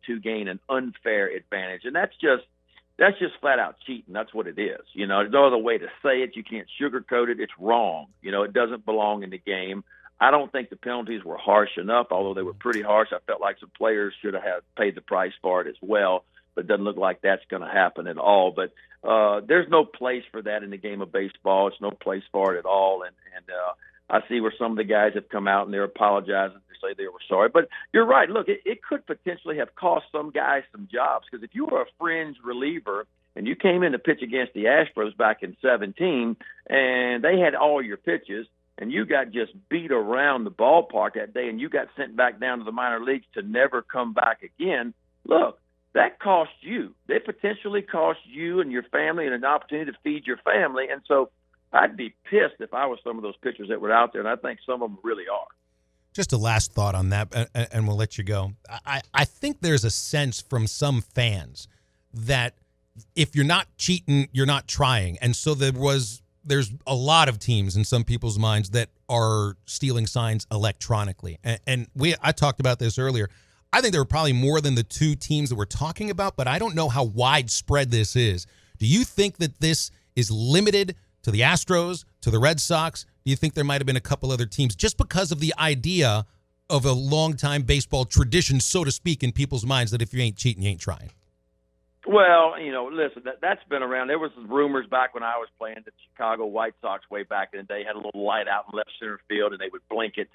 Speaker 10: to gain an unfair advantage. And that's just flat out cheating. That's what it is. You know, there's no other way to say it. You can't sugarcoat it. It's wrong. You know, it doesn't belong in the game. I don't think the penalties were harsh enough, although they were pretty harsh. I felt like some players should have paid the price for it as well. But it doesn't look like that's going to happen at all. But there's no place for that in the game of baseball. It's no place for it at all. And I see where some of the guys have come out and they're apologizing. They say they were sorry. But you're right. Look, it could potentially have cost some guys some jobs, because if you were a fringe reliever and you came in to pitch against the Astros back in 2017 and they had all your pitches and you got just beat around the ballpark that day and you got sent back down to the minor leagues to never come back again, look, that cost you. They potentially cost you and your family and an opportunity to feed your family. And so I'd be pissed if I was some of those pitchers that were out there, and I think some of them really are.
Speaker 7: Just a last thought on that, and we'll let you go. I think there's a sense from some fans that if you're not cheating, you're not trying. And so there's a lot of teams in some people's minds that are stealing signs electronically. And I talked about this earlier. I think there were probably more than the 2 teams that we're talking about, but I don't know how widespread this is. Do you think that this is limited to the Astros, to the Red Sox? Do you think there might have been a couple other teams just because of the idea of a long-time baseball tradition, so to speak, in people's minds that if you ain't cheating, you ain't trying?
Speaker 10: Well, you know, listen, that's been around. There was rumors back when I was playing the Chicago White Sox way back in the day, had a little light out in left center field, and they would blink it.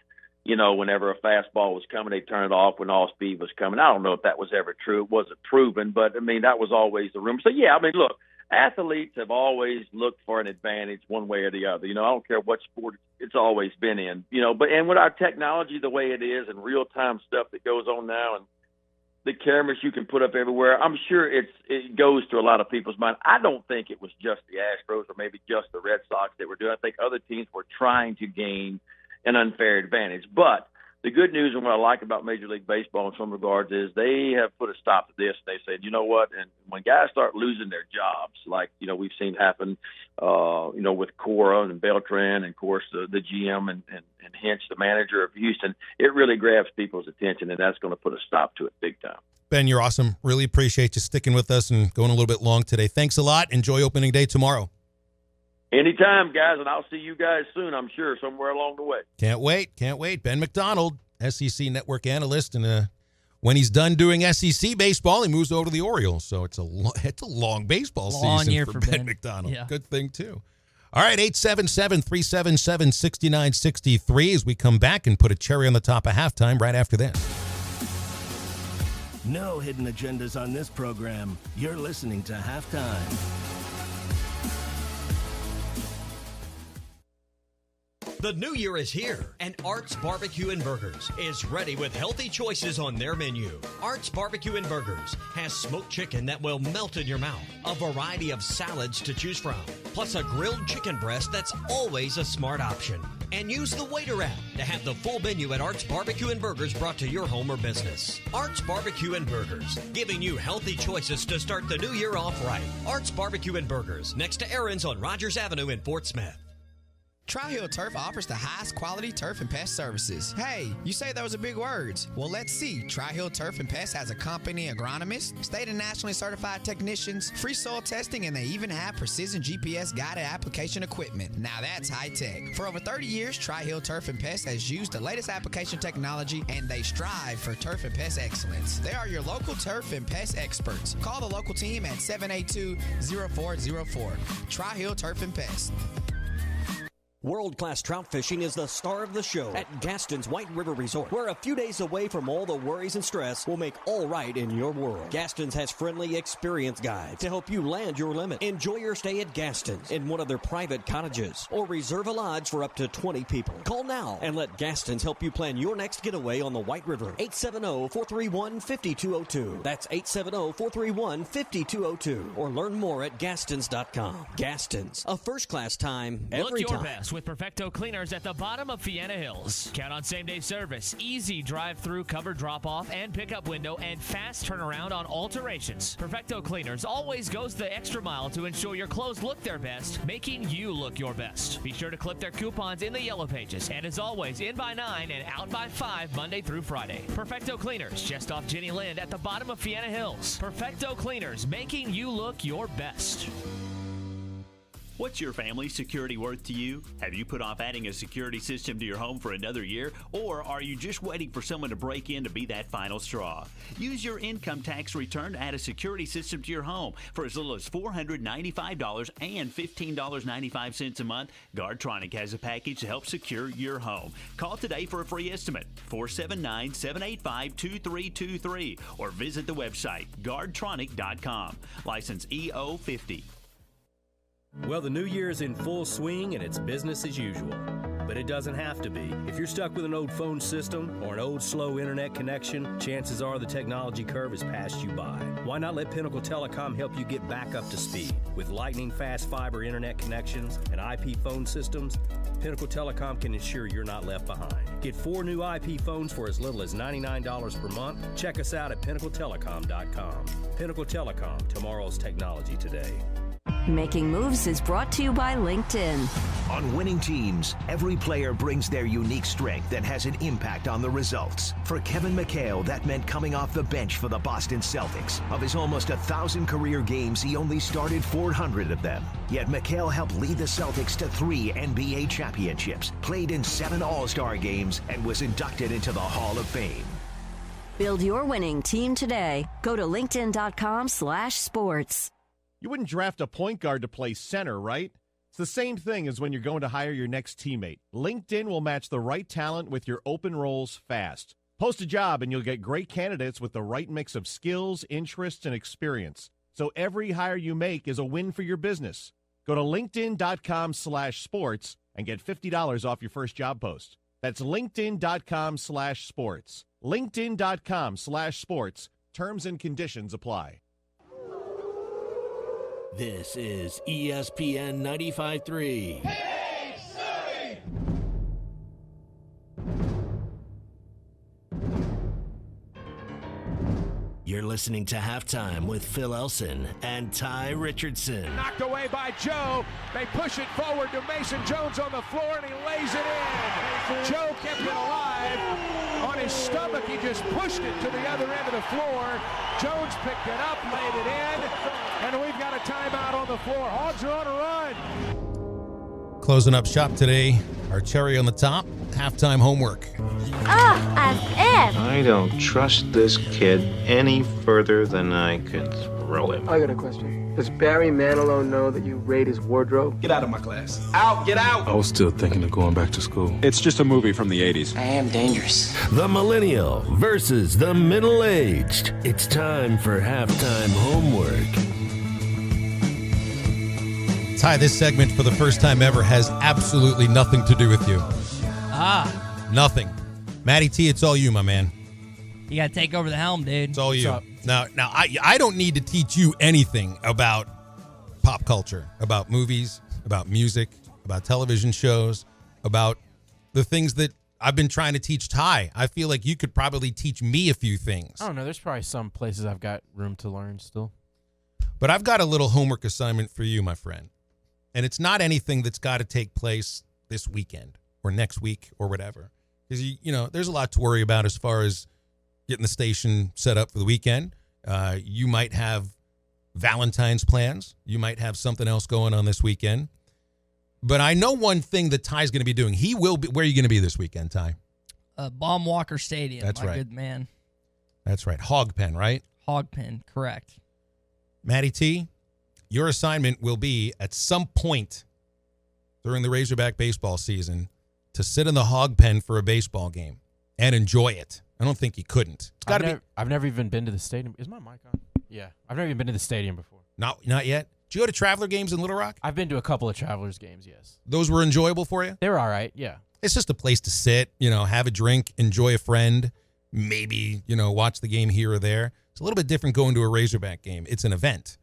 Speaker 10: You know, whenever a fastball was coming, they'd turn it off when all speed was coming. I don't know if that was ever true. It wasn't proven, but, I mean, that was always the rumor. So, yeah, I mean, look, athletes have always looked for an advantage one way or the other. I don't care what sport it's always been in, and with our technology the way it is and real-time stuff that goes on now and the cameras you can put up everywhere, I'm sure it goes to a lot of people's mind. I don't think it was just the Astros or maybe just the Red Sox that were doing it. I think other teams were trying to gain an unfair advantage. But the good news and what I like about Major League Baseball in some regards is they have put a stop to this. They said, you know what, and when guys start losing their jobs, like, we've seen happen, with Cora and Beltran and, of course, the GM and Hinch, the manager of Houston, it really grabs people's attention, and that's going to put a stop to it big time.
Speaker 7: Ben, you're awesome. Really appreciate you sticking with us and going a little bit long today. Thanks a lot. Enjoy opening day tomorrow.
Speaker 10: Anytime, guys, and I'll see you guys soon, I'm sure, somewhere along the way.
Speaker 7: Can't wait. Ben McDonald, SEC network analyst, and when he's done doing SEC baseball, he moves over to the Orioles. So it's a long baseball season for Ben McDonald.
Speaker 8: Yeah.
Speaker 7: Good thing, too. All right, 877-377-6963 as we come back and put a cherry on the top of halftime right after this.
Speaker 1: No hidden agendas on this program. You're listening to Halftime.
Speaker 22: The new year is here, and Art's Barbecue and Burgers is ready with healthy choices on their menu. Art's Barbecue and Burgers has smoked chicken that will melt in your mouth, a variety of salads to choose from, plus a grilled chicken breast that's always a smart option. And use the Waiter app to have the full menu at Art's Barbecue and Burgers brought to your home or business. Art's Barbecue and Burgers, giving you healthy choices to start the new year off right. Art's Barbecue and Burgers, next to Aaron's on Rogers Avenue in Fort Smith.
Speaker 13: Tri-Hill Turf offers the highest quality turf and pest services. Hey, you say those are big words. Well, let's see. Tri-Hill Turf and Pest has a company agronomist, state and nationally certified technicians, free soil testing, and they even have precision GPS guided application equipment. Now that's high tech. For over 30 years, Tri-Hill Turf and Pest has used the latest application technology, and they strive for turf and pest excellence. They are your local turf and pest experts. Call the local team at 782-0404. Tri-Hill Turf and Pest.
Speaker 22: World-class trout fishing is the star of the show at Gaston's White River Resort, where a few days away from all the worries and stress will make all right in your world. Gaston's has friendly, experienced guides to help you land your limit. Enjoy your stay at Gaston's in one of their private cottages, or reserve a lodge for up to 20 people. Call now and let Gaston's help you plan your next getaway on the White River. 870-431-5202. That's 870-431-5202. Or learn more at Gastons.com. Gaston's, a first-class time every
Speaker 20: Look your
Speaker 22: time.
Speaker 20: best with Perfecto Cleaners at the bottom of Fiena Hills. Count on same-day service, easy drive-through cover drop-off and pickup window, and fast turnaround on alterations. Perfecto Cleaners always goes the extra mile to ensure your clothes look their best, making you look your best. Be sure to clip their coupons in the yellow pages, and as always, in by 9 and out by 5 Monday through Friday. Perfecto Cleaners, just off Jenny Lind at the bottom of Fiena Hills. Perfecto Cleaners, making you look your best.
Speaker 21: What's your family's security worth to you? Have you put off adding a security system to your home for another year? Or are you just waiting for someone to break in to be that final straw? Use your income tax return to add a security system to your home for as little as $495 and $15.95 a month. Guardtronic has a package to help secure your home. Call today for a free estimate, 479-785-2323, or visit the website, guardtronic.com. License EO50.
Speaker 23: Well, the new year is in full swing and it's business as usual. But it doesn't have to be. If you're stuck with an old phone system or an old slow internet connection, chances are the technology curve has passed you by. Why not let Pinnacle Telecom help you get back up to speed? With lightning fast fiber internet connections and IP phone systems, Pinnacle Telecom can ensure you're not left behind. Get 4 new IP phones for as little as $99 per month. Check us out at pinnacletelecom.com. Pinnacle Telecom, tomorrow's technology today.
Speaker 24: Making Moves is brought to you by LinkedIn.
Speaker 25: On winning teams, every player brings their unique strength that has an impact on the results. For Kevin McHale, that meant coming off the bench for the Boston Celtics. Of his almost 1,000 career games, he only started 400 of them. Yet McHale helped lead the Celtics to 3 NBA championships, played in 7 All-Star games, and was inducted into the Hall of Fame.
Speaker 24: Build your winning team today. Go to linkedin.com/sports.
Speaker 26: You wouldn't draft a point guard to play center, right? It's the same thing as when you're going to hire your next teammate. LinkedIn will match the right talent with your open roles fast. Post a job and you'll get great candidates with the right mix of skills, interests, and experience. So every hire you make is a win for your business. Go to linkedin.com/sports and get $50 off your first job post. That's linkedin.com/sports. linkedin.com/sports. Terms and conditions apply.
Speaker 1: This is ESPN 95.3. You're listening to Halftime with Phil Elson and Ty Richardson.
Speaker 4: Knocked away by Joe. They push it forward to Mason Jones on the floor, and he lays it in. Joe kept it alive. On his stomach, he just pushed it to the other end of the floor. Jones picked it up, laid it in, and we've got a timeout on the floor. Hogs are on a run.
Speaker 7: Closing up shop today, our cherry on the top, halftime homework.
Speaker 2: As if.
Speaker 5: I don't trust this kid any further than I could throw him.
Speaker 9: I got a question. Does Barry Manilow know that you raid his wardrobe?
Speaker 5: Get out of my class. Out! Get out!
Speaker 11: I was still thinking of going back to school. It's just a movie from the 80s.
Speaker 2: I am dangerous.
Speaker 1: The millennial versus the middle-aged. It's time for halftime homework.
Speaker 7: Ty, this segment for the first time ever has absolutely nothing to do with you. Nothing. Matty T, it's all you, my man.
Speaker 8: You got to take over the helm, dude.
Speaker 7: It's all you. Now, I don't need to teach you anything about pop culture, about movies, about music, about television shows, about the things that I've been trying to teach Ty. I feel like you could probably teach me a few things.
Speaker 12: I don't know. There's probably some places I've got room to learn still.
Speaker 7: But I've got a little homework assignment for you, my friend. And it's not anything that's got to take place this weekend or next week or whatever. Because, you know, there's a lot to worry about as far as getting the station set up for the weekend. You might have Valentine's plans. You might have something else going on this weekend. But I know one thing that Ty's going to be doing. He will be. Where are you going to be this weekend, Ty?
Speaker 8: Baum Walker Stadium.
Speaker 7: That's right.
Speaker 8: Good man.
Speaker 7: That's right. Hog Pen, right?
Speaker 8: Hog Pen, correct.
Speaker 7: Matty T, your assignment will be at some point during the Razorback baseball season to sit in the Hog Pen for a baseball game and enjoy it. I don't think you couldn't. It's got to be.
Speaker 12: I've never even been to the stadium. Is my mic on? Yeah. I've never even been to the stadium before.
Speaker 7: Not yet? Did you go to Traveler games in Little Rock?
Speaker 12: I've been to a couple of Travelers games, yes.
Speaker 7: Those were enjoyable for you?
Speaker 12: They were all right, yeah.
Speaker 7: It's just a place to sit, have a drink, enjoy a friend, maybe, watch the game here or there. It's a little bit different going to a Razorback game. It's an event.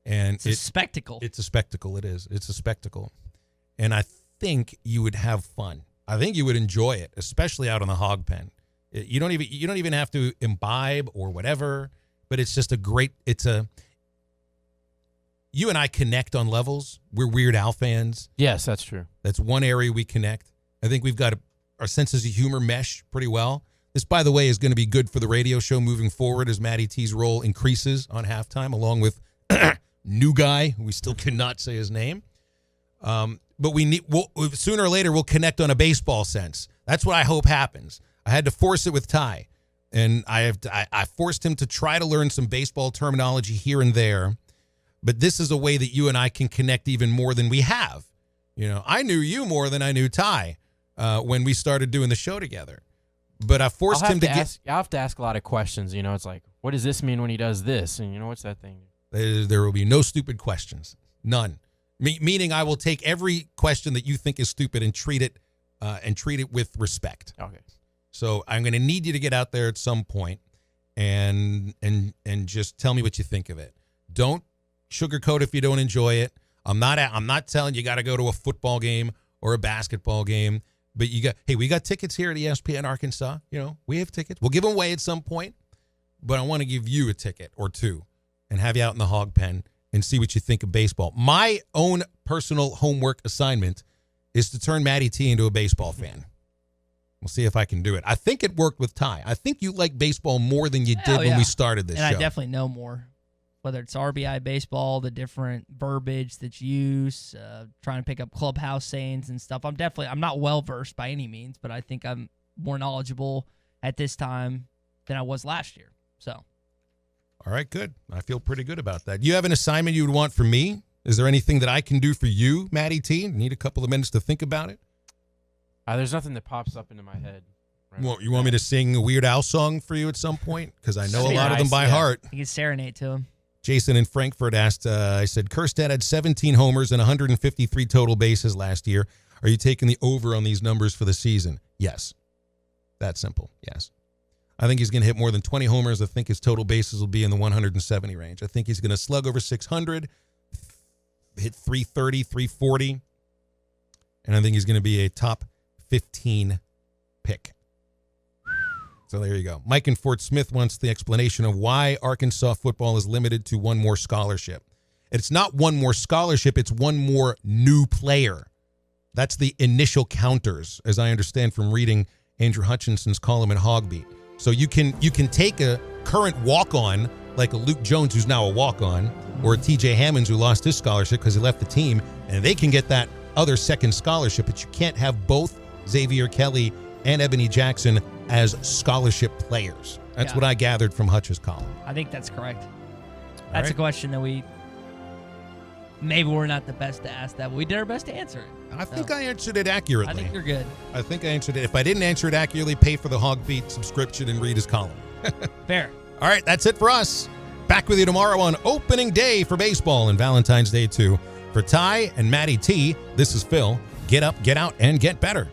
Speaker 7: And
Speaker 8: it's a spectacle.
Speaker 7: It's a spectacle. It is. It's a spectacle. And I think you would have fun. I think you would enjoy it, especially out on the Hog Pen. You don't even have to imbibe or whatever, but it's just you and I connect on levels. We're Weird Al fans.
Speaker 12: Yes, that's true.
Speaker 7: That's one area we connect. I think we've got our senses of humor mesh pretty well. This, by the way, is going to be good for the radio show moving forward as Matty T's role increases on halftime, along with new guy, who we still cannot say his name. But sooner or later, we'll connect on a baseball sense. That's what I hope happens. I had to force it with Ty, and I forced him to try to learn some baseball terminology here and there. But this is a way that you and I can connect even more than we have. I knew you more than I knew Ty when we started doing the show together. But I forced him to get.
Speaker 12: I have to ask a lot of questions. It's like, what does this mean when he does this? And what's that thing?
Speaker 7: There will be no stupid questions. None. Meaning I will take every question that you think is stupid and treat it with respect.
Speaker 12: Okay.
Speaker 7: So I'm going to need you to get out there at some point and just tell me what you think of it. Don't sugarcoat if you don't enjoy it. I'm not telling you got to go to a football game or a basketball game, but we got tickets here at ESPN Arkansas. We have tickets. We'll give them away at some point, but I want to give you a ticket or two and have you out in the Hog Pen and see what you think of baseball. My own personal homework assignment is to turn Matty T into a baseball fan. We'll see if I can do it. I think it worked with Ty. I think you like baseball more than you did when we started this show.
Speaker 8: And I definitely know more. Whether it's RBI baseball, the different verbiage that's used, trying to pick up clubhouse sayings and stuff. I'm not well-versed by any means, but I think I'm more knowledgeable at this time than I was last year. So,
Speaker 7: all right, good. I feel pretty good about that. You have an assignment you would want from me? Is there anything that I can do for you, Matty T? Need a couple of minutes to think about it?
Speaker 12: There's nothing that pops up into my head.
Speaker 7: Well, you want me to sing a Weird Al song for you at some point? Because I know a lot of them by heart.
Speaker 8: You can serenade to him.
Speaker 7: Jason in Frankfurt asked, I said, Kerstead had 17 homers and 153 total bases last year. Are you taking the over on these numbers for the season? Yes. That simple. Yes. I think he's going to hit more than 20 homers. I think his total bases will be in the 170 range. I think he's going to slug over 600, hit 330, 340. And I think he's going to be a top 15 pick. So there you go. Mike in Fort Smith wants the explanation of why Arkansas football is limited to one more scholarship. It's not one more scholarship. It's one more new player. That's the initial counters, as I understand from reading Andrew Hutchinson's column in Hogbeat. So you can take a current walk-on, like a Luke Jones who's now a walk-on, or a TJ Hammonds who lost his scholarship because he left the team, and they can get that other second scholarship, but you can't have both Xavier Kelly and Ebony Jackson as scholarship players. That's what I gathered from Hutch's column.
Speaker 8: I think that's correct. That's a question that maybe we're not the best to ask that, but we did our best to answer it.
Speaker 7: I think I answered it accurately.
Speaker 8: I think you're good.
Speaker 7: I think I answered it. If I didn't answer it accurately, pay for the Hogbeat subscription and read his column.
Speaker 8: Fair.
Speaker 7: All right, that's it for us. Back with you tomorrow on opening day for baseball and Valentine's Day too. For Ty and Maddie T, this is Phil. Get up, get out, and get better.